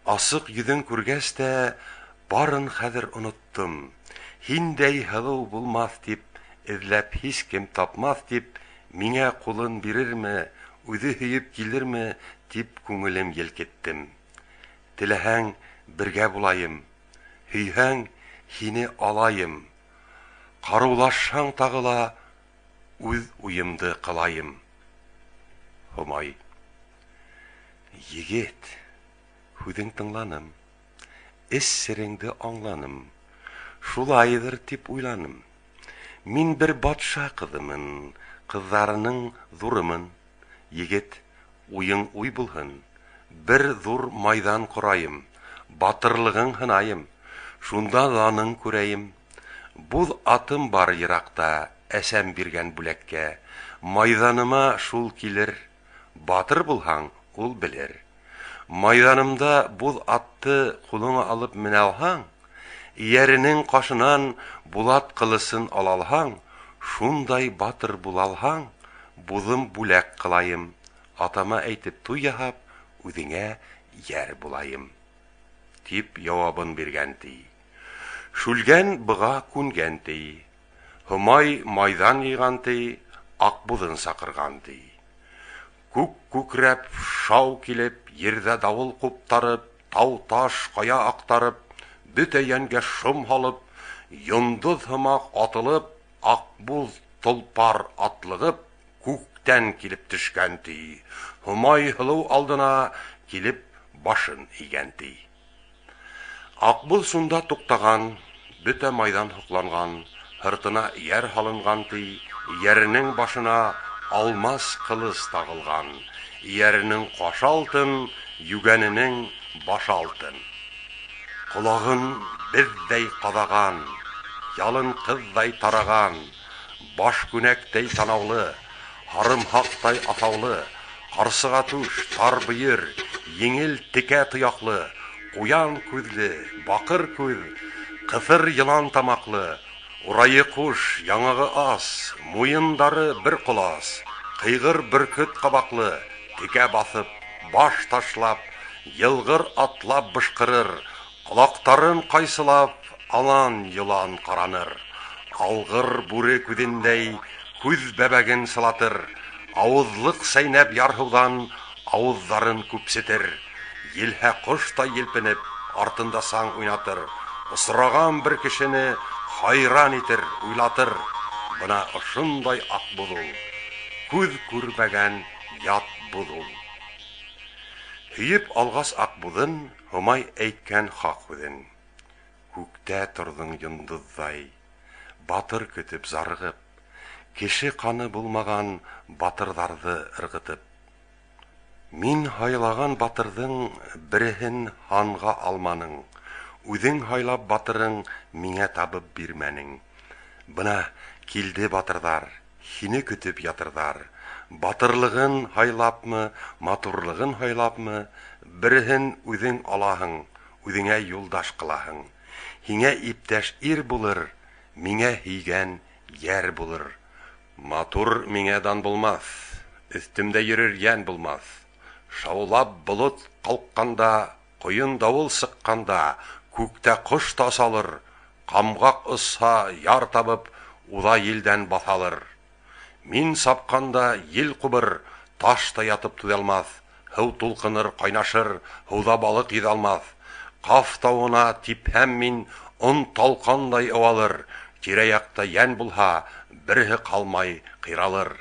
Асыҡ йөҙөң күргәс тә, барын хәҙер оноттом. Һиндәй һылыу булмаҫ тип, эҙләп һис кем тапмаҫ тип, миңә ҡулын бирерме, үҙе һөйөп килерме, тип күңелем елкеттем. Теләһәң, бергә булайым, һөйһәң, һине алайым. Ҡарыулашһаң тағыла, үҙ уйымды ҡылайым. Хомай: Егет, һүҙең тыңланым, эс сереңде аңланым, шулайҙыр тип уйланым. Мин бер батша ҡыҙымын, ҡыҙҙарының ҙурымын. Егет, уйың уй булһын, бер ҙур майҙан ҡорайым, батырлығың һынайым, шунда даның күрәйем. Буҙ атым бар йыраҡта, әсәм биргән бүләккә, майҙаныма шул килер, батыр булһаң, ул белер. Майҙанымда буҙ атты ҡулыңа алып менә алһаң, иәренең ҡашынан булат ҡылысын ала алһаң, шундай батыр була алһаң, буҙым бүләк ҡылайым, атама әйтеп туй яһап, үҙеңә йәр булайым. Тип яуабын биргән ти. Шүлгән быға күнгән ти. Хомай майҙан йыйған ти, Аҡбуҙын саҡырған ти. Күк күкрәп, шау килеп, ерҙә дауыл ҡуптарып, тау-таш, ҡая аҡтарып, бөтә йәнгә шом һалып, йондоҙ һымаҡ атылып, Аҡбуҙ толпар атлығып, күктән килеп төшкән ти. Хомай һылыу алдына килеп башын игән ти. Аҡбуҙ шунда туҡтаған, бөтә майҙан һоҡланған, һыртына йәр һалынған ти, йәренең башына алмас ҡылыс тағылған, йәренең ҡашы алтын, йүгәненең башы алтын. Ҡолағын беҙҙәй ҡаҙаған, ялын ҡыҙҙай тараған, баш күнәктәй танаулы, һарымһаҡтай аҫаулы, ҡарсыға түш, тар быйыр, еңел текә тояҡлы, ҡуян күҙле, баҡыр күҙ, ҡыҫыр йылан тамаҡлы, урайы ҡуш, яңағы ас, муйындары бер ҡолас, ҡыйғыр бөркөт ҡабаҡлы, текә баҫып, баш ташлап, йылғыр атлап бышҡырыр, ҡолаҡтарын ҡайсылап, алан йылан караныр. Алгыр бүре күдендәй күз бәбәген сылатыр. Авызлык сәйнәп ярһудан авызларын күпсетер. Елһә кош та елпенеп артында саң уйнатыр. Осраган бер кешене хайран итер, уйлатыр. Бына ошындай акбул ул. Күз күрмәгән ят бул ул. Һөеп алгас акбудын, Һомай әйткән хак үҙен. Күктә тордың йондоҙҙай, батыр көтөп зарығып, кеше ҡаны булмаған батырҙарҙы ырғытып. Мин һайлаган батырҙың береһен һанға алманың, үҙең һайлап батырың миңә табып бирмәнең. Бына килде батырҙар, һине көтөп ятырҙар. Батырлығын һайлапмы, матурлығын һайлапмы, береһен үҙең алаһың, үҙеңә юлдаш ҡылаһың. Һиңә иптәш ир булыр, миңә һөйгән йәр булыр. Матур миңә дан булмаҫ, өҫтөмдә йөрөр йән булмаҫ. Шаулап болот ҡалҡҡанда, ҡойон дауыл сыҡҡанда, күктә ҡош та салыр, ҡамғаҡ осһа яр табып, уҙа елдән баҫалыр. Мин сапҡанда ел ҡубыр, таш та ятып түҙәлмәҫ, һыу тулҡыныр, ҡайнашыр, һыуҙа балыҡ йөҙә алмаҫ. Ҡаф тауына типһәм мин, он талҡандай ыуалыр, тирә-яҡта йән булһа, береһе ҡалмай ҡыйралыр.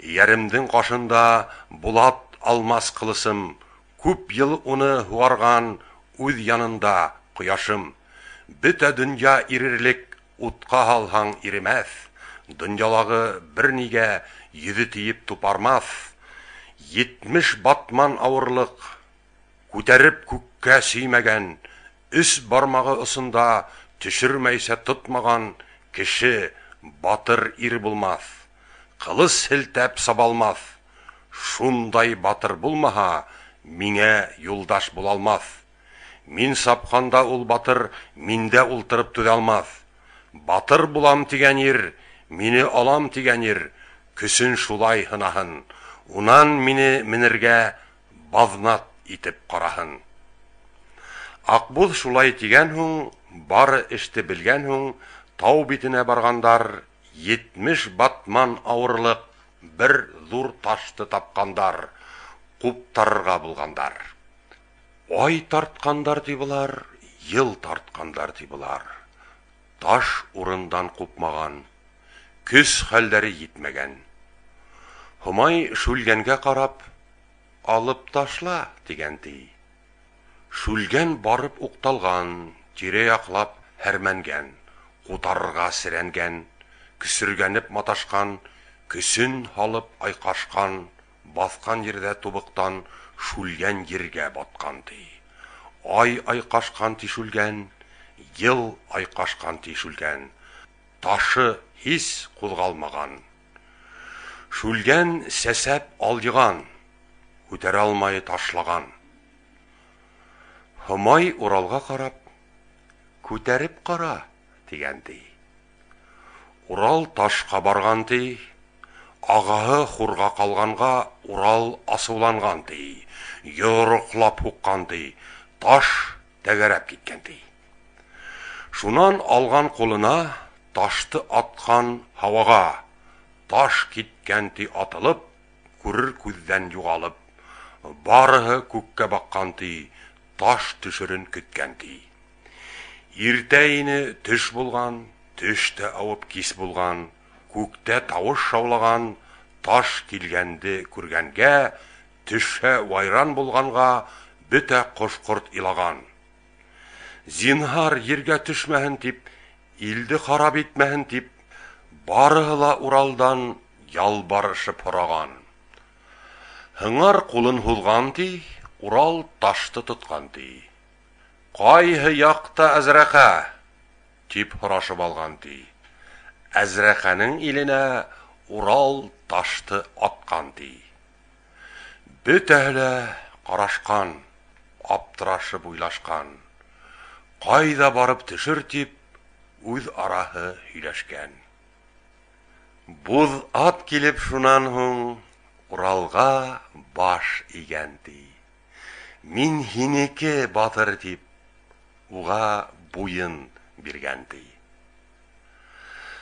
Йәремдең ҡашында булат алмас ҡылысым, күп йыл уны һуарған үҙ янында ҡояшым. Бөтә донъя ирерлек утҡа һалһаң иремәҫ, донъялағы бер нигә йөҙө тейеп тупармаҫ. 70 батман ауырлыҡ күтәреп күккә сөймәгән, 3 бармағы осонда төшөрмәйсә тотмаған кеше батыр ир булмаҫ. Ҡылыс һелтәп сабалмаҫ. Шундай батыр булмаһа, миңә юлдаш булалмаҫ. Мин сапҡанда ул батыр миндә ултырып түҙә алмаҫ. Батыр булам тигән ир, мине алам тигән ир, көсөн шулай һынаһын. Унан мине менергә баҙнат итеп ҡараһын. Аҡбуҙ шулай тигән һуң, бары эште белгән һуң, тау битенә барғандар, 70 батман ауырлыҡ бер ҙур ташты тапҡандар, ҡуптарырға булғандар. Ай тартҡандар ти былар, йыл тартҡандар ти былар. Таш урындан ҡупмаған, көс хәлдәре етмәгән. Һомай шүлгәнгә ҡарап, алып ташла тигән ти. Шүлгән барып уҡталған, тире яҡлап һәрмәнгән, ҡутарырға серәнгән, көсөргәнеп маташҡан, көсөн һалып айҡашҡан, баҫҡан ерҙә тубыҡтан шүлгән ергә батҡан ти. Ай айҡашҡан ти шүлгән, йыл айҡашҡан ти шүлгән, ташы һис ҡуҙғалмаған. Шүлгән сәсәп алйыған, күтәрә алмай ташлаған. Һомай Уралға ҡарап, күтәреп ҡара тигән ти. Урал ташҡа барған ти, ағаһы хурға ҡалғанға Урал асыуланған ти, йороҡлап һуҡҡан ти, таш тәгәрәп киткән ти. Шунан алған ҡулына ташты атҡан һауаға, таш киткән ти атылып, күрер күҙҙән юғалып, барыһы күккә баҡҡан ти, таш төшөрөн көткән ти. Иртә ине төш булған, төштә ауып кис булған, күктә тауыш шаулаған, таш килгәнде күргәнгә, төшһә вайран булғанға, бөтә ҡош-ҡорт илаған. Зинһар ергә төшмәһен тип, илде харап итмәһен тип, барыһы ла Уралдан ялбарышып һораған. Һыңар ҡулын һуҙған ти, Урал ташты тотҡан ти. Ҡайһы яҡта Әзрәҡә? Тип һорашып алған ти. Әзрәҡәнең иленә Урал ташты атҡан ти. Бөтәһе лә ҡарашҡан, аптырашып уйлашҡан. Ҡайҙа барып төшөр тип, үҙ араһы һөйләшкән. Буҙ ат килеп шунан һуң Уралға баш игән ти. Мин һинеке батыр тип, уға буйын биргән ди.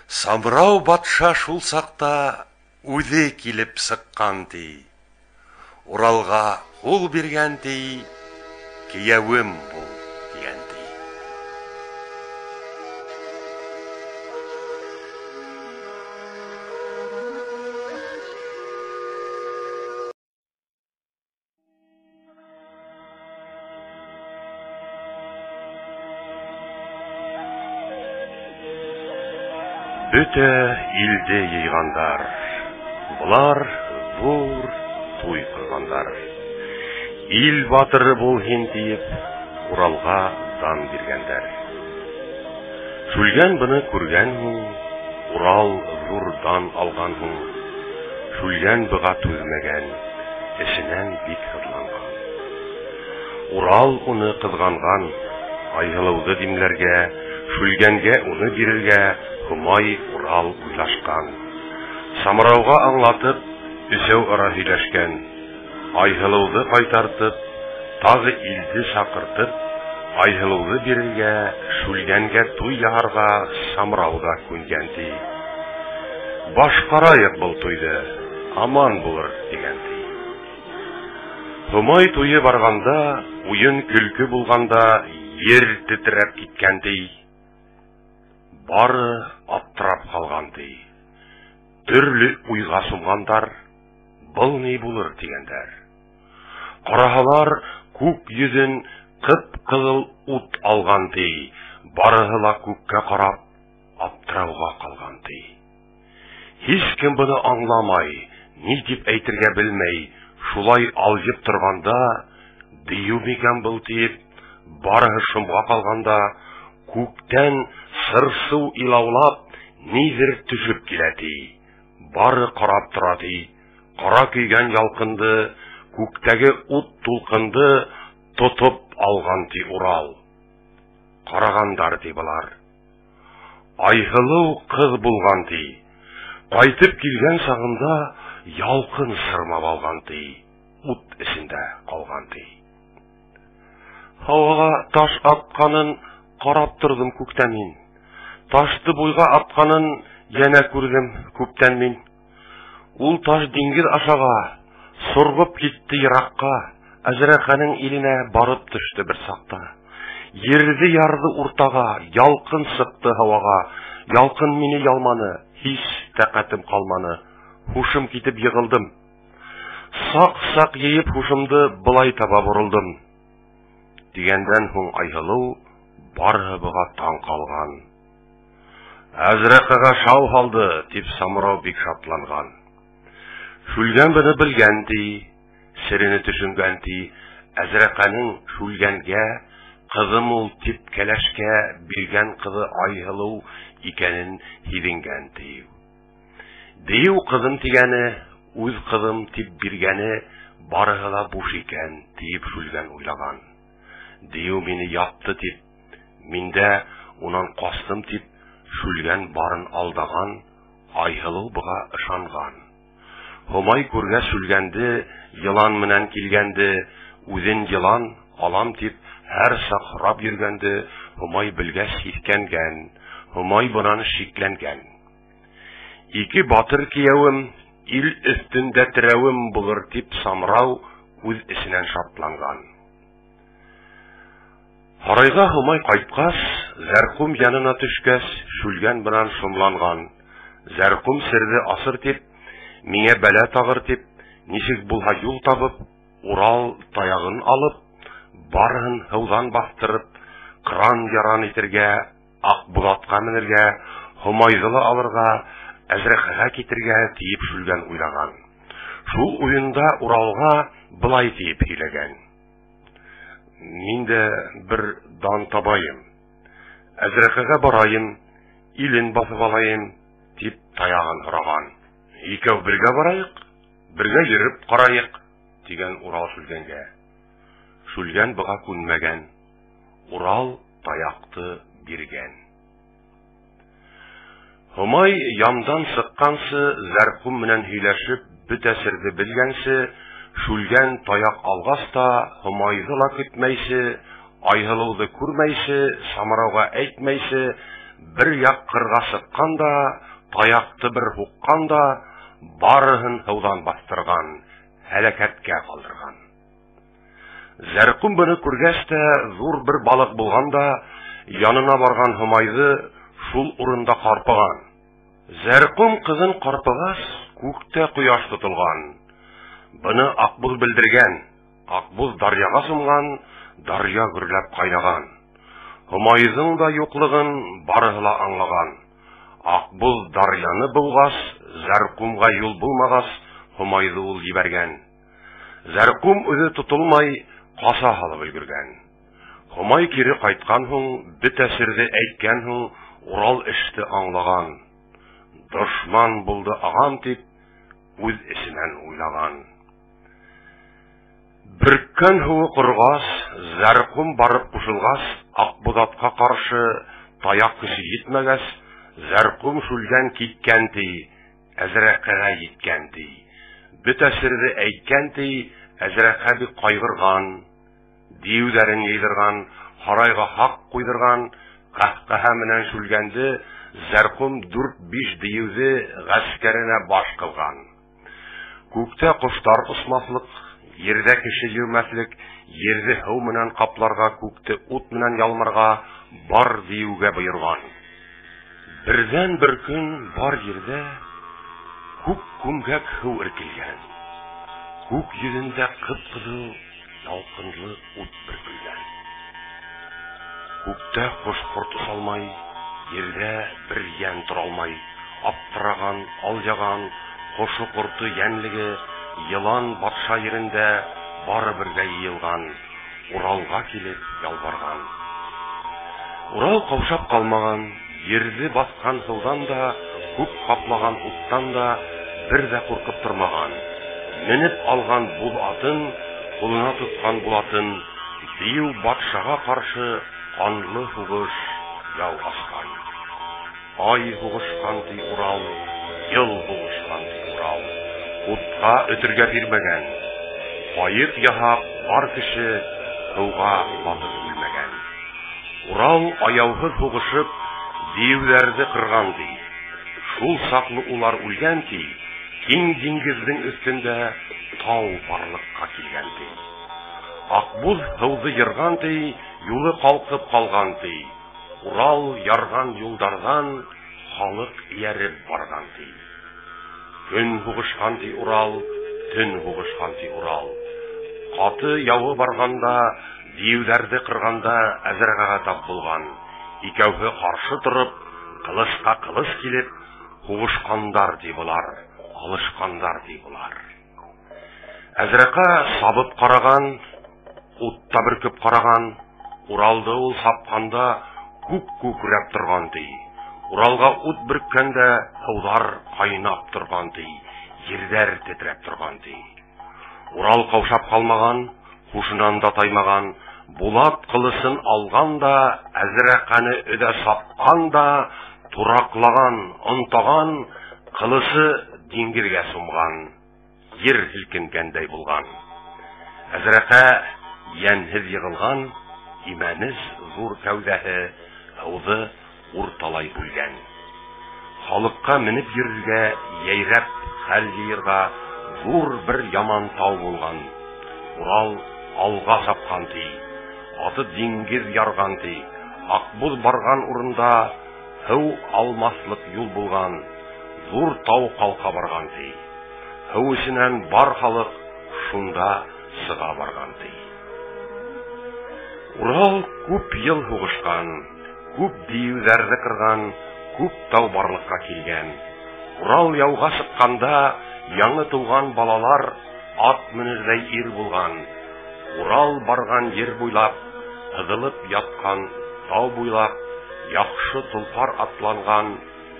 Самрау батша шул сакта үзе килеп сыккан ди. Уралга ул биргән ди, киявем бул дигән ди. Бөтә илде йыйгандар, булар зур туй кылгандар. Ил батыры бул һин диеп, Уралга дан биргәндәр. Шүлгән буны күргән һуң, Урал зур дан алган һуң, Шүлгән буга түзмәгән, эшеннән бик кызланган. Урал уны кызганган, айгылыуды димләргә, Шүлгәнгә уны бирергә Humay Урал уйлашкан. Самрауга аңлатып, өсәү ара һөйләшкән. Айгылыуды кайтартып, тагы илде шакыртып, айгылыуды бирергә, Шүлгәнгә туй яһарга Самрауда күнгән ди. Башкарайык бул туйды, аман булыр дигән ди. Humay туйы барганда, уен көлке булганда, ер тетрәп киткән ди. Бары аптырап калган ди. Төрле уйга сумгандар, был ни булыр дигәндәр. Караһалар күк йөзен кып-кызыл ут алган ди. Барыһы ла күккә карап, аптырауга калган ди. Һич кем буны аңламай, ни дип әйтергә белмәй, шулай алҗып торганда, дию микән бул дип, барыһы шомга калганда, күктән сырсу илаулап, нидер төшеп килә ди. Бары карап тора ди. Кара көйгән ялкынды, күктәге ут тулкынды тотып алган ди Урал. Карагандар ди булар. Айгылыу кыз булган ди. Кайтып килгән сагында ялкын сырмап алган ди. Ут эчендә калган ди. Һавага таш атканын карап тордым күктән мин. Ташты буйга атканын яна күрдем күптән мин. Ул таш диңгез ашага, соргып китте еракка, Әзрәкәнең иленә барып төште бер сакта. Йөрде ярды уртага, ялкын сыкты һавага, ялкын мине ялманы, һич тәкатем калманы. Хушым китеп егылдым. Сак-сак йыеп хушымды былай таба бурылдым. Дигәндән һуң Айгылыу барыһы буга таң калган. Әзрәкәгә шау халды, дип Самрау бик шатланган. Шүлгән буны белгән ди, сирене төшенгән ди, Әзрәкәнең Шүлгәнгә кызым ул дип кәләшкә биргән кызы Айгылыу икәнен һиҙенгән ди. Дию кызым тигәне, үз кызым дип биргәне барыһы да буш икән, дип Шүлгән уйлаган. Дию мине япты дип, миндә унан кастым дип, Шүлгән барын алдаган, Айгылыу буга ышанган. Humay күргә Шүлгәнде, йылан менән килгәнде, үзен йылан алам дип, һәр сахрап йөргәнде, Humay белгәч сискәнгән, Humay бунан шикләнгән. Ике батыр киявем, ил өстендә терәвем булыр дип Самрау үз эшеннән шатланган. Һарайга Humay кайткас, Зәркум янына төшкәс, Шүлгән белән шомланган. Зәркум сирде асыр дип, миңа бәла тагыр дип, ничек булһа юл табып, Урал таягын алып, барыһын һыудан бастырып, кран яран итергә, Акбулатка менергә, Humайҙы алырга, Әзрәкәгә китергә дип Шүлгән уйлаган. Шул уйында Уралга былай дип һөйләгән. Мин дә бер дан табайым. Әзрәкәгә барайым, илен басып алайым, дип таягын һораган. Икәү бергә барайык, бергә йөреп карайык, дигән Урал Шүлгәнгә. Шүлгән буга күнмәгән. Урал таякты биргән. Humay ямдан сыккансы, Зәркум менән һөйләшеп, бөтә серне белгәнсе, Шүлгән таяк алгас та, Humайҙы ла көтмәйсе, Айһылуды күрмәйсе, Самарауга әйтмәйсе, бер як кырга сыккан да, таяқты бір хуккан да, барыһын һыудан бастырган, һәлакәткә калдырган. Зәркүм буны күргәч тә, зур бер балык булган да, янына барган Һомайды шул урында карпыган. Зәркүм кызын карпыгас, күктә кояш тотылган. Буны Акбуз белдергән. Акбуз дарьяга сумган, дарья гөрләп кайнаган. Һомайдың да юклыгын барыһы ла аңлаган. Акбуз дарьяны булгас, Зәркүмгә юл булмагас, Һомайды ул җибәргән. Зәркүм үзе тотылмай, каса халып өлгергән. Һомай кире кайткан һуң, бөтәсерде әйткән һуң, Урал эште аңлаган. Дошман булды агам дип, үз эшеннән уйлаган. Бөрккән һуы кургас, Зәркүм барып кушылгас, Акбузатка каршы таяк көче җитмәгәс, Зәркүм шүлгән киткән ди, Әзрәкәгә җиткән ди. Бөтәсерде әйткән ди, Әзрәкә бик кайгырган, диюләрен йыйдырган, харайга хак куйдырган, каһкаһа менән шүлгәнде Зәркүм 4-5 диюзе гаскәренә баш кылган. Күктә коштар усмаслык, Ердә кеше йөрмәслек, ерде һыу менән капларга, күкте ут менән ялмарга, бар диюгә боерган. Бердән бер көн бар ердә күк күмгәк һыу иркелгән. Күк йөзендә кып-кызыл, ялкынлы ут бөркелгән. Күктә кош-корт салмай, ердә бер ян тора алмай, аптыраган, алҗаган, кошы-корты янлеге, Йылан батша yerендә бары бергә йыелган, Уралга килеп ялбарган. Урал каушап калмаган, ерде баскан һыудан да, күк каплаган уттан да бер дә куркып тормаган. Менеп алган бул атын, кулына тоткан булатын, дию батшага каршы канлы хугыш ялгашкан. Ай хугышкан ди Урал, ел хугышкан ди Урал. Утка өтергә бирмәгән, кайык яһап бар кеше һыуга батып үлмәгән. Урал аяуһыз хугышып, диюләрне кырган ди. Шул саклы улар үлгән ки, киң диңгезнең өстендә тау барлыкка килгән ди. Акбуз һыуды йырган ди, юлы калкып калган ди. Урал ярган юлдардан халык ияреп барган ди. Көн хугышкан ди Урал, төн хугышкан ди Урал. Каты явы барганда, диюләрне кырганда Әзрәкәгә тап булган. Икәүһе каршы торып, кылышка кылыш килеп, хугышкандар ди булар, алышкандар ди булар. Әзрәкә сабып караган, утта бөркеп караган, Уралды ул сапканда күк-күкрәп торган ди. Уралга ут бөрккәндә һыулар кайнап торган ди, җирдәр тетрәп торган ди. Урал каушап калмаган, хушынан да таймаган, Булат кылысын алган да, Әзрәкәне өдә сапкан да, тураклаган, онтаган, кылысы диңгезгә сумган, җир һилкенгәндәй булган. Әзрәкә янһез егылган, имәнез зур кәүдәһе һауды урталай бүлгән. Халыкка менеп йөрергә, яйрәп хәл җыярга зур бер яман тау булган. Урал алга сапкан ди, аты диңгез ярган ди. Акбуз барган урында һыу алмаслык юл булган, зур тау калка барган ди. Һыу эченнән бар халык шунда сыга барган ди. Урал күп ел хугышкан, күп диюләрне кырган, күп тау барлыкка килгән. Урал яуга чыкканда, яңы туган балалар ат менердәй ир булган. Урал барган җир буйлап, һыдылып яткан тау буйлап, яхшы тулпар атланган,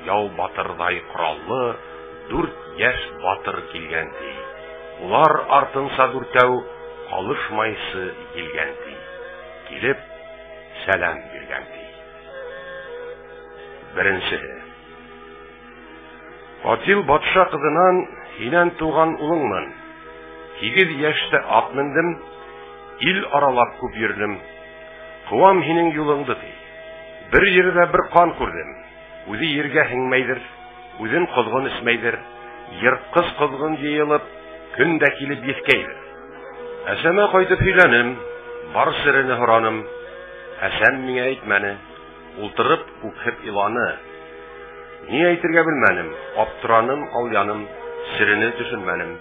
яу батырдай кораллы 4 яшь батыр килгән ди. Улар артынса дүртәү калышмайсы килгән ди. Килеп сәлам биргән ди. Беренче. Атил батша кызынан һинән туган улыңмын. 8 яшьтә ат мендем, ил аралап күп йөрдем. Куам һинең юлыңды ди. Бер җирдә бер кан күрдем. Үзе ергә һеңмәйдер, үзен кызгын эсмәйдер. Йырткыз кызгын җыелып, көн дә килеп ескәйдер. Әсәмә кайтып һөйләнем, бар сирене һораным. Әсәм миңа әйтмәне, ултырып үкһеп иланы. Ни әйтергә белмәнем, аптыраным, алъяным, сирене төшенмәнем.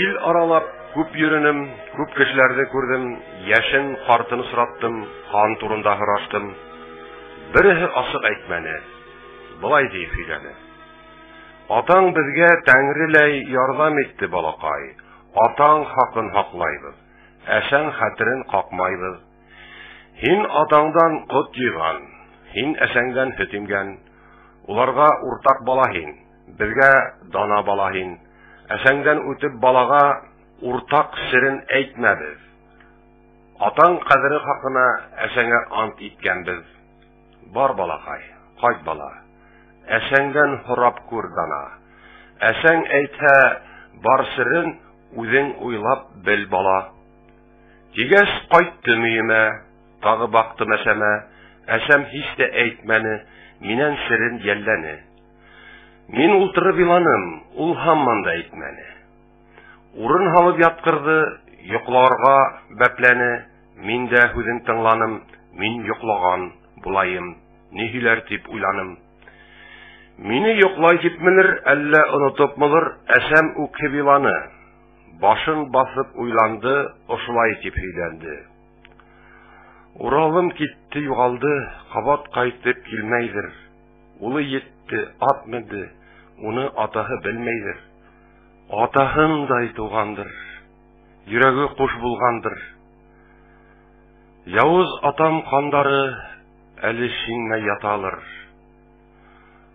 Ил аралап күп йөренем, күп кешеләрне күрдем, яшен, картын сораттым, хан турында һораштым. Береһе асык әйтмәне, болай дип һөйләне. Атаң безгә Тәңреләй ярдәм итте, балакай. Атаң хакын хаклайбыз, әсәң хәтерен какмайбыз. Һин атаңдан кот җыйган, һин әсәңдән һөт имгән. Уларга уртак бала һин, безгә дана бала һин. Әсәңдән үтеп балага уртак сирен әйтмәбез. Атаң кадере хакына әсәңә ант иткәнбез. Бар балакай, кайт бала. Әсәңдән һорап күр дана. Әсәң әйтһә бар сирен үзең уйлап бел бала. Дигәс кайтты миемә, тагы бактым әсәмә. Әсәм һич тә әйтмәне, миннән сирен йәлләне. Мин ултырып иланым, ул һаман да әйтмәне. Урын һалып яткырды, йокларга бәпләне. Мин дә һүзен тыңланым, мин йоклаган булайым, ни һөйләр дип уйланым. Мине йоклай дип-мелер, әллә онытыпмылыр, әсәм үкһеп иланы. Башын басып уйланды, ошулай дип һөйләнде. Уралым китте, югалды, кабат кайтып килмәйдер. Улы йетте, атмады, уны атаһы белмәйдер. Атаһын да тугандыр, йөрәге куш булгандыр. Явыз атам кандары әле шинмә яталыр.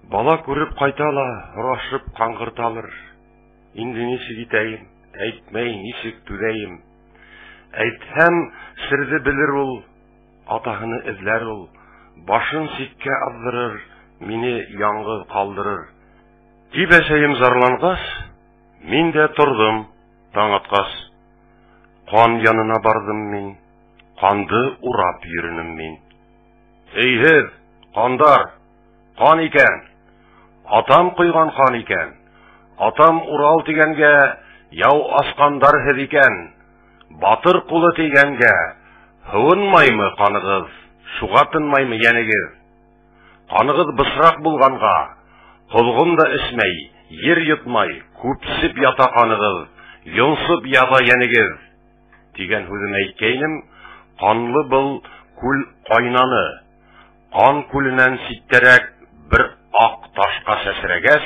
Бала күреп кайтала, һорашып каңгырталыр. Инде ничек итәйем, әйтмәй ничек түзәйем. Әйтһәм сирде белер ул, атаһыны эзләр ул. Башын сиккә аздырыр, мине яңгы калдырыр. Дип әсәем зарлангас, мин дә тордым, таң аткас. Кан янына бардым мин, канды урап йөренем мин. Әйһез, кандар, кан икән. Атам куйган кан икән. Атам Урал дигәнгә яу аскандар һез икән. Батыр кулы тигәнгә һуынмаймы каныгыз, шуга тынмаймы янегез. Каныгыз бысрак булганга, козгын да эсмәй, йер йотмай, күпсеп ята каныгыз, йонсып ята янегез. Дигән һүзен әйткәйнем, канлы был күл кайнаны. Кан күленнән ситтәрәк бер ак ташка сәсрәгәс,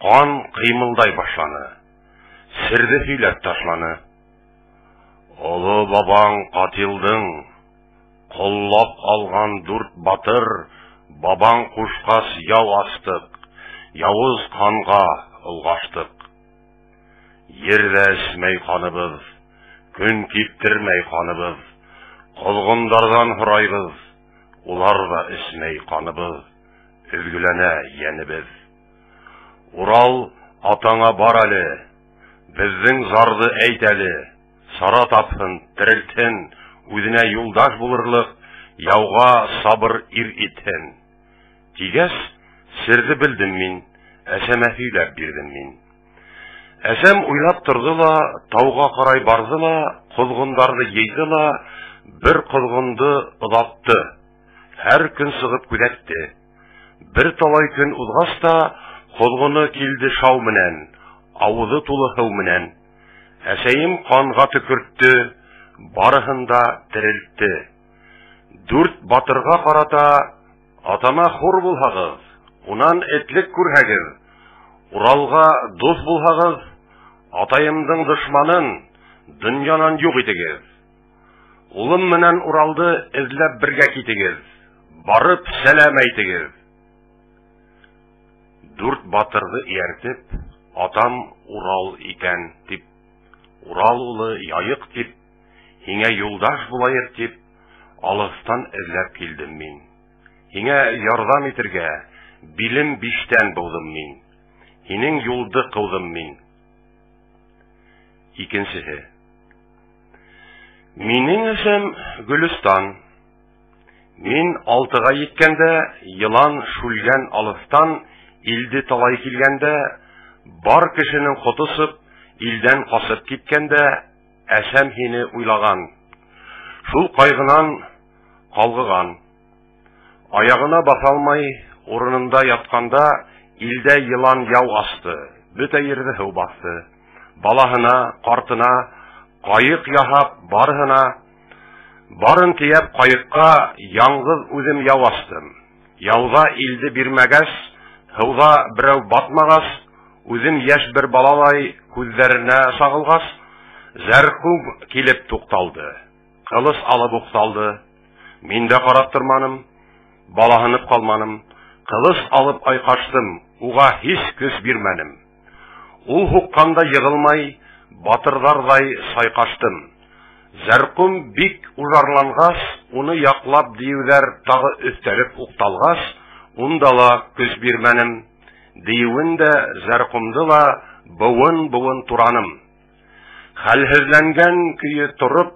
кан кыймылдай башланы. Сирде һөйләп ташланы. Олы бабаң катылдың, коллап алган дүрт батыр, бабаң кушкас яу астык, явыз канга ылгаштык. Йердә эсмәй каныбыз, көн киптермәй каныбыз, козгындардан һорайбыз, улар да эсмәй каныбыз, өзгүләнә янебез. Урал атаңа бар әле, безнең зарды әйт әле, сара тапһын, терелтһен, үзенә юлдаш булырлык, яуга сабыр ир итһен. Дигәс, сирде белдем мин, әсәмә һөйләп бирдем мин. Әсәм уйлап торды ла, тауга карай барды ла, козгындарды йыйды ла, бер козгынды озатты. Һәр көн сыгып күзәтте. Бер талай көн узгас та, козгыны килде шау менән, авызы тулы һыу менән. Әсәем канга төкертте, барыһын да терелтте. Дүрт батырга карата, атама хур булһагыз, унан этлек күрһәгез. Уралга дус булһагыз, атайымдың дошманын дөньянан юк итегез. Улым менән Уралды эзләп бергә китегез. Барып сәлам әйтегез. Дүрт батырды ияртеп, атам Урал икән дип, Урал улы яйык дип, һиңә юлдаш булайыр дип, алыстан эзләп килдем мин. Һиңә ярдәм итергә билем биштән булдым мин. Һинең юлды кылдым мин. Икенчеһе. Минең исем Гөлстан. Мин 6-га җиткәндә, елан шүлгән алыстан илде талай килгәндә, бар кешенең котысып, илдән касып киткәндә, әсәм һине уйлаган. Шул кайгынан калгыган. Аягына баса алмай, урынында ятканда, илдә елан яу асты, бөтә йөрде һыу басты. Балаһына, картына, кайык яһап барыһына, барын тиеп кайыкка яңгыз үзем яу астым. Яуга илде бирмәгәс, һыуда берәү батмагас, үзем яшь бер балалай күзләренә сагылгас, Зәркүм килеп тукталды. Кылыс алып укталды. Мин дә карап торманым, балаһынып калманым. Кылыс алып айкаштым, уга һич көч бирмәнем. Ул хукканда егылмай, батырдардай сайкаштым. Зәркүм бик ужарлангас, уны яклап диюләр тагы өстәлеп укталгас, ундала көч бирмәнем. Диюендә Зәркүмдыла буын тураным. Хәлһезләнгән көе торып,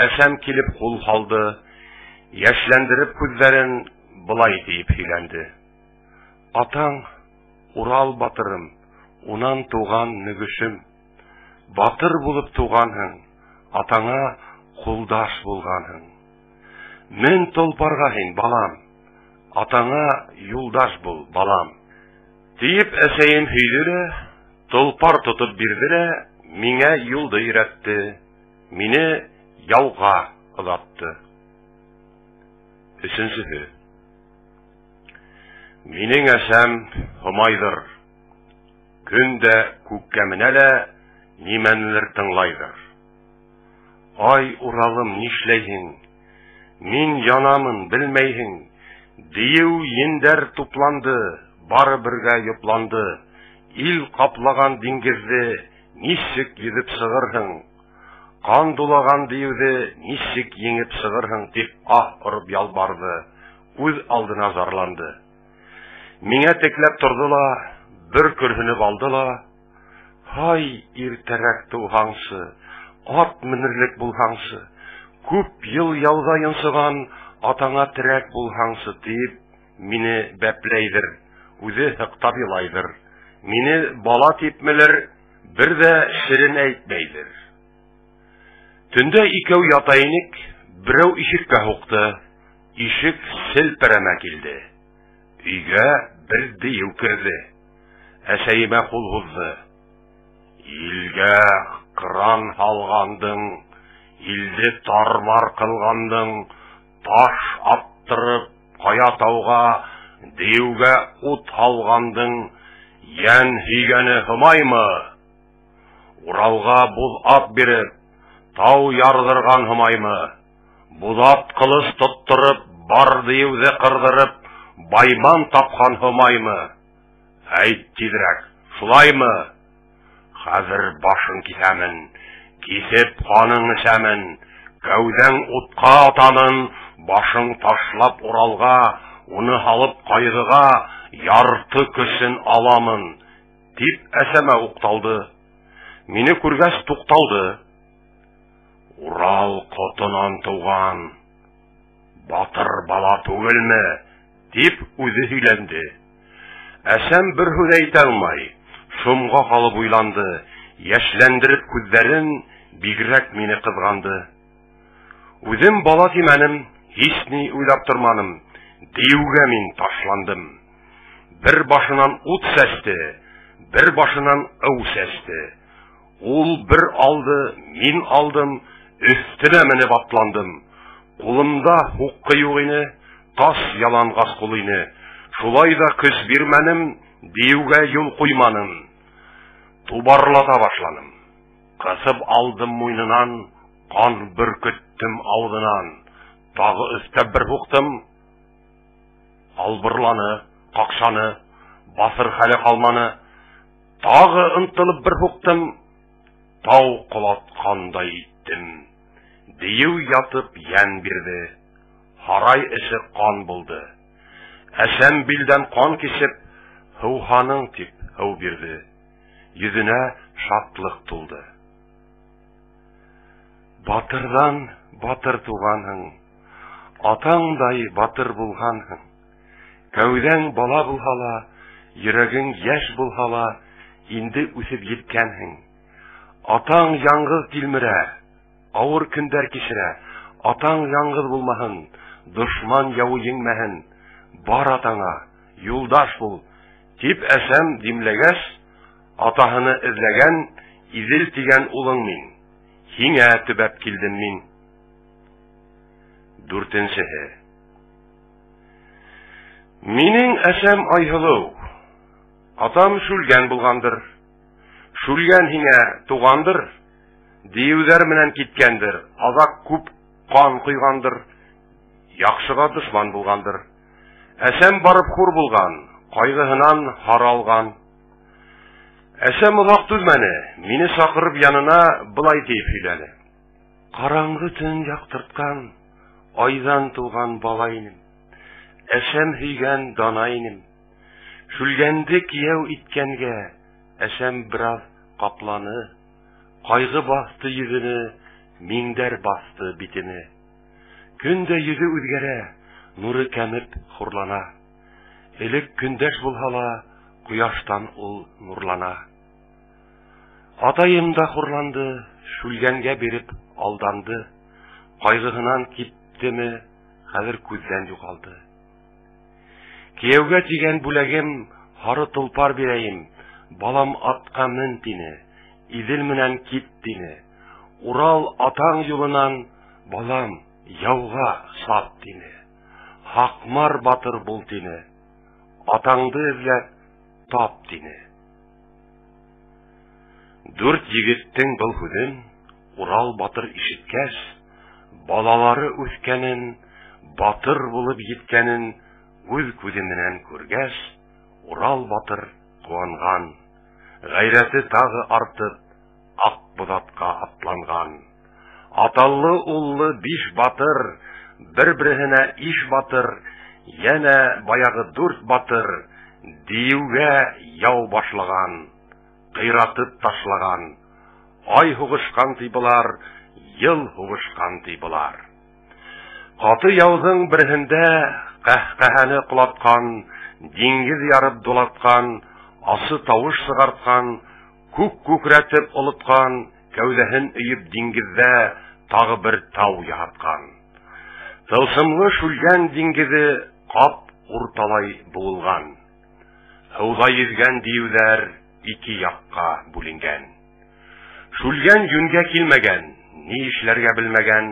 әсәм килеп кул халды, яшьләндереп күзләрен былай дип һөйләнде. Атаң, Урал батырым, унан туган нөгешем, батыр булып туганһың, атаңа кулдаш булганһың. Мен толпарга һин, балам, атаңа юлдаш бул, балам. Дип әсәем һөйде, толпар тотып бирде, миңа юлды өйрәтте, мине яуга озатты. Өченчесе. Минең әсәм Хомайдыр. Көндә күккә менәлә, нимәнлер тыңлайдыр. Ай, Уралым, нишләйһең? Мин янамын, белмәйһең. Дию ендәр тупланды, бары бергә йопланды. Ил каплаган диңгезде ничек йөзеп сыгырһың? Кан дулаган диюде ничек еңеп сыгырһың? Дип урып ялбарды. Үз алдына зарланды. Миңа текләп тордыла, бер көрһенеп алдыла. Һай, иртәрәк туһаңсы, ат менерлек булһаңсы, күп ел яуда йонсыган атаңа терәк булһаңсы дип мине бәпләйдер, үзе хыктап елайдыр. Мине бала типмелер, бер дә ширин әйтмәйдер. Төндә икәү ята инек, берәү ишеккә хукты, ишек селпәрәмә килде. Өйгә бер дию керде. Әсәйемә кул һузды. Илгә кран һалгандың, илде тармар кылгандың, таш аттырып кая тауга, диюгә ут һалгандың, ян һигәне Хомаймы? Уралга буз ат биреп, тау ярдырган Хомаймы? Бузат кылыч тоттырып, бар диюде кырдырып, байман тапкан Хомаймы? Әйт тизрәк, шулаймы? Хәзер башын кисәмен, кисеп каның эчәмен, кәүдәң утка атамын, башың ташлап Уралга, уны алып кайгыга, ярты көчен аламын, дип әсәмә укталды. Мине күргәч тукталды. Урал котынан туган, батыр бала түгелме? Дип үзе һөйләнде. Әсәм бер һүз әйтә алмай, шумга калып уйланды, яшьләндереп күзләрен, бигрәк мине кызганды. Үзем бала тимәнем, һич ни уйлап торманым, диюгә мин ташландым. Бер башынан ут сәсте, бер башынан ау сәсте. Ул бер алды, мин алдым, өстенә менеп атландым. Кулымда хуккы юк ине, таш ялангас кул ине. Шулай да көч бирмәнем, диюгә юл куйманым. Тубарлата башланым. Кысып алдым муйнынан, кан бөркеттем алдынан. Тагы өстәп бер хуктым. Албырланы, какшаны, басыр хәле калманы. Тагы ынтылып бер хуктым. Тау кулаткандай иттем. Дию ятып ян бирде. Харай эше кан булды. Әсәм билдән кан кисеп, һуһаның тип һыу бирде. Йөзенә шатлык тулды. Батырдан батыр туганһың, атаңдай батыр булганһың. Кәүдәң бала булһала, йөрәгең яшь булһала, инде үсеп җиткәнһең. Атаң яңгыз тилмерә, авыр көндәр кичерә. Атаң яңгыз булмаһын, дошман яуы еңмәһен. Бар атаңа, юлдаш бул, дип әсәм димләгәс, атаһыны эзләгән, изел тигән улың мин. Һиңә төбәп килдем мин. 4-нче. Минең әсәм Айһылыу, атам шүлгән булгандыр. Шүлгән һиңә тугандыр, диюләр менән киткәндер. Азак күп кан куйгандыр, яхшыга дошман булгандыр. Әсәм барып хур булган, кайгыһынан харалган. Әсәм озак түзмәне, мине сакырып янына былай дип һөйләде. Караңгы төн яктырткан, айдан туган бала инем. Әсәм һөйгән дана инем. Шүлгәнде кияү иткәнгә, әсәм бераз капланы. Кайгы басты йөзене, миндәр басты битене. Көндә йөзе үзгәрә, нуры кәмеп хурлана. Элек көндәш булһала, кояштан ул нурлана. Атаем да хурланды, шүлгәнгә биреп алданды. Кайгыһынан киттеме, хәзер күздән югалды. Кияүгә тигән бүләгем, хары толпар бирәем. Балам атка мен тине, изел менән кит тине. Урал атаң юлынан, балам яуга сап тине. Хакмар батыр бул тине. Атаңды эзләп тап тине. 4 егеттең был һүзен Урал батыр ишеткәс, балалары үскәнен, батыр булып җиткәнен үз күзе менән күргәс, Урал батыр куанган, гайрәте тагы артып, ак бузатка атланган. Аталлы уллы 5 батыр, бер-беренә иш батыр, яна баягы 4 батыр, диюгә яу башлаган, кыйратып ташлаган. Ай хугышкан тибылар, ел хугышкан тибылар. Каты яузың берһендә кәһкәһәне кулаткан, диңгез ярып дулаткан, асы тавыш сыгарткан, күк күкрәтеп олыткан, кәүдәһен өеп диңгездә тагы бер тау яһаткан. Тылсымлы шүлгән диңгезе кап урталай булган. Һауда йөзгән диюләр 2 якка бүленгән. Шүлгән юнгә килмәгән, ни эшләргә белмәгән,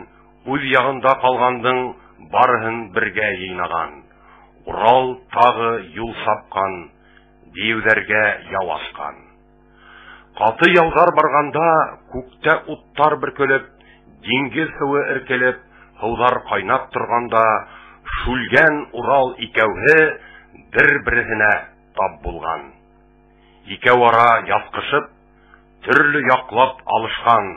үз ягында калгандың барыһын бергә йыйнаган. Урал тагы юл сапкан, диюләргә яу аскан. Каты яудар барганда, күктә уттар бөркелеп, диңгез суы иркелеп, һаулар кайнап торганда, шүлгән Урал икәүһе бер-беренә тап булган. Икәү ара яскышып, төрле яклап алышкан.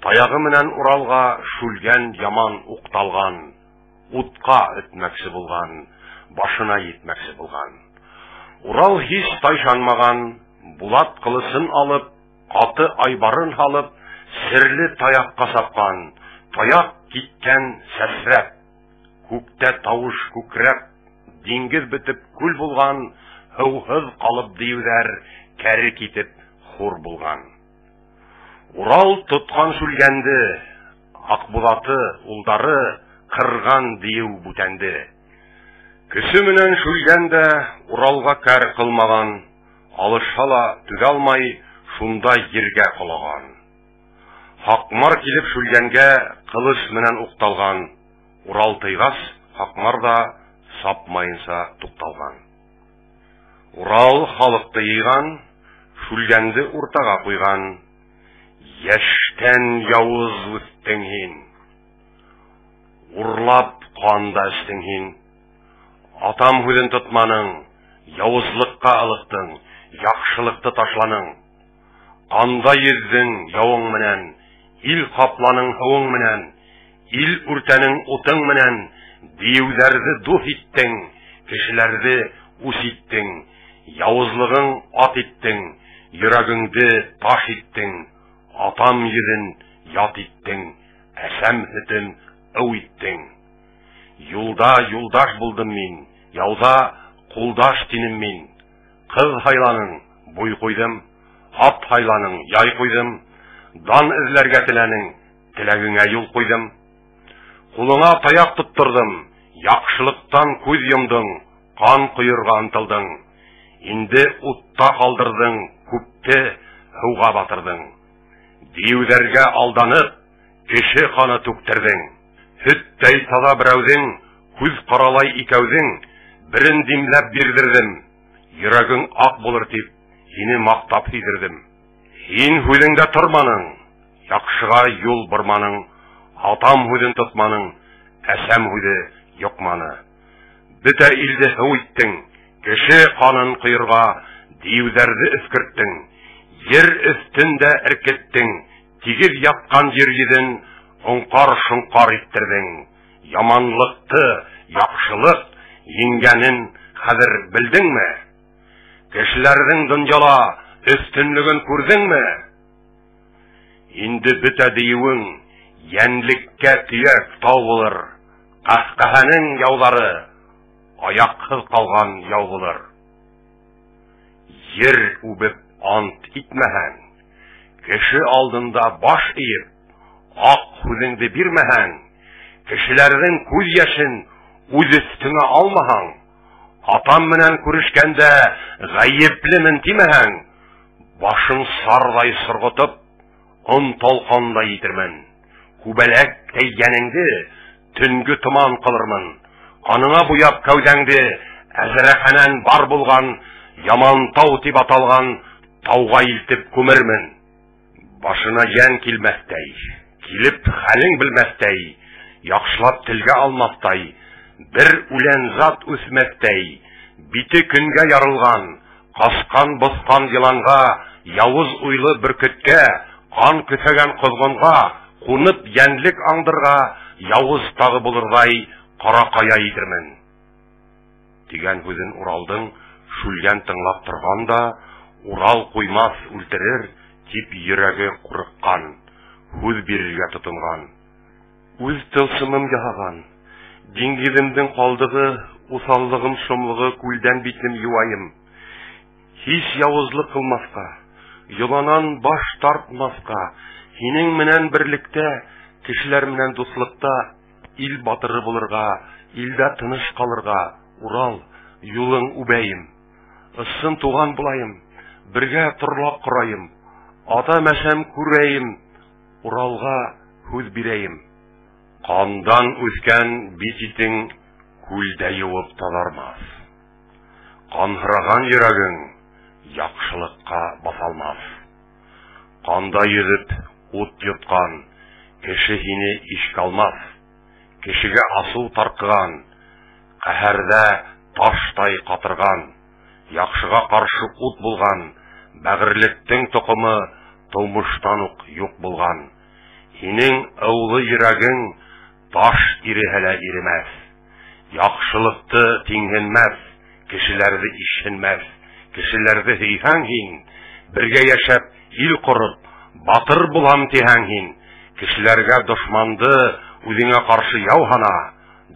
Таягы менән Уралга шүлгән яман укталган. Утка этмәкче булган, башына йитмәкче булган. Урал һич тайшанмаган, булат кылысын алып, каты айбарын халып, серле таякка сапкан. Таяк киткән сәсрәп, күктә тавыш күкрәп, диңгез бетеп күл булган, һыуһыз калып диюләр, кәре китеп хур булган. Урал тоткан шүлгәнде, акбулаты, улдары кырган дию бүтәнде. Көсө менән шүлгәндә Уралга кәр кылмаган, алышала түгә алмай, шунда ергә калаган. Хакмар килеп шүлгәнгә кылыш менән укталган. Урал тыйгас, Хакмар да сапмайынса тукталган. Урал халыкты йыйган, шүлгәнде уртага куйган. Яшьтән явыз үттең һин, урлап канда эчтең һин. Атам һүзен тотманың, явызлыкка алыктың, яхшылыкты ташланың. Канда йөздең явың менән, ил капланың һавың менән, ил үртәнең утың менән, диюләрне дух иттең, кешеләрне үс иттең, явызлыгың ат иттең, йөрәгеңде таш иттең, атам йөзен ят иттең, әсәм һөтен ыу иттең. Юлда юлдаш булдым мин, яуда кулдаш тинем мин. Кыз хайланың, буй куйдым, ат хайланың, яй куйдым. Дан эзләргә теләнең, теләгеңә юл куйдым. Кулыңа таяк тоттырдым, яхшылыктан күз йомдың, кан куйырга ынтылдың. Инде утта калдырдың, күпте һуга батырдың. Диюләргә алданып, кеше каны түктердең. Һөттәй таза берәүдең, күз каралай икәүдең, берен димләп бирдердем. Йөрәгең ак булыр дип, сине мактап һидердем. Син һүзеңдә торманың, яхшыга юл борманың, атам һүзен тотманың, әсәм һүзе юкманы. Бөтә илде һыу иттең, кеше канын кыйырга диюләрне искерттең. Yer өстендә эркеттең, тигез яткан җир йөзен оңкар-шоңкар иттердең. Яманлыкты, яхшылык еңгәнен хәзер белдеңме? Кешеләрнең дөньяла өстенлеген күрдеңме? Инде бөтә диюең янлеккә төяк тау булыр. Каһкаһаның яулары аяксыз калган яу булыр. Yer үбеп ант итмәһәң, кеше алдында баш иеп, ак күзеңде бирмәһәң, кешеләрнең күз яшен үз өстеңә алмаһаң, атам менән күрешкәндә гаеплемен тимәһәң, башың сардай сыргытып, талкандай итермен. Күбәләк тәйгәнеңде төнге томан кылырмын. Каныңа буяп кәүдәңде әзрәхәнән бар булган яман тау дип аталган тауга илтеп күмермен. Башына ян килмәстәй, килеп хәлең белмәстәй, яхшылап телгә алмастай, бер үлән зат үсмәстәй, бите көнгә ярылган, каскан боскан йыланга, явыз уйлы бөркеткә, кан көсәгән козгынга, кунып янлек аңдырга, явыз тагы булырдай каракая итермен. Дигән һүзен Уралдың шүлгән тыңлап торганда, Урал куймас үлтерер дип йөрәге курыккан, һүз бирергә тотынган. Үз тылсымым яһаган, диңгеземнең калдыгы, усаллыгым шомлыгы күлдән битем юайым. Һич явызлык кылмаска, йоланан баш тартмаска, синең менән берлектә, кешеләр менән дуслыкта, ил батыры булырга, илдә тыныч калырга, Урал, юлың үбәем. Ысын туган булайым, бергә торлап корайым, ата мәшәм күрәем, Уралга һүз бирәем. Кандан үскән бит итең күлдә юып тазармас. Канһыраган йөрәгең яхшылыкка басалмас. Канда йөзеп ут йоткан кеше сине ишкә алмас. Кешегә асыл таркыган, каһәрдә таштай катырган, яхшыга каршы ут булган, бәгырлектең токымы тумыштан ук юк булган. Синең ылы йөрәгең таш иреһәлә иремәс. Яхшылыкты тиңенмәс, кешеләрне ишенмәс. Кешеләрне һөйһәң һин, бергә яшәп ил корып, батыр булам тиһәң һин. Кешеләргә дошманды үзеңә каршы яухана,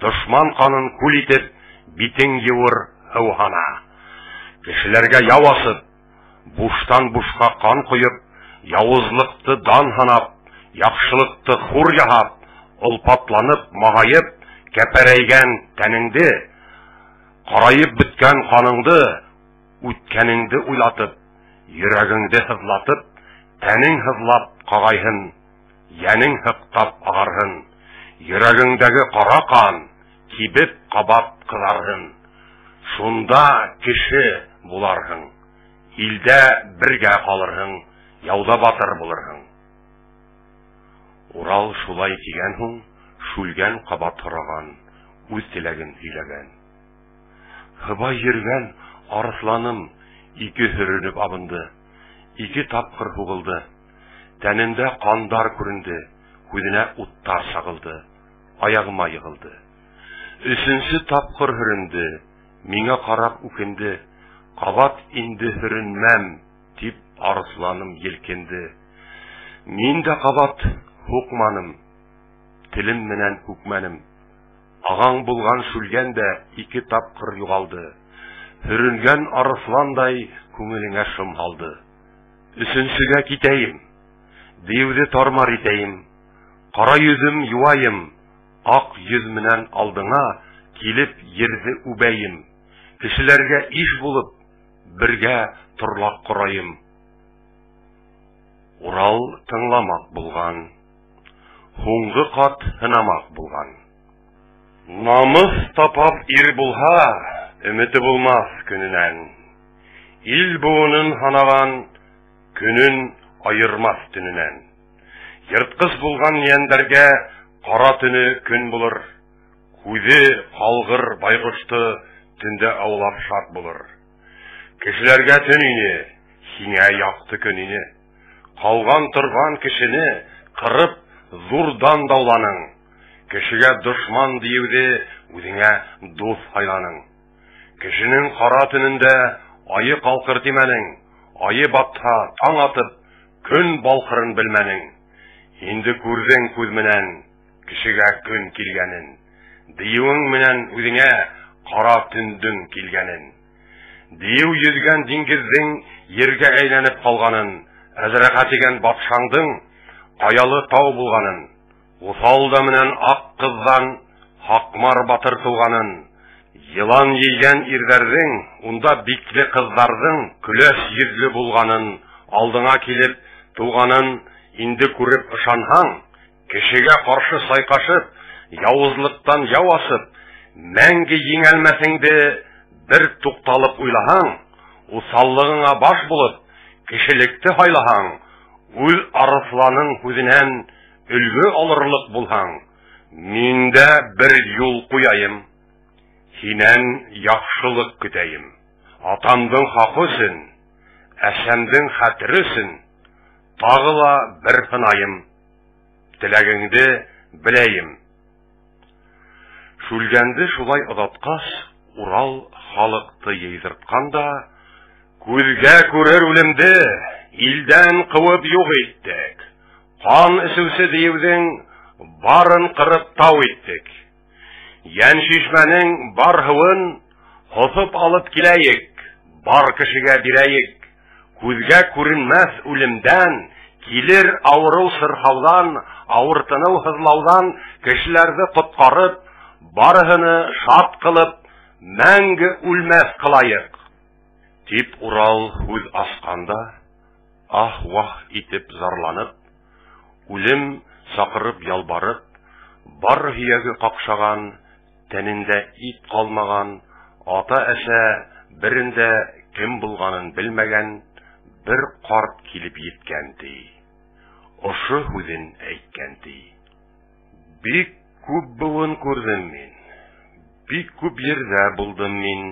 дошман канын күл итеп, битең юыр һыухана. Кешеләргә яу асып, буштан бушка кан куеп, явызлыкты дан һанап, яхшылыкты хур яһап, улпатланып, магайып, кәпәрәйгән тәнеңде, карайып беткән каныңды, үткәнеңде уйлатып, йөрәгеңде хызлатып, тәнең хызлап кагайһын, янең хыктап агарһын, йөрәгеңдәге кара кан кибеп кабап кызарһын. Шунда кеше буларһың, илдә бергә калырһың, яуда батыр булырһың. Урал шулай дигән һуң, шүлгән кабат торган, үз теләген һөйләгән. Хыба йөргән арысланым ике хөренеп абынды, ике тапкыр хугылды. Тәнендә кандар күренде, күзенә уттар сагылды, аягыма егылды. Өченче тапкыр хөренде, миңа карап үкенде, кабат инде хөренмәм дип арысланым елкенде. Мин дә кабат хукманым, телем менән үкмәнем. Агаң булган шүлгән дә 2 тапкыр югалды. Хөрөнгән арысландай күңелеңә шомалды. Өсенсегә китәем, диюде тармар итәем. Кара йөзем юаем, ак йөз менән алдыңа килеп йөрде үбәем. Кешеләргә иш булып, бергә торлак корайым. Урал тыңламак булган, хуңгы кат хынамак булган. Намыс тапап ир булһа, өмете булмас көненән. Ил буынын ханаган, көнен айырмас төненән. Йырткыс булган яндәргә кара төне көн булыр. Күзе калгыр байгышты төндә аулап шат булыр. Кешеләргә төн ине, сиңа якты көн ине. Калган торган кешене кырып зурдан дауланың. Кешегә дошман диюде үзеңә дус хайланың. Кешенең кара төнендә айы калкыр тимәнең. Айы батса таң атып, көн балкырын белмәнең. Инде күрдең күз менән кешегә көн килгәнен. Диюең менән үзеңә кара төндең килгәнен. Дию йөзгән диңгезнең ергә әйләнеп калганын, әзрәка тигән батшаңдың аялы тау булганын, усалда менән ак кыздан хакмар батыр туганын, йылан йигән ирләрнең унда бикле кызларның көләс йөзле булганын, алдыңа килеп туганын инде күреп ышанһаң, кешегә каршы сайкашып, явызлыктан яу асып, мәңге еңелмәсеңде бер тукталып уйлаһаң, усаллыгыңа баш булып, кешелекте хайлаһаң, үз арысланың күзенән өлгө алырлык булһаң, миндә бер юл куяйым, синән яхшылык көтәйем. Атамдың хакы өчен, әшәмдең хәтере өчен, тагы ла бер хынаем, теләгеңде беләйем. Шүлгәнде шулай одаткас, Урал халыкты йыйдыртканда, күзгә күрер үлемде илдән куып юк иттек. Кан эсүсе диюдең барын кырып тау иттек. Ян шишмәнең бар һуын хосып алып киләек, бар кешегә бирәек. Күзгә күренмәс үлемдән, килер авыру сырхаудан, авыртыну хызлаудан кешеләрне коткарып, барыһыны шат кылып, мәңге үлмәс кылайык. Дип Урал үз асканда, ах-вах итеп зарланып, үлем сакырып ялбарып, бар һөяге какшаган, тәнендә ит калмаган, ата-әсә берендә кем булганын белмәгән бер карт килеп йиткән ди. Ошы үзен әйткән ди. Бик күп буын күрдем мин. Бик күп җирдә булдым мин.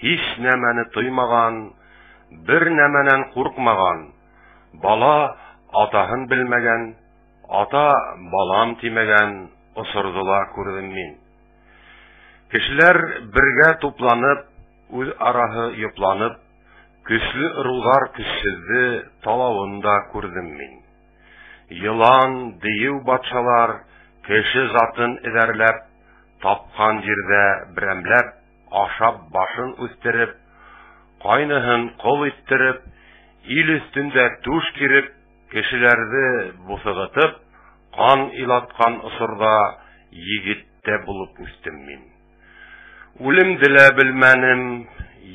Һич нәмәне тоймаган, бер нәмәнән куркмаган. Бала атаһын белмәгән, ата балам тимәгән осырдыла күрдем мин. Кешеләр бергә тупланып, үз араһы йопланып, көчле ырулар көчсезде талавында күрдем мин. Йылан, дию батшалар кеше затын эзәрләп, тапкан җирдә берәмләп, ашап башын үстереп, кайныһын кол иттереп, ил өстендә туш киреп, кешеләрне бусыгытып, кан илаткан осырда егеттә булып үстем мин. Үлемде лә белмәнем,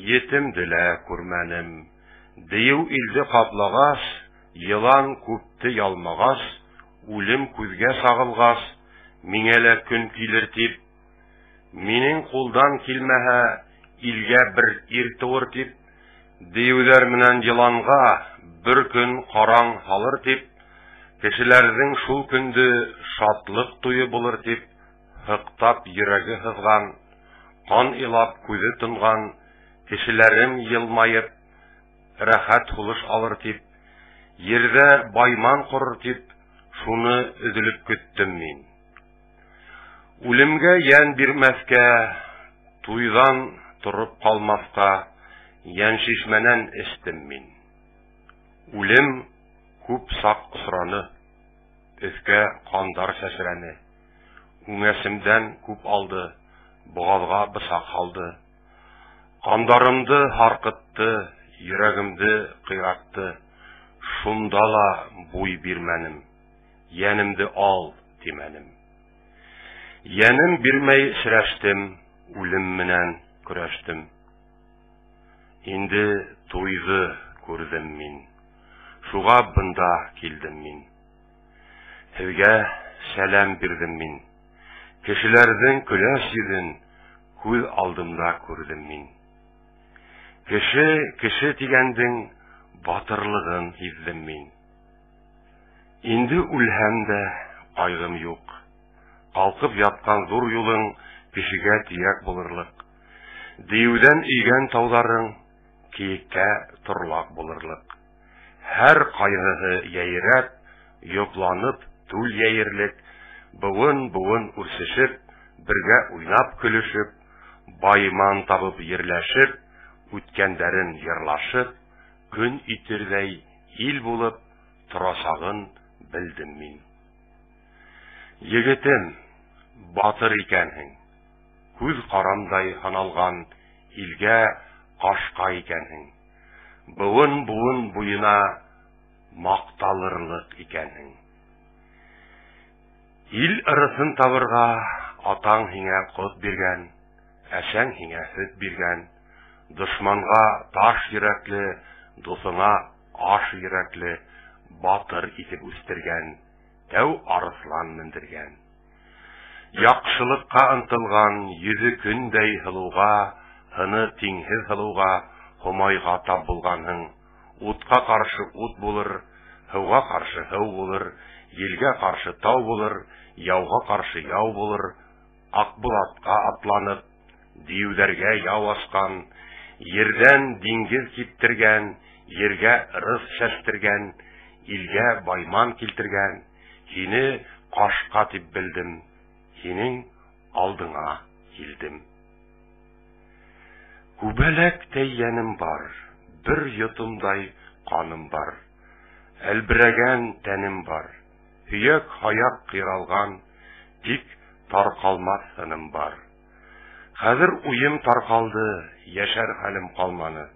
етемде лә күрмәнем. Дию илде каплагас, йылан күпте ялмагас, үлем күзгә сагылгас, миңә лә көн килер дип, минең кулдан килмәһә, илгә бер ир туыр дип, диюләр менән йыланга бер көн караң халыр дип, кешеләрнең шул көндә шатлык туе булыр дип, хыктап йөрәге хызган, кан илап күзе тонган, кешеләрем елмаеп, рәхәт хулыш алыр дип, йөрдә байман корыр дип, шуны өзелеп көттем мин. Үлемгә ян бирмәскә, туйдан торып калмаска, ян шишмәнән эстем мин. Үлем күп сак сораны, өскә кандар сәсрәне. үңәсемдән күп алды, бугазга бысак алды. Кандарымды харкытты, йөрәгемде кыйратты. Шунда ла буй бирмәнем, янемде ал димәнем. Янем бирмәй сөрәштем, үлем менән көрәштем. Инде туйгы күрдем мин, шуга бында килдем мин. Һеүгә сәлам бирдем мин, кешеләрнең көләс йөзен күз алдымда күрдем мин. Кеше дигәндең батырлыгын һиздем мин. Инде үлһәм дә кайгым юк, калкып яткан зур юлың кешегә тияк булырлык. Диюдән өйгән тауларың киеккә торлак булырлык. Һәр кайгыһы яйрәп, йопланып түл яерлек, буын үрсешеп, бергә уйнап көлешеп, байман табып ерләшеп, үткәндәрен йырлашып, көн итердәй ил булып торасагын белдем мин. Егетем, батыр икәнһең, күз карамдай ханалган илгә кашка икәнһең. Буын буена макталырлык икәнһең. Ил ырысын табырга атаң һиңә кот биргән, әсәң һиңә сөт биргән. Дошманга таш йөрәкле, дусыңа аш йөрәкле, батыр итеп үстергән, тәү арыслан мендергән. Яхшылыкка ынтылган, йөзе көндәй һылуга, һыны тиңһез һылуга, хомайга тап булганһың. Утка каршы ут булыр, һыуга каршы һыу булыр, елгә каршы тау булыр, яуга каршы яу булыр. Акбулатка атланып, диюдәргә яу аскан, ердән диңгез киптергән, ергә рыз шәстергән, илгә байман килтергән. Һине кашка дип белдем, һинең алдыңа килдем. Күбәләктәй янем бар, бер йотымдай каным бар. Әлберәгән тәнем бар, һөяк хаяк кыйралган, тик таркалмас сыным бар. Хәзер уем таркалды, яшәр хәлем калманы.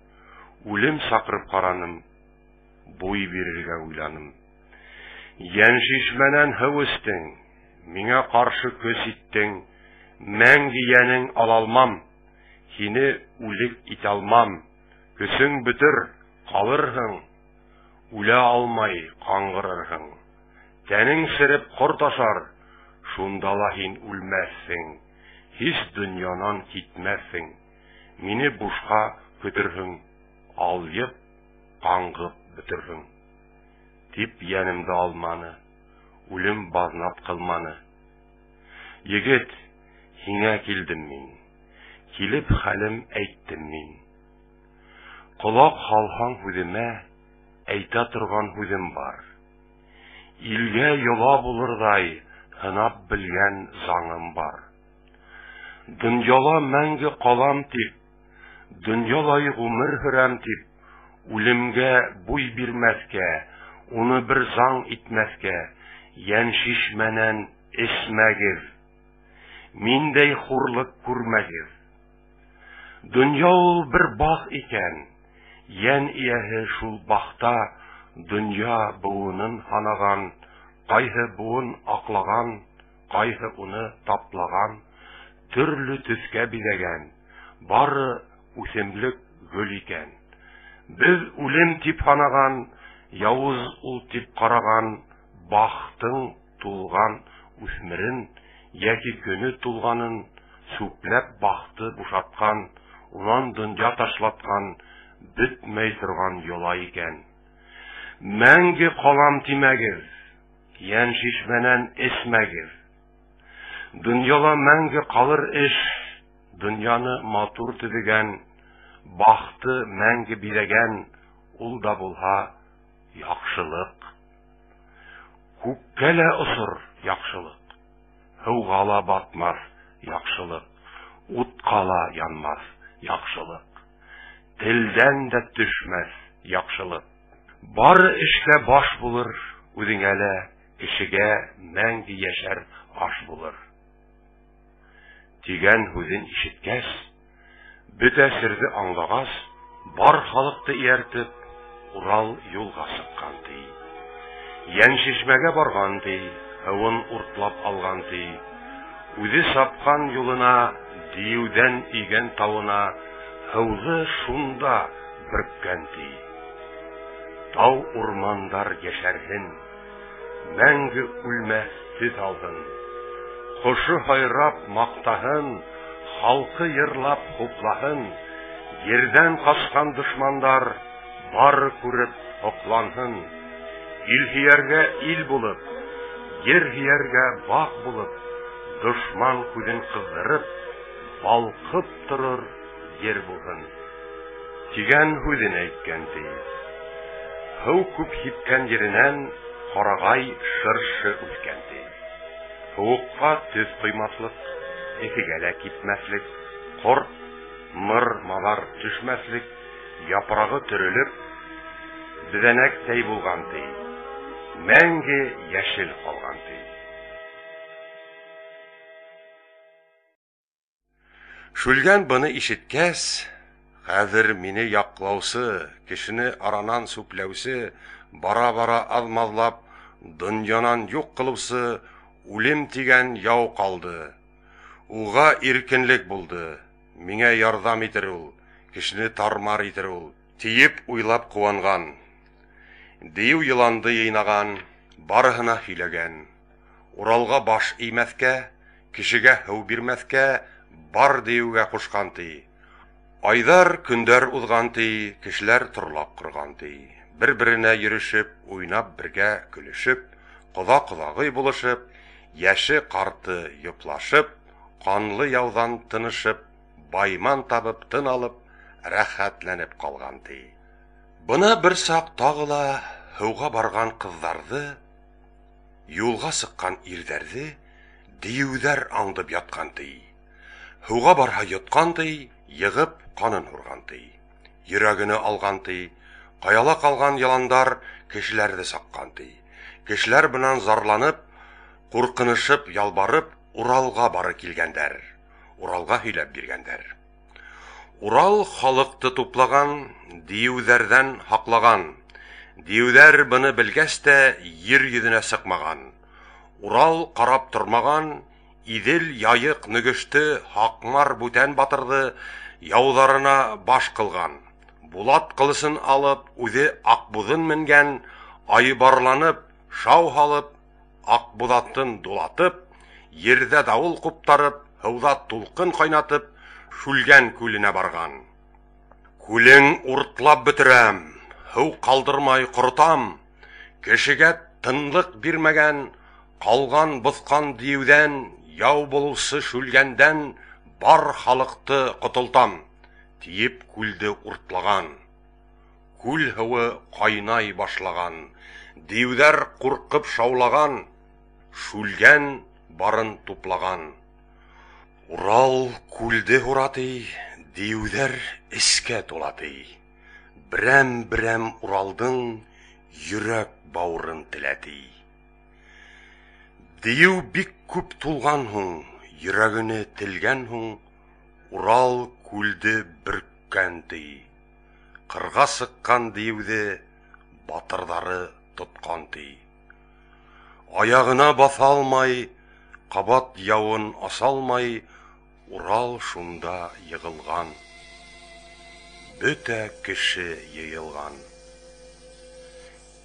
Үлем сакырып караным, буй бирергә уйланым. Ян шишмәнән һыу эстең, миңа каршы көс иттең. Мәңге янең алалмам, һине үлек итә алмам. Көсең бетер, калырһың, үлә алмай каңгырырһың. Тәнең сереп корт ашар, шунда ла һин үлмәссең. Һич дөньянан китмәссең. Мине бушка көтерһең, алып, каңгып бетерһең. Дип янымда алманы, үлем базнап кылманы. Егет, һиңә килдем мин, килеп хәлем әйттем мин. Колак халһаң һүземә, әйтә торган һүзем бар. Илгә йола булырдай, һынап белгән заңым бар. Дөньяла мәңге калам тип, дөньялай гомер хөрәм тип, үлемгә буй бирмәскә, уны бер заң итмәскә, ян шишмәнән эсмәгез. Миндәй хурлык күрмәгез. Дөнья ул бер бах икән, ян ияһе шул бахта дөнья буынын ханаган, кайһы буын аклаган, кайһы уны таплаган, төрле төскә бизәгән, бары үсемлек гөл икән. Без үлем тип ханаган, явыз ул тип караган, бахтың тулган үсмерен, яки көне тулганын, сүпләп бахты бушаткан, унан дөнья ташлаткан, бетмәй торган йола икән. Мәңге калам тимәгез, ян шишмәнән эсмәгез. Дөньяла мәңге калыр эш, дөньяны матур төзегән, бахты мәңге бирәгән, ул да булһа яхшылык. Күккә лә осыр яхшылык, һыуга ла батмас яхшылык, утка ла янмас яхшылык, телдән дә төшмәс яхшылык. Бары эшкә баш булыр, үзеңә лә кешегә мәңге яшәр аш булыр. Тигән һүзен ишеткәч, бөтә серде аңлагас, бар халыкты ияртеп, Урал юлга сыккан ди. Яншишмәгә барган ди, һавын уртлап алган ди. Үзе сапкан юлына, диюдән игән тавына, һавлы шунда бөрккән ди. Тау урмандар яшәрһен, мәңге үлмәс сөт алдын. Кошы хайрап мактаһын, халкы йырлап хуплаһын. Ердән каскан дошмандар бары күреп окланһын. Ил һияргә ил булып, ер һияргә бак булып, дошман күзен кыздырып, балкып торыр ер булһын. Тигән һүзен әйткән ди. Һау күп һипкән еренән карагай шыршы үскән ди. Һуыкка төз куймаслык, эфегә лә китмәслек, корт, мыр, малар төшмәслек, япрагы төрелеп, бизәнәктәй булган ди. Мәңге яшел калган ди. Шүлгән буны ишеткәс, хәзер мине яклаусы, кешене аранан сүпләүсе, бара-бара азмазлап, дөньянан юк кылусы, үлем тигән яу калды. Уга иркенлек булды, миңа ярдәм итер ул, кешене тармар итер ул, тиеп уйлап куанган. Дию йыланды йыйнаган, барыһына һөйләгән. Уралга баш иймәскә, кешегә һыу бирмәскә, бар диюгә кушкан ти. Айдар, көндәр узган ти, кешеләр торлап корган ти. Бер-беренә йөрешеп, уйнап бергә көлешеп, кыза-кызагый булышып, яше карты йоплашып, канлы яудан тынышып, байман табып тын алып, рәхәтләнеп калган ти. Бына бер сак тагыла һауга барган кызларды, юлга сыккан ирдәрде диюдәр аңдып яткан ти. Һауга барһа йоткан ти, йыгып канын урган ти. Йөрәгене алган ти, каяла калган яландар кешеләрне саккан ти. Кешеләр белән зарланып, куркынышып, ялбарып, Уралга бары килгәндәр. Уралга һөйләп биргәндәр. Урал халыкты туплаган, диюдәрдән хаклаган. Диюдәр буны белгәч тә йир йөзенә сыкмаган. Урал карап тормаган, Идел яйык нөгеште, хакмар бүтән батырды, яуларына баш кылган. Булат кылысын алып, үзе акбузын менгән, айбарланып, шау халып, акбудатын дулатып, ердә давыл куптарып, һауда тулкын кайнатып, Шүлгән күленә барган. Күлең уртлап бетерәм, һау калдырмай корытам, кешегә тынлык бирмәгән, калган бускан диюдән, яу булусы Шүлгәндән бар халыкты котылтам, тиеп күлде уртлаган. Күл һавы кайнай башлаган, диюдәр куркып шаулаган, Шүлгән барын туплаган. Урал күлде ураты, диюдәр эскә тулаты. Берәм-берәм Уралдың йөрәк баурын теләти. Дию бик күп тулган һуң, йөрәгене телгән һуң, Урал күлде бөрккән ти. Кырга сыккан диюде батырдары тоткан ти. Аягына баса алмай, кабат явын асалмай, Урал шунда йыгылган. Бөтә кеше йыйылган.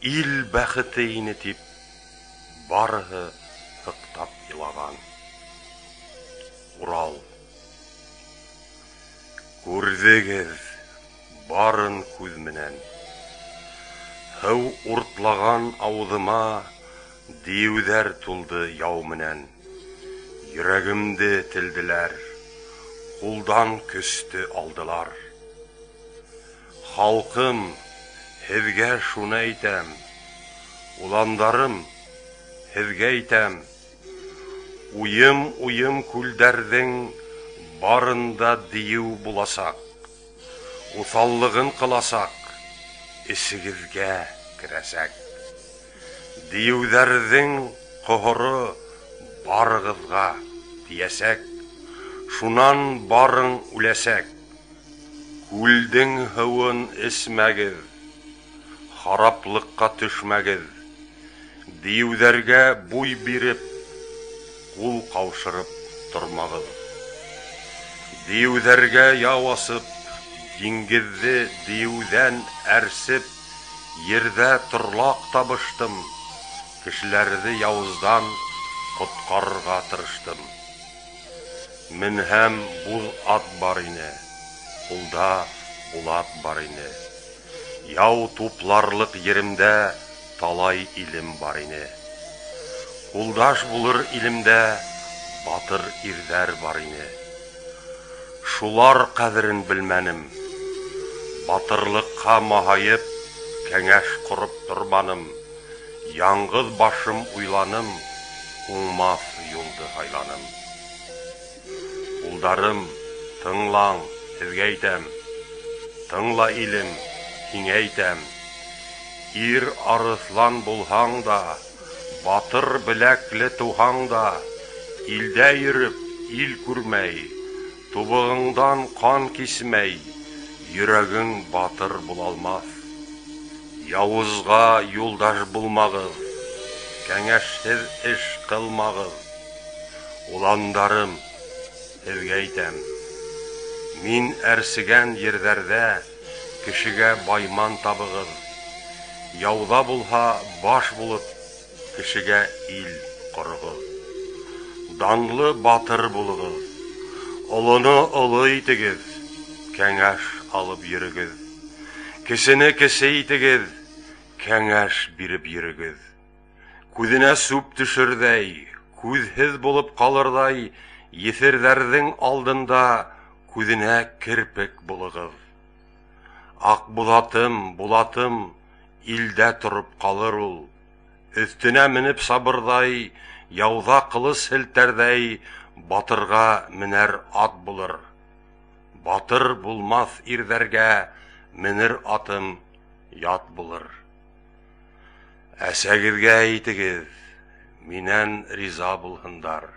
Ил бәхете инетип, барыһы хыктап илаган. Урал. Күрдегез барын күз менән. Һау уртлаган авызыма диюдәр тулды яу менән. Йөрәгемде телделәр, кулдан көсте алдылар. Халкым, һезгә шуны әйтәм, уландарым, һезгә әйтәм, уйым күлдәрдең барында дию буласак, усаллыгын кыласак, исегезгә керәсәк. Диюдәрдең кохоры барыгызга тиясәк, Шунан барың үләсәк. Күлдің һыуын эсмәгез, хараплыкка төшмәгез. Диюҙәргә буй биреп, ҡул ҡаушырып тормағыҙ. Диюҙәргә яу асып, диңгеҙҙе диюҙән әрсеп, ерҙә торлаҡ табыштым, кешеләрҙе яуыздан ҡотҡарырға тырыштым. Менһәм буҙ ат бар ине, ҡулда булат бар ине. Яу тупларлыҡ еремдә талай илем бар ине. Ҡулдаш булыр илемдә батыр ирҙәр бар ине. Шулар ҡәҙерен белмәнем. Батырлыҡҡа маһайып, кәңәш ҡороп торманым. Яңғыҙ башым уйланым, уңмаҫ юлды һайланым. Улдарым, тыңлаң, һеҙгә әйтәм. Тыңла илем, һиңә әйтәм. Ир арыҫлан булһаң да, батыр беләкле тыуһаң да, илдә йөрөп, ил күрмәй, тубығыңдан ҡан кисмәй, йөрәгең батыр булалмаҫ. Яуызға юлдаш булмағыҙ, кәңәшһеҙ эш ҡылмағыҙ. Уландарым, һеҙгә әйтәм. Мин әрсегән ерҙәрҙә кешегә байман табығыҙ. Яуҙа булһа баш булып, кешегә ил ҡороғоҙ. Данлы батыр булығыҙ. Олоно оло итегеҙ, кәңәш алып йөрөгөҙ. Кесене кесе итегеҙ, кәңәш биреп йөрөгөҙ. Күҙенә сүп төшөрҙәй, күҙһеҙ булып ҡалырҙай, еҫерҙәрҙең алдында күҙенә керпек булығыҙ. Аҡбуҙатым, булатым, илдә тороп ҡалыр ул. Өҫтөнә менеп сабырҙай, яуҙа ҡылыс һелтәрҙәй, батырға менәр ат булыр. Батыр булмаҫ ирҙәргә менер атым ят булыр. Әсәгеҙгә әйтегеҙ, минән риза булһындар.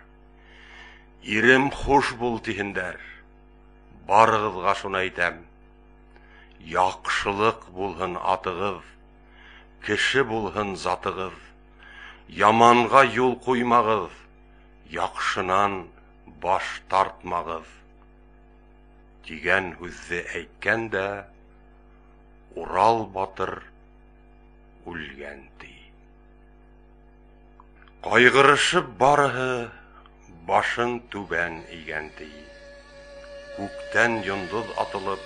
Ирем хуш бул тиһендәр. Барығыҙға шуны әйтәм. Яҡшылыҡ булһын атығыҙ, кеше булһын затығыҙ. Яманға юл ҡуймағыҙ, яҡшынан баш тартмағыҙ. Тигән һүҙҙе әйткән дә, Урал батыр үлгән ти. Ҡайғырышып барыһы башын түбән игән ти. Күктән йондоҙ атылып,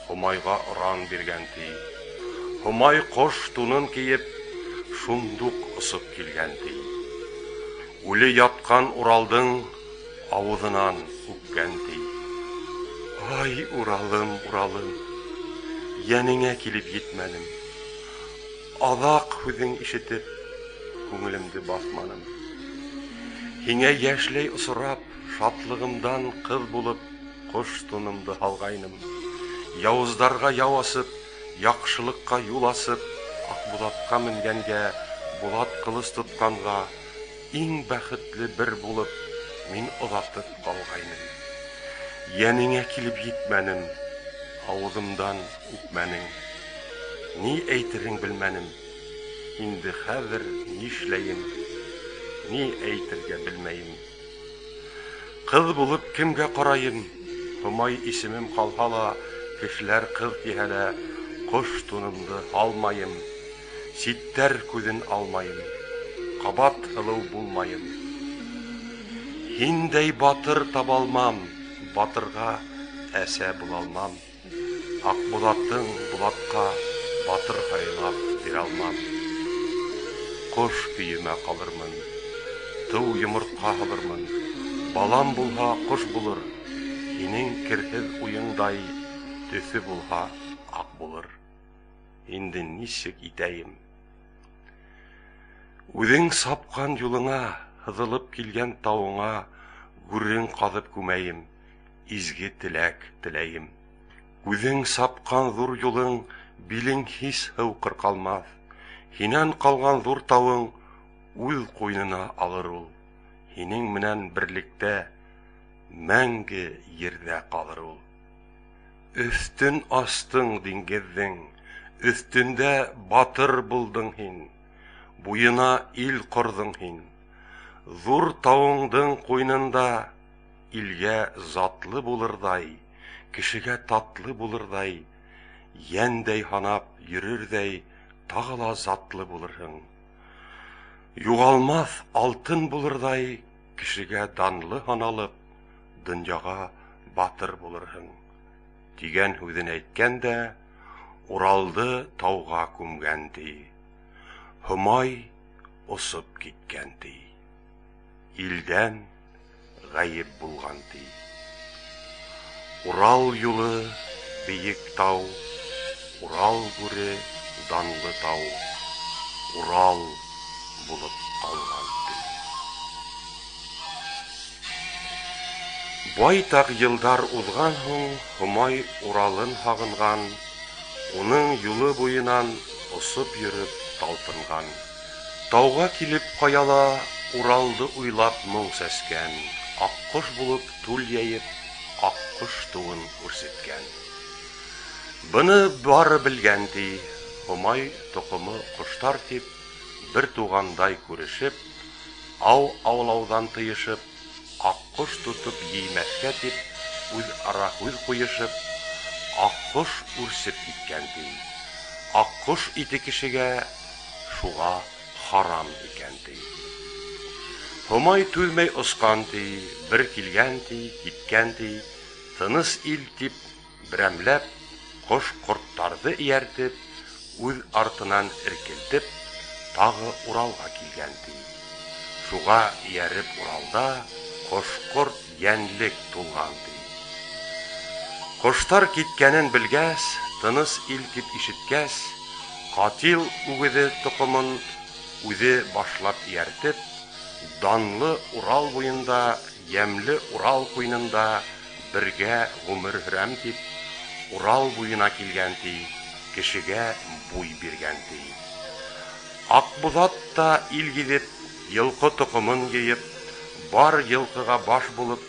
Һомайға ыран биргән ти. Һомай ҡош тунын кейеп, шундуҡ осоп килгән ти. Үле ятҡан Уралдың ауыҙынан үпкән ти. Ай, Уралым, Уралым, йәнеңә килеп етмәнем. Аҙаҡ һүҙең ишетеп, күңелемде баҫманым. Һиңә йәшләй осрап, шатлығымдан ҡыҙ булып, ҡош тунымды һалғайным. Яуыздарға яу асып, яҡшылыҡҡа юл асып, Аҡбуҙатҡа менгәнгә, Булат ҡылыс тотҡанға, иң бәхетле бер булып, мин оҙатып ҡалғайным. Йәнеңә килеп етмәнем, ауыҙымдан үпмәнең. Ни әйтерен белмәнем, инде хәҙер нишләйем, ни әйтергә белмәйем. Ҡыҙ булып кемгә ҡарайым, Һомай исемем ҡалһа ла, кешеләр ҡыҙ тиһә лә, ҡош тунымды һалмайым, ситтәр күҙен алмайым, ҡабат һылыу булмайым. Һиндәй батыр табалмам, батырға әсә булалмам. Аҡбуҙаттың Булатҡа батыр һайлап бир алмам. Ҡош көйөмә ҡалырмын, тыу йомортҡа һалырмын. Балам булһа ҡош булыр, һинең керһеҙ уйыңдай, төҫө булһа аҡ булыр. Инде нисек итәйем? Үҙең сапҡан юлыңа, һыҙылып килгән тауыңа, гүрең ҡаҙып күмәйем, изге теләк теләйем. Үҙең сапҡан ҙур юлың, билең һис һыу ҡырҡалмаҫ. Һинән ҡалған ҙур тауың, үҙ ҡуйнына алыр ул. Һинең менән берлектә мәңге ердә калыр ул. Өстен астың диңгезнең, өстендә батыр булдың һин, буена ил кордың һин. Зур тауыңдың куйнында илгә затлы булырдай, кешегә татлы булырдай, яндәй ханап йөрердәй тагыла затлы булырһың. Югалмас алтын булырдай, кешегә данлы ханалып, дөньяга батыр булырһың. Дигән һүзен әйткәндә, Уралды тауга күмгән ди. Һомай осып киткән ди. Илдән гаеп булган ди. Урал юлы бейек тау, Урал бүре данлы тау, Урал булып калган ди. Байтак елдар узган һуң, Һомай Уралын һагынган, уның юлы буенан осып йөреп талпынган. Тауга килеп каяла, Уралды уйлап моң сәскән, Аккош булып тул яеп, Аккош туын күрсәткән. Буны бары белгән ди, Һомай токымы коштар тип, бер тугандай күрешеп, ау аулаудан тыешып, Аккош тутып йимәскә тип, үз ара һүз куешып, Аккош үрсеп киткән ди. Аккош ите кешегә шуга харам икән ди. Һомай түзмәй оскан ди, бер килгән ди, киткән ди, тыныс ил тип, берәмләп, кош-корттарды ияртеп, үз артынан иркелтеп, тагы Уралга килгән ди. Шуга ияреп Уралда кош-корт йәнлек тулган ди. Коштар киткәнен белгәс, тыныс ил тип ишеткәс, катил үгезе токымын үзе башлап ияртеп, данлы Урал буенда, ямлы Урал куйнында бергә гомер хөрәм дип, Урал буена килгән ди, кешегә буй биргән ди. Акбузат та ил гизеп, йылкы токымын йыеп, бар йылкыга баш булып,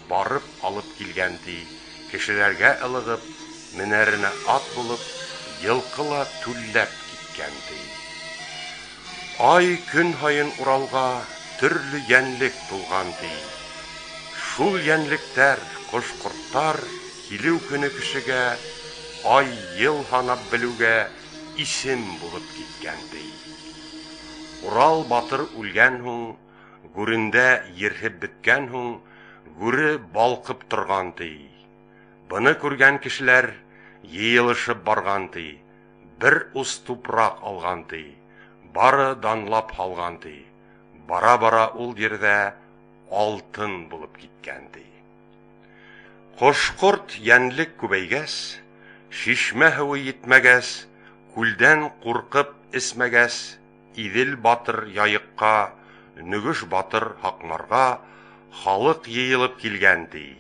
барып алып килгән ди. Кешеләргә ылыгып, менәренә ат булып, йылкыла түлләп киткән ди. Ай көн һайын Уралга төрле йәнлек тулган ди. Шул йәнлектәр, кош-корттар килү көне кешегә, ай ел һанап белүгә исем булып киткән ди. Урал батыр үлгән һуң, гүрендә ерһеп беткән һуң, гүре балкып торган ди. Буны күргән кешеләр йыелышып барган ди. Бер ус тупрак алган ди. Бары данлап халган ди. Бара-бара ул ердә алтын булып киткән ди. Кош-корт йәнлек күбәйгәс, шишмә һуы йитмәгәс, күлдән куркып эсмәгәс, Идел батыр яйыкка, Нөгеш батыр хакмарга, халык йыелып килгән ди.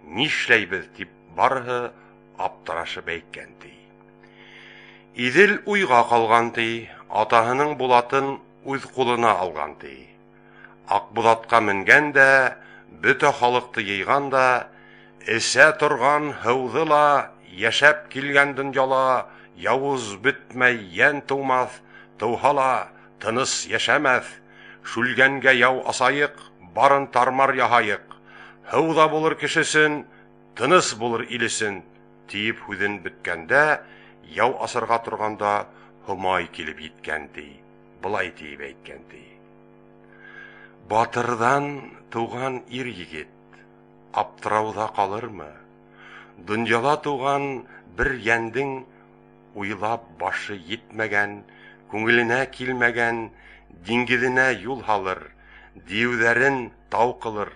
Нишләйбез дип барыһы аптырашып әйткән ди. Идел уйга калган ди, атаһының булатын үз кулына алган ди. Акбузатка менгән дә, бөтә халыкты йыйган да, эсә торган һыуҙы ла, яшәп килгән дөньяла, явыз бөтмәй йән тыумаҫ, тыуһа ла тыныс йәшәмәҫ, шүлгәнгә яу асайыҡ, барын тармар яһайыҡ, һыуҙа булыр кешесен, тыныс булыр илесен, тиеп һүҙен бөткәндә, яу асырға торганда Һомай килеп еткән ди, былай тиеп әйткән ди. Батырдан туған ир егет, аптырауда калырмы? Дөньяла туған бер йәндең уйлап башы етмәгән, күңеленә килмәгән, диңгеҙенә юл һалыр, диеүҙәрен тау ҡылыр,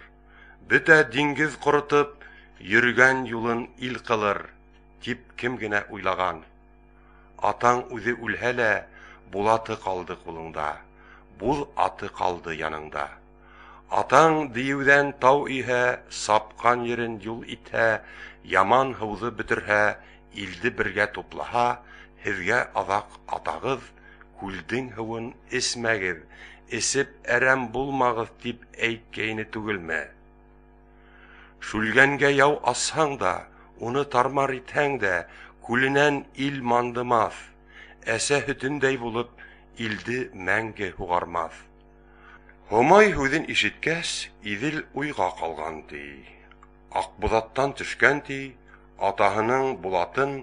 бөтә диңгеҙ ҡоротоп, йөргән юлын ил ҡылыр, тип кем генә уйлаған. Атаң үҙе үлһә лә, булаты ҡалды ҡулыңда, буҙ аты ҡалды яныңда. Атаң диеүҙән тау иһә, сапҡан ерен юл итһә, яман һыуҙы бөтөрһә, илде бергә туплаһа, һеҙгә аҙаҡ атағыҙ, күлдең һыуын эсмәгеҙ, эсеп әрәм булмағыҙ тип әйткәйне түгелме? Шүлгәнгә яу асһаң да, уны тармар итһәң дә, күленән ил мандымас, әсә һөтендәй булып, илде мәңге һугармас. Һомай һүҙен ишеткәс, Иҙел уйға ҡалған, ти. Аҡбуҙаттан төшкән, ти, атаһының Булатын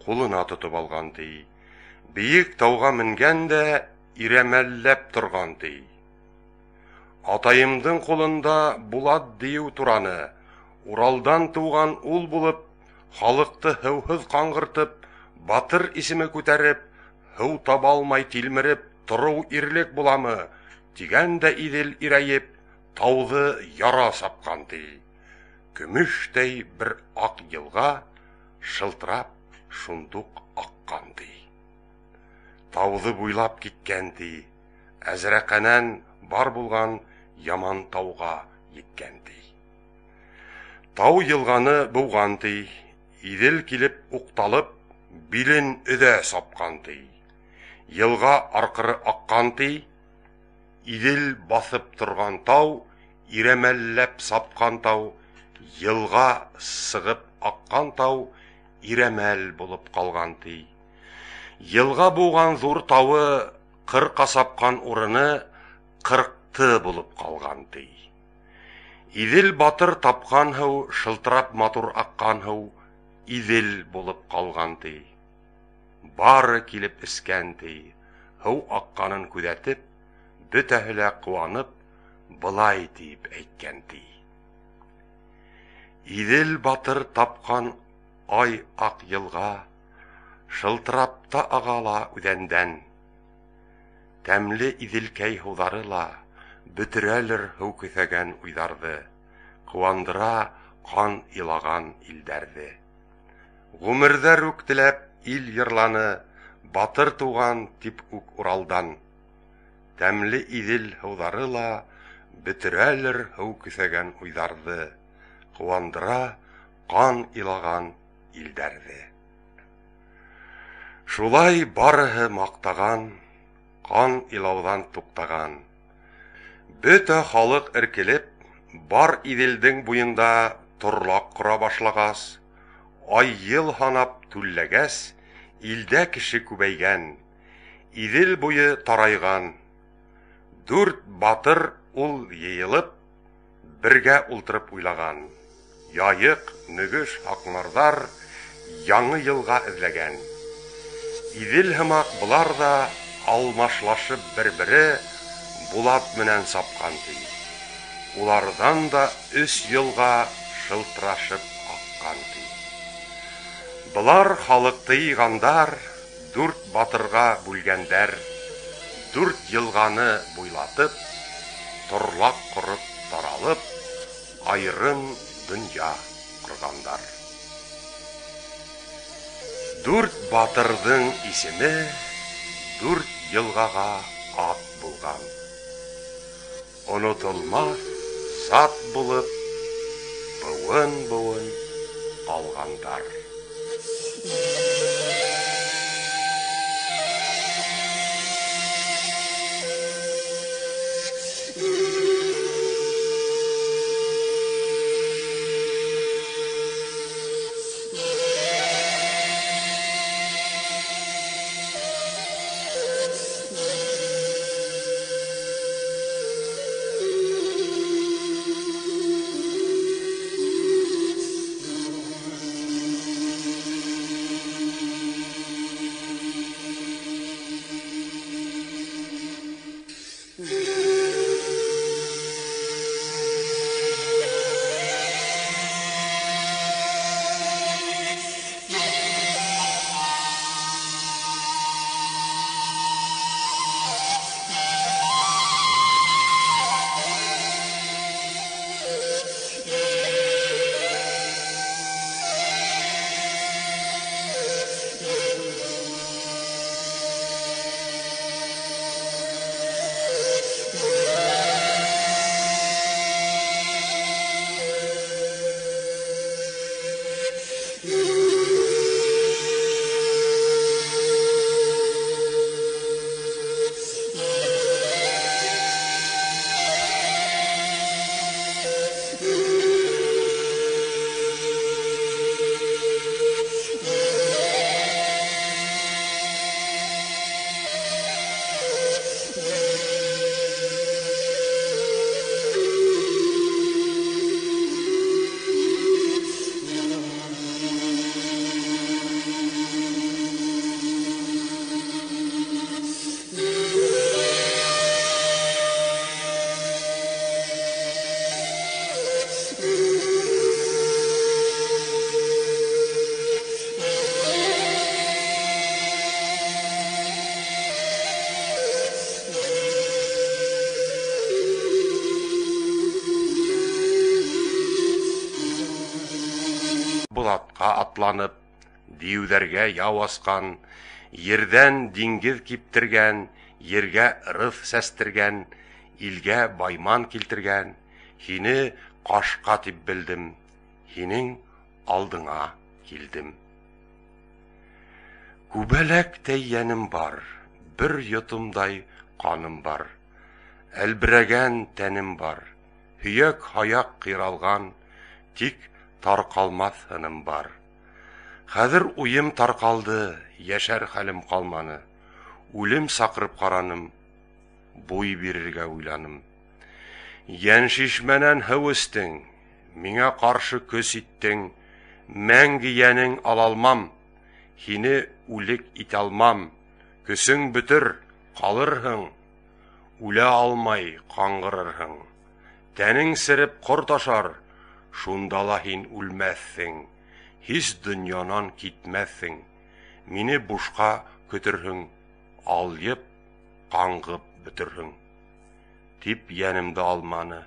ҡулына тотоп алған, ти. Бейек тауға менгән дә ирәмәлләп торған, ти. Атайымдың ҡулында Булат дейеү тураны, Уралдан тыуған ул булып, халыҡты һыуһыҙ ҡаңғыртып, батыр исеме күтәреп, һыу таба алмай тилмереп, тороу ирлек буламы, тигән дә Иҙел ирәйеп, тауҙы яра сапҡан, ти. Көмөштәй бер аҡ йылға шылтырап шундуҡ аҡҡан, ти. Тауҙы буйлап киткән, ти. Әзрәҡәнән бар булған яман тауға еткән, ти. Тау йылғаны быуған, ти. Иҙел килеп уҡталып, билен өҙә сапҡан, ти. Йылға арҡыры аҡҡан, ти. Иҙел баҫып торған тау, ирәмәлләп сапҡан тау, йылға сығып аҡҡан тау, ирәмәл булып ҡалған, ти. Йылға быуған ҙур тауы, ҡырҡа сапҡан урыны, ҡырҡты булып ҡалған, ти. Иҙел батыр тапҡан һыу, шылтырап матур аҡҡан һыу, Иҙел булып ҡалған, ти. Бары килеп эскән, ти. Һыу аҡҡанын күҙәтеп, бөтәһе лә ҡыуанып, былай тип әйткән, ти. Иҙел батыр тапҡан ай аҡ йылға, шылтырап та ағала үҙәндән. Тәмле Иҙелкәй һыуҙары ла бөтөрәлер һыу көҫәгән уйҙарҙы, ҡыуандыра ҡан илаған илдәрҙе. Ғүмерҙәр үк теләп ил йырланы, батыр туған тип үк Уралдан. Тәмле Иҙел һыуҙары ла бөтөрәлер һыу көҫәгән уйҙарҙы, ҡыуандыра ҡан илаған илдәрҙе. Шулай барыһы маҡтаған, ҡан илауҙан туҡтаған. Бөтә халыҡ эркелеп, бар Иҙелдең буйында торлаҡ ҡора башлағас, ай йыл һанап түлләгәс, илдә кеше күбәйгән, Иҙел буйы тарайған. 4 батыр ул йыйылып, бергә ултырып уйлаған. Яйыҡ, нөгөш, һаҡмарҙар яңы йылға эҙләгән. Иҙел һымаҡ былар да алмашлашып бер-бере Булат менән сапҡан, ти. Уларҙан да 3 йылға шылтырашып аҡҡан, ти. Былар халыҡты йыйғандар, 4 батырға бүлгәндәр, 4 йылғаны буйлатып, торлаҡ ҡороп таралып, айырым донъя ҡорғандар. 4 батырҙың исеме 4 йылғаға ат булған. Онотолмаҫ зат булып, быуын-быуын ҡалғандар. Булатка атланып, диюләргә яу аскан, ердән диңгез киптергән, ергә рыф сәстергән, илгә байман килтергән, һине кашка дип белдем, һинең алдыңа килдем. Күбәләктәй янем бар, бер йотымдай каным бар, әлберәгән тәнем бар, һөяк хаяк кыйралган, тик таркалмас һыным бар. Хәзер уем таркалды, яшәр хәлем калманы, үлем сакырып караным, буй бирергә уйланым. Ян шишмәнән һыу эстең, миңа каршы көс иттең, мәңге янең алалмам, һине үлек итә алмам, көсең бетер, калырһың, үлә алмай каңгырырһың. Тәнең сереп кор ташар, шунда ла һин үлмәссең, һич дөньянан китмәссең, мине бушка көтерһең, алйып, каңгып бетерһең. Тип янымды алманы,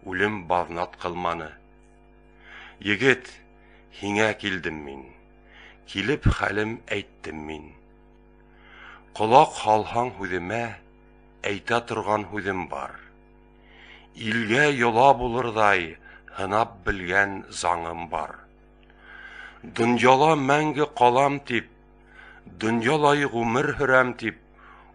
үлем базнат кылманы. Егет, һиңә килдем мин, килеп хәлем әйттем мин. Колак халһаң һүземә, әйтә торган һүзем бар. Илгә йола булырдай, һынап белгән заңым бар. Дөньяла мәңге калам тип, дөньялай гомер һөрәм тип,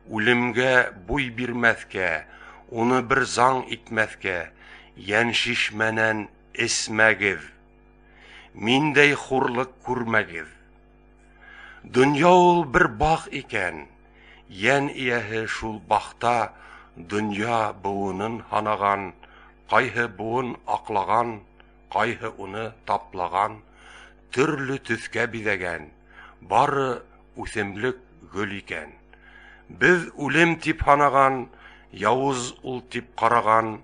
үлемгә буй бирмәскә, уны бер заң итмәскә, ян шишмәнән эсмәгез. Миндәй хурлык күрмәгез. Дөнья ул бер баг икән, ян ияһе шул бахта дөнья буынын һанаган, кайһы буын аклаган, кайһы уны таплаган, төрле төскә бизәгән, бары үсемлек гөл икән. Без үлем тип һанаган, явыз ул тип караган,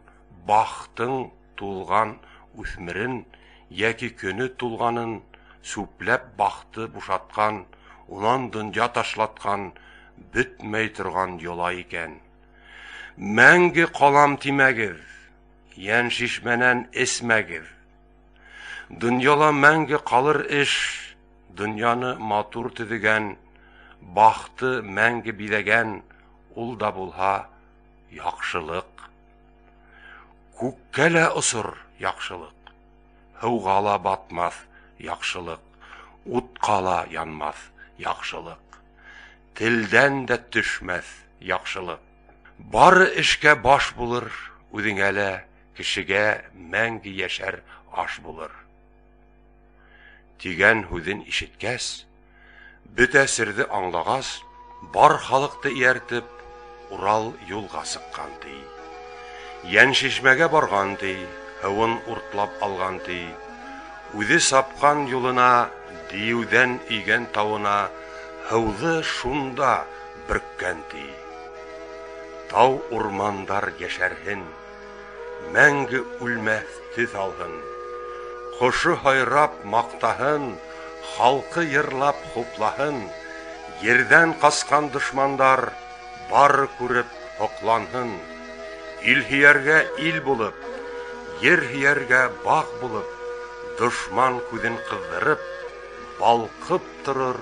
бахтың тулган үсмерен яки көне тулганын сүпләп бахты бушаткан, унан дөнья ташлаткан, бетмәй торган йола икән. Мәңге калам тимәгез, ян шишмәнән эсмәгез. Дөньяла мәңге калыр эш, дөньяны матур төзегән, бахты мәңге бизәгән, ул да булһа яхшылык. Күккә лә осыр яхшылык, һыуга ла батмас яхшылык, утка ла янмас яхшылык, телдән дә төшмәс яхшылык. Бары эшкә баш булыр, үҙеңә лә кешегә мәңге яшәр аш булыр. Тигән һүҙен ишеткәс, бөтә серҙе аңлагас, бар халыҡты ияртеп, Урал юлға сыҡҡан ти. Йән шишмәгә барған ти, һыуын уртлап алған ти. Үҙе сапҡан юлына, диеүҙән өйгән тауына, һыуҙы шунда бөрккән ти. Тау урмандар йәшәрһен, мәңге үлмәҫ төҫ алһын. Ҡошо һайрап маҡтаһын, халҡы йырлап хуплаһын. Ерҙән ҡасҡан дошмандар бары күреп һоҡланһын. Ил һөйәргә ил булып, ер һөйәргә баг булып, дошман күҙен ҡыҙҙырып, балҡып торор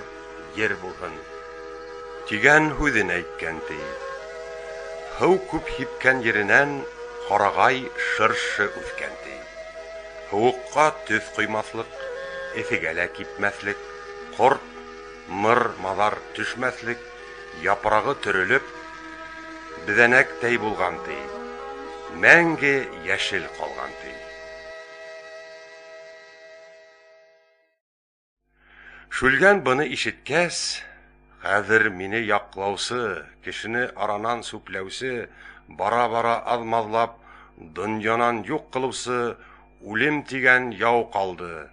ер булһын. Тигән һүҙен әйткән ти. Һыу күп һипкән еренән ҡарағай шыршы үҫкән ти. Һыуыҡҡа төҫ ҡоймаҫлык, эҫегә лә кипмәҫлек, ҡорт, мыр, маҙар төшмәҫлек, япрағы төрөлөп, беҙәнәктәй булған ти. Мәңге йәшел ҡалған ти. Шүлгән быны ишеткәс, хәҙер мине яҡлаусы, кешене аранан сүпләүсе, бара-бара аҙмаҙлап, донъянан юҡ ҡылыусы, үлем тигән яу ҡалды.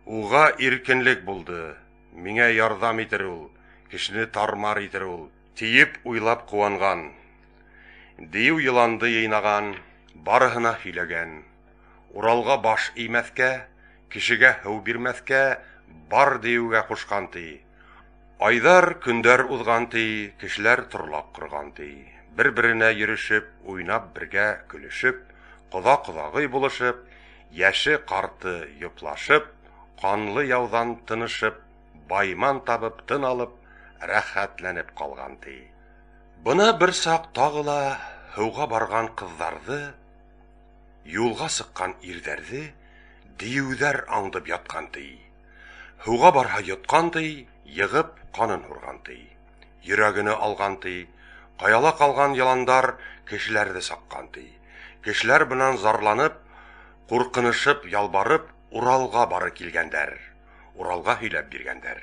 Уға иркенлек булды, миңә ярҙам итер ул, кешене тармар итер ул, тиеп уйлап ҡыуанған. Дейеү йыланды йыйнаған, барыһына һөйләгән. Уралға баш эймәҫкә, кешегә һыу бирмәҫкә, бар дейеүгә ҡушҡан ти. Айҙар, көндәр уҙған ти, кешеләр торлаҡ ҡорған ти. Бер-беренә йөрөшөп, уйнап бергә көлөшөп, ҡоҙа-ҡоҙағый булышып, йәше ҡарты йоплашып, канлы яудан тынышып, байман табып тын алып, рәхәтләнеп калган ди. Бына бер сак тагыла һауга барган кызларды, юлга сыккан ирдәрде диюдәр аңдып яткан ди. Һауга барга яткан ди, егып канын урган ди. Йөрәгене алган ди, каяла калган яландар кешеләрне саккан ди. Кешеләр белән зарланып, куркынышып, ялбарып, Уралга бары килгәндәр. Уралга һөйләп биргәндәр.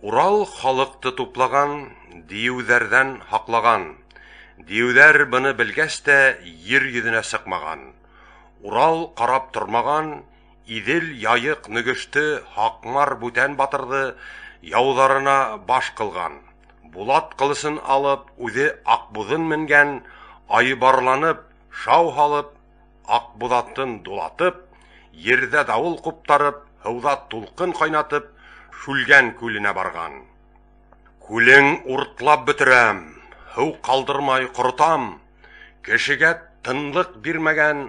Урал халыкты туплаган, диюдәрдән хаклаган. Диюдәр буны белгәч тә йир йөзенә сыкмаган. Урал карап тормаган, Идел, Яйык, Нөгеште, Хакмар, Бүтән батырды яуларына баш кылган. Булат кылысын алып, үзе Акбузын менгән, айбарланып, шау халып, Акбудатын дулатып, ердә давыл куптарып, һауда тулкын кайнатып, Шүлгән күленә барган. Күлең уртлап бетерәм, һау калдырмай корытам, кешегә тынлык бирмәгән,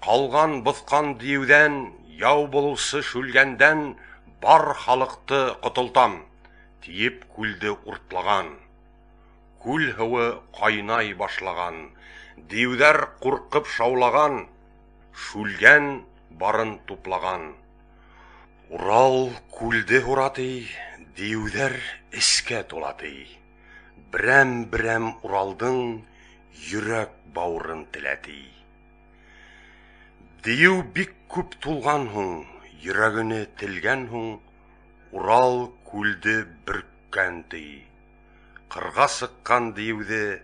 калган бускан диюдән, яу булусы Шүлгәндән бар халыкты котылтам, тиеп күлде уртлаган. Күл һавы кайнай башлаган, диюдәр куркып шаулаган, Шүлгән барын туплаган. Урал күлде ураты, диюдәр эскә тулаты. Берәм-берәм Уралдың йөрәк баурын теләти. Дию бик күп тулган һуң, йөрәгене телгән һуң, Урал күлде бөрккән ди. Кырга сыккан диюде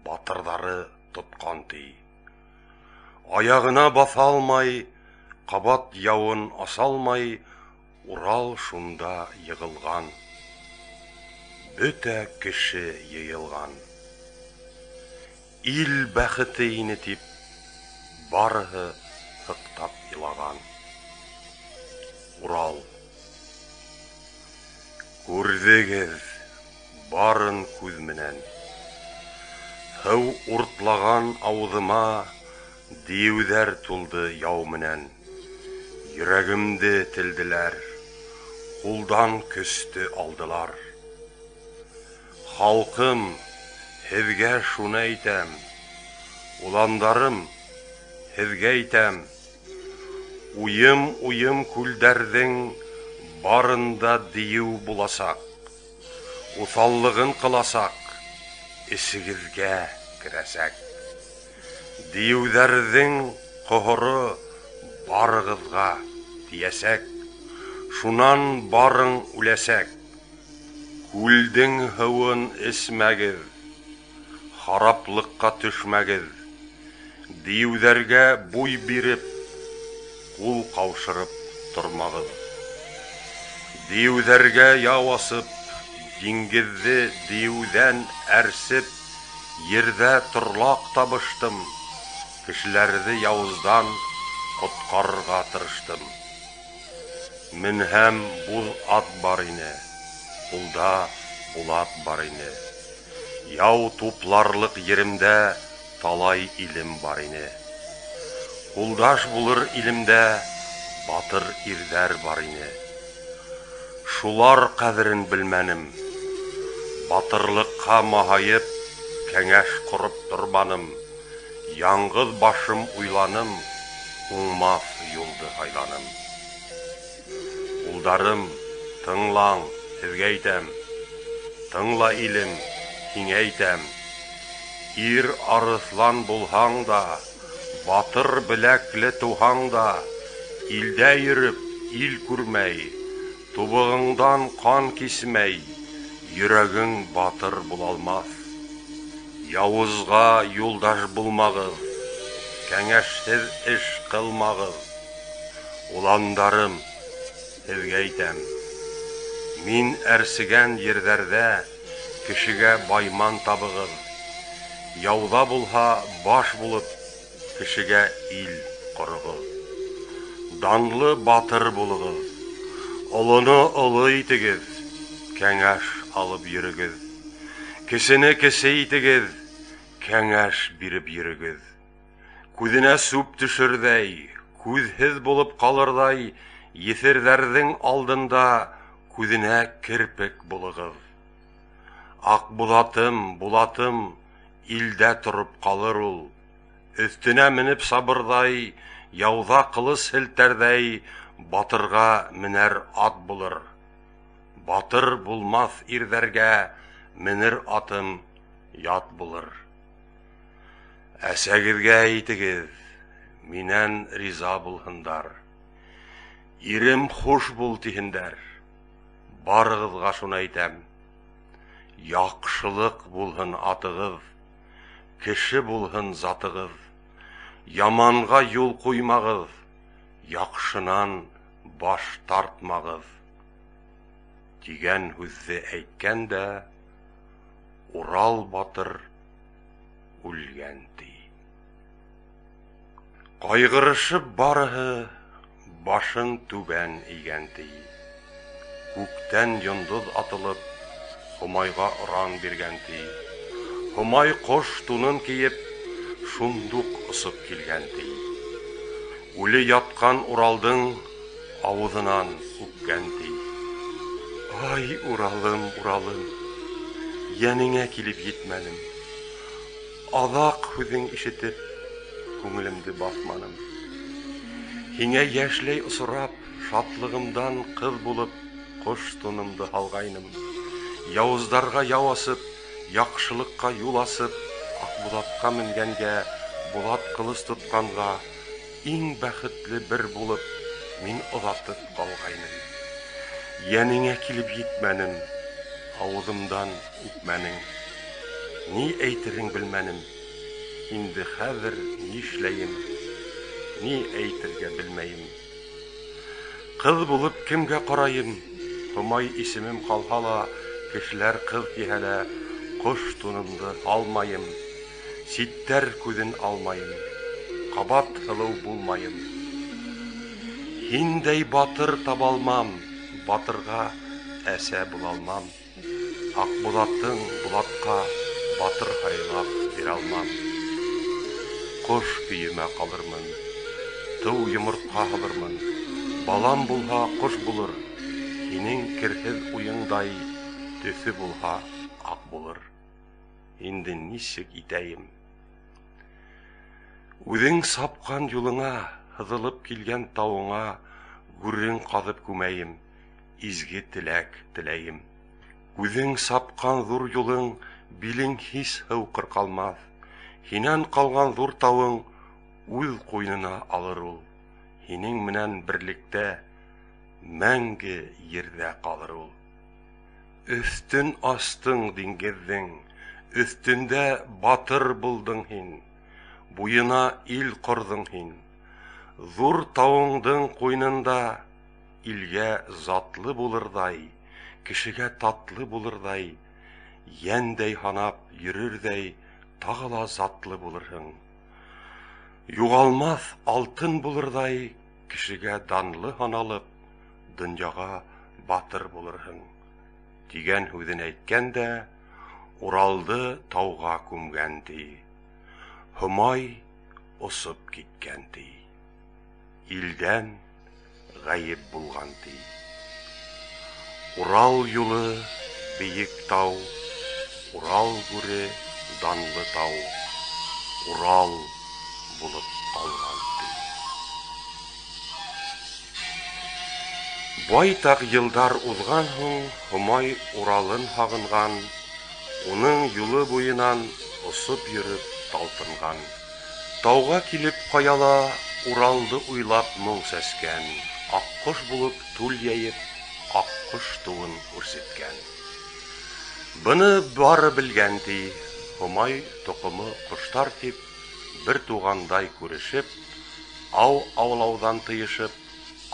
батырдары тоткан ди. Аягына баса алмай, кабат явын асалмай, Урал шунда йыгылган. Бөтә кеше йыелган. Ил бәхете ине тип, барыһы хыктап илаган. Урал. Күрдегез барын күз менән. Һау уртлаган авызыма диюдәр тулды яу менән. Йөрәгемде телделәр, кулдан көсте алдылар. Халкым, һезгә шуны әйтәм, уландарым, һезгә әйтәм, уйым күлдәрдең барында дию буласак, усаллыгын кыласак, эсегезгә керәсәк. Диюдәрдең кохоры барыгызга тиясәк, шунан барың үләсәк. Күлдең һавын эсмәгез, хараплыкка төшмәгез. Диюдәргә буй биреп, кул каушырып тормагыз. Диюдәргә яу асып, диңгезне диюдән әрсеп, ердә торлак табыштым, кешеләрне яуздан коткарырга тырыштым. Минһәм буз ат бар ине, кулда булат бар ине. Яу тупларлык еремдә талай илем бар ине. Кулдаш булыр илемдә батыр ирдәр бар ине. Шулар кадерен белмәнем, батырлыкка маһаеп, кәңәш корып торбаным. Яңгыз башым уйланым, уңмас юлды һайланым. Улдарым, тыңлаң, һезгә әйтәм, тыңла илем, һиңә әйтәм. Ир арыслан булһаң да, батыр беләкле туһаң да, илдә йөреп, ил күрмәй, тубыгыңдан кан кисмәй, йөрәгең батыр булалмас. Явызга юлдаш булмагыз, кәңәшсез эш кылмагыз. Уландарым, һезгә әйтәм, мин әрсегән ердәрдә кешегә байман табыгыз. Яуда булһа баш булып, кешегә ил корыгыз. Данлы батыр булыгыз, олыны олы итегез, кәңәш алып йөрегез. Кешене кеше итегез, кәңәш биреп йөрегез. Күзенә сүп төшердәй, күзһез булып калырдай, Есердәрдің алдында күзенә кірпек булыгыз. Ак булатым, илдә тұрып қалыр ул. Өстенә менеп сабырдай, яуда кылыс селтәрдәй, батырга менәр ат булыр. Батыр булмас ирдәргә, менер атым ят булыр. Әсәгезгә әйтегез, минән риза булһындар. Ирем хуш бул тиһендәр. Барыгызга шуны әйтәм. Яхшылык булһын атыгыз, кеше булһын затыгыз. Яманга юл куймагыз, яхшынан баш тартмагыз. Дигән һүзне әйткәндә, Урал батыр үлгән ди. Кайгырышып барыһы башын түбән игән ди. Күктән йондыз атылып, Хомайга уран биргән ди. Хомай кош тунын киеп, шундук ысып килгән ди. Үле яткан Уралдың авызынан үпкән ди. Ай, Уралым, Уралым, янеңә килеп җитмәдем. Азак һүзең ишетеп, күңелемде басманым. Һиңә яшьләй усырап, шатлыгымдан кыз булып, кош тунымды һалгайным. Явыздарга яу асып, яхшылыкка юл асып, Акбулатка менгәнгә, Булат кылыс тотканга, иң бәхетле бер булып, мин озатып калгайным. Янеңә килеп җитмәнем, авызымдан үпмәнең. Ни әйтерен белмәнем, инде хәзер нишләйем, ни әйтергә белмәйем. Кыз булып кемгә карайым, Хомай исемем калһала, кешеләр кыз киһәлә, кош тунымды алмайым, ситтәр күзен алмайым, кабат һылыу булмайым. Һиндәй батыр табалмам, батырга әсә булалмам. Акбулаттың Булатка батыр һайлап бирә алмам. Кош көйемә калырмын, тыу йомыртка алырмын. Балам булһа кош булыр, һинең керһез уеңдай, төсе булһа ак булыр. Инде ничек итәйем? Үҙең сапкан юлыңа, һыҙылып килгән тауыңа, гүрең ҡаҙып күмәйем, изге теләк теләйем. Үҙең сапкан ҙур юлың, билең һис һыу ҡырҡалмаҫ. Һинән ҡалған ҙур тауың, үҙ ҡуйнына алыр ул. Һинең менән берлектә, мәңге ерҙә ҡалыр ул. Өҫтөн астың диңгеҙҙең, өҫтөндә батыр булдың һин, буйына ил ҡорҙың һин. Ҙур тауыңдың ҡуйнында илгә затлы булырҙай, кешегә татлы булырҙай, йәндәй һанап йөрөрҙәй, тағы ла затлы булырһың. Юғалмаҫ алтын булырҙай, кешегә данлы һаналып, донъяға батыр булырһың. Дигән һүҙен әйткәндә, Уралды тауға күмгән ди. Хомай осып киткән ди. Илдән ғайып булған ди. Урал юлы бейек тау, Урал бүре данлы тау, Урал булып қалған ди. Байтақ йылдар уҙған һуң, Хомай Уралын һағынған, уның юлы буйынан осып йөрөп талпынған. Тауға килеп ҡаяла, Уралды уйлап моң сәскән, аҡҡош булып түл йәйеп, аҡҡош туын күрсеткән. Быны бары белгән ди, Хомай тоҡомо ҡоштар тип, бер туғандай күрешеп, ау аулауҙан тыйышып,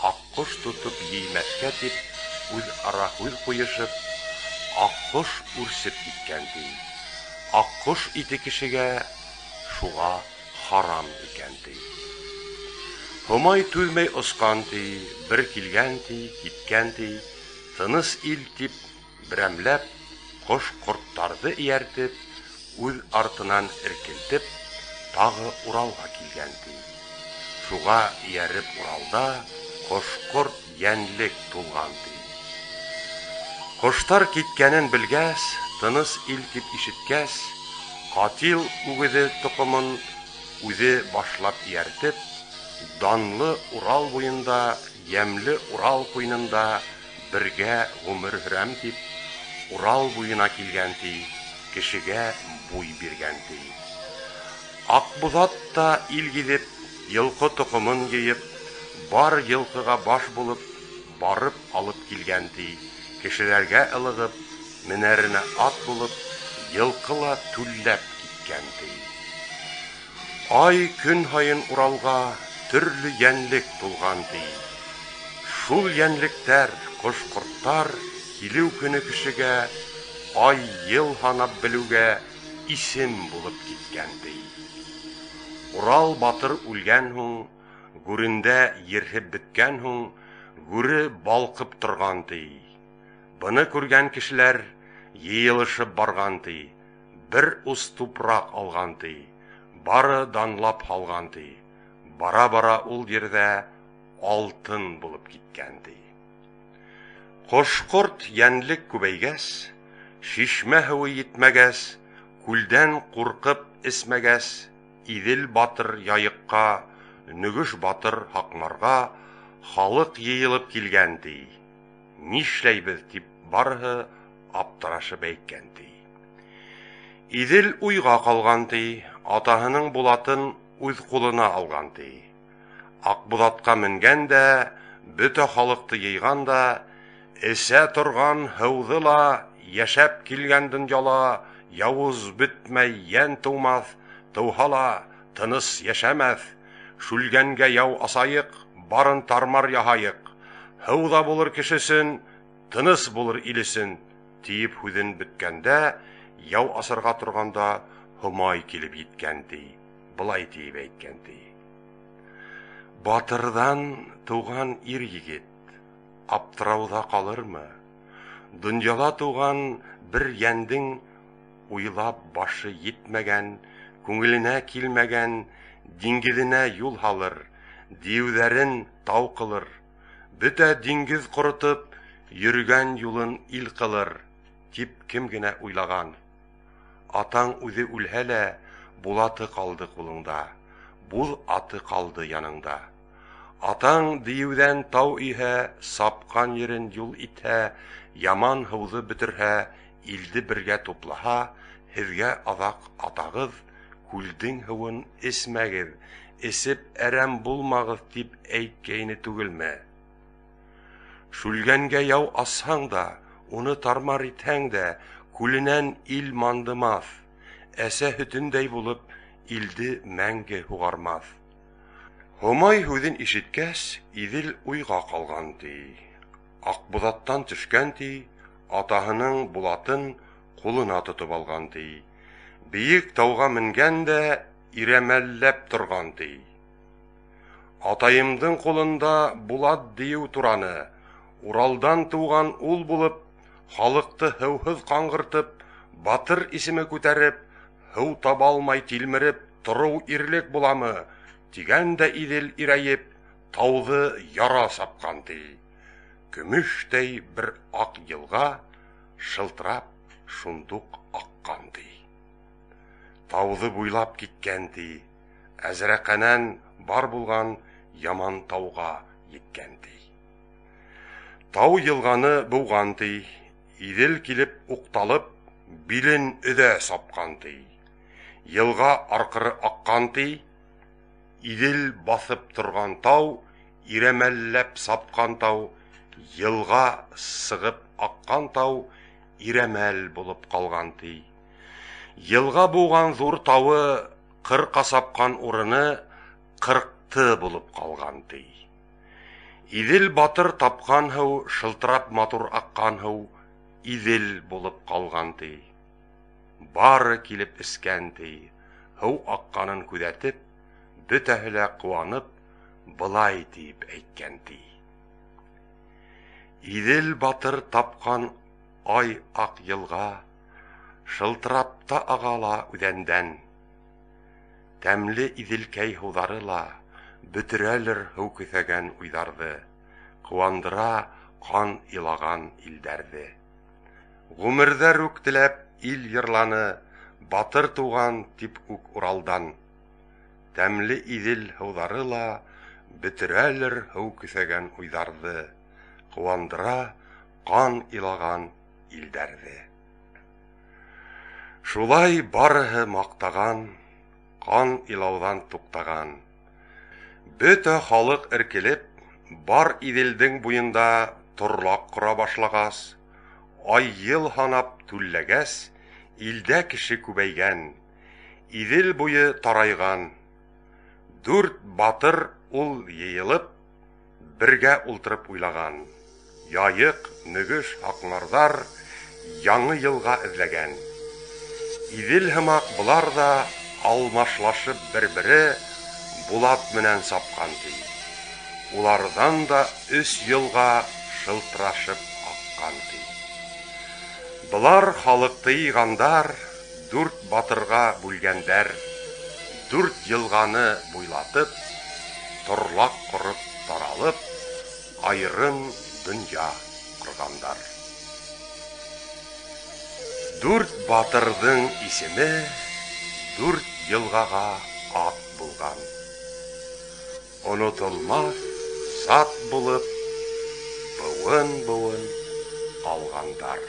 аҡҡош тотоп еймәҫкә тип, үҙ ара һүҙ ҡуйышып, аҡҡош үрсеп киткән ди. Аҡҡош ите кешегә шуға харам икән ди. Хомай түҙмәй осҡан ди, бер килгән ди, киткән ди, тыныс ил тип, берәмләп, ҡош-ҡорттарҙы эйәртеп, үҙ артынан эркелтеп, тағы Уралға килгән ди. Шуға эйәреп Уралда, ҡош-ҡорт йәнлек тулган ди. Коштар киткәнен белгәс, тыныс илкеп ишеткәс, катил үгезе тукымын үзе башлап ияртеп, данлы Урал буенда, ямлы Урал куйнында бергә гомер хөрәм дип, Урал буена килгән ди, кешегә буй биргән ди. Акбузат та ил гизеп, йылкы тукымын йыеп, бар йылкыга баш булып, барып алып килгән ди, кешеләргә ылыгып, менәренә ат булып, йылкыла түлләп киткән ди. Ай көн һайын Уралга төрле йәнлек тулган ди. Шул йәнлектәр, кош-корттар килү көне кешегә, ай ел һанап белүгә исем булып киткән ди. Урал батыр үлгән һуң, гүрендә ерһеп беткән һуң, гүре балкып торган ди. Буны күргән кешеләр йыелышып барган ди, бер ус тупрак алган ди, бары данлап һалган ди. Бара-бара ул җирдә алтын булып киткән ди. Кош-корт йәнлек күбәйгәс, шишмә һуы йитмәгәс, күлдән куркып эсмәгәс, Идел батыр яйыкка, Нөгеш батыр хакмарга халык йыелып килгән ди. Нишләйбез дип барыһы аптырашып әйткән ди. Идел уйга калган ди, атаһының булатын үз кулына алган ди. Акбузатка менгән дә, бөтә халыкты йыйган да, эсә торган һыуҙы ла, яшәп килгән дөньяла, явыз бөтмәй йән тыумаҫ, тыуһа тыныс яшәмәҫ, шүлгәнгә яу асайыҡ, барын тармар яһайыҡ, һыуҙа булыр кешесен, тыныс булыр илесен, тиеп һүҙен бөткәндә, яу асырға торганда Һомай килеп еткән ди, былай тиеп әйткән ди. Батырдан туған ир егет, аптырауда ҡалырмы? Донъяла туған бер йәндең уйлап башы етмәгән, күңеленә килмәгән, диңгеҙенә юл һалыр, диеүҙәрен тау ҡылыр, бөтә диңгеҙ ҡоротоп, йөрөгән юлын ил ҡылыр, тип кем генә уйлаған. Атаң үҙе үлһә лә, булаты ҡалды ҡулыңда, буҙ аты ҡалды яныңда. Атаң диеүҙән тау иһә, сапҡан ерен юл итһә, яман һыуҙы бөтөрһә, илде бергә туплаһа, һеҙгә аҙаҡ атағыҙ, күлдең һыуын эсмәгеҙ, эсеп әрәм булмағыҙ тип әйткәйне түгелме? Шүлгәнгә яу асһаң да, уны тармар итһәң дә, күленән ил мандымаҫ, әсә һөтөндәй булып, илде мәңге һуғармаҫ. Һомай һүҙен ишеткәс, Идел уйға ҡалған ди. Аҡбуҙаттан төшкән ди, атаһының булатын ҡулына тотоп алған ди. Бейек тауға менгән дә ирәмәлләп торған ди. Атайымдың ҡулында булат дейеү тураны, Уралдан туған ул булып, халыҡты һыуһыҙ ҡаңғыртып, батыр исеме күтәреп, һыу таба алмай тилмереп, тороу ирлек буламы, тигән дә Идел ирәйеп, тауҙы яра сапҡан ди. Көмөштәй бер аҡ йылға, шылтырап шундуҡ аҡҡан ди. Тауҙы буйлап киткән ди, Әзрәҡәнән бар булған яман тауға еткән ди. Тау йылғаны быуған ди, Идел килеп уҡталып, билен өҙә сапҡан ди. Йылға арҡыры аҡҡан ди, Идел баҫып торған тау, ирәмәлләп сапҡан тау, йылға сығып аҡҡан тау, ирәмәл булып ҡалған ди. Йылға быуған ҙур тауы, ҡырҡа сапҡан урыны, ҡырҡты булып ҡалған ди. Идел батыр тапҡан һыу, шылтырап матур аҡҡан һыу, Идел булып ҡалған ди. Бары килеп эскән ди, һыу аҡҡанын күҙәтеп, бөтәһе лә ҡыуанып, былай тип әйткән ди. Идел батыр тапҡан ай аҡ йылға, шылтырап та ағала үҙәндән. Тәмле Иҙелкәй һыуҙары ла бөтөрәлер һыу көҫәгән уйҙарҙы. куандыра кан илаган илдәрде. Гомердә рук теләп ил йырланы, батыр туган тип үк Уралдан. Тәмле идел һыудары ла бетерәлер һыу кисәгән уйдарды, куандыра кан илаган илдәрде. Шулай барыһы мактаган, кан илаудан туктаган. Бөтә халык эркелеп, бар иделдең буенда торлак кора башлагас, ай ел ханап түлләгәс, илдә кеше күбәйгән, идел буе тарайган. 4 батыр ул йыелып, бергә ултырып уйлаган. Яйык, нөгеш, акнардар яңы елга эзләгән. Идел һымак булар да алмашлашып бер-бире булат менән сапкан ди. Улардан да 3 елга шылтырашып аккан ди. Булар халыкты йыгандар, 4 батырга бүлгәндәр, 4 елганы буйлатып, торлак корып таралып, айрым дөнья кыргандар. 4 батырдың исеме 4 елгага ат булган. Онытылмас зат булып, буын-буын калгандар.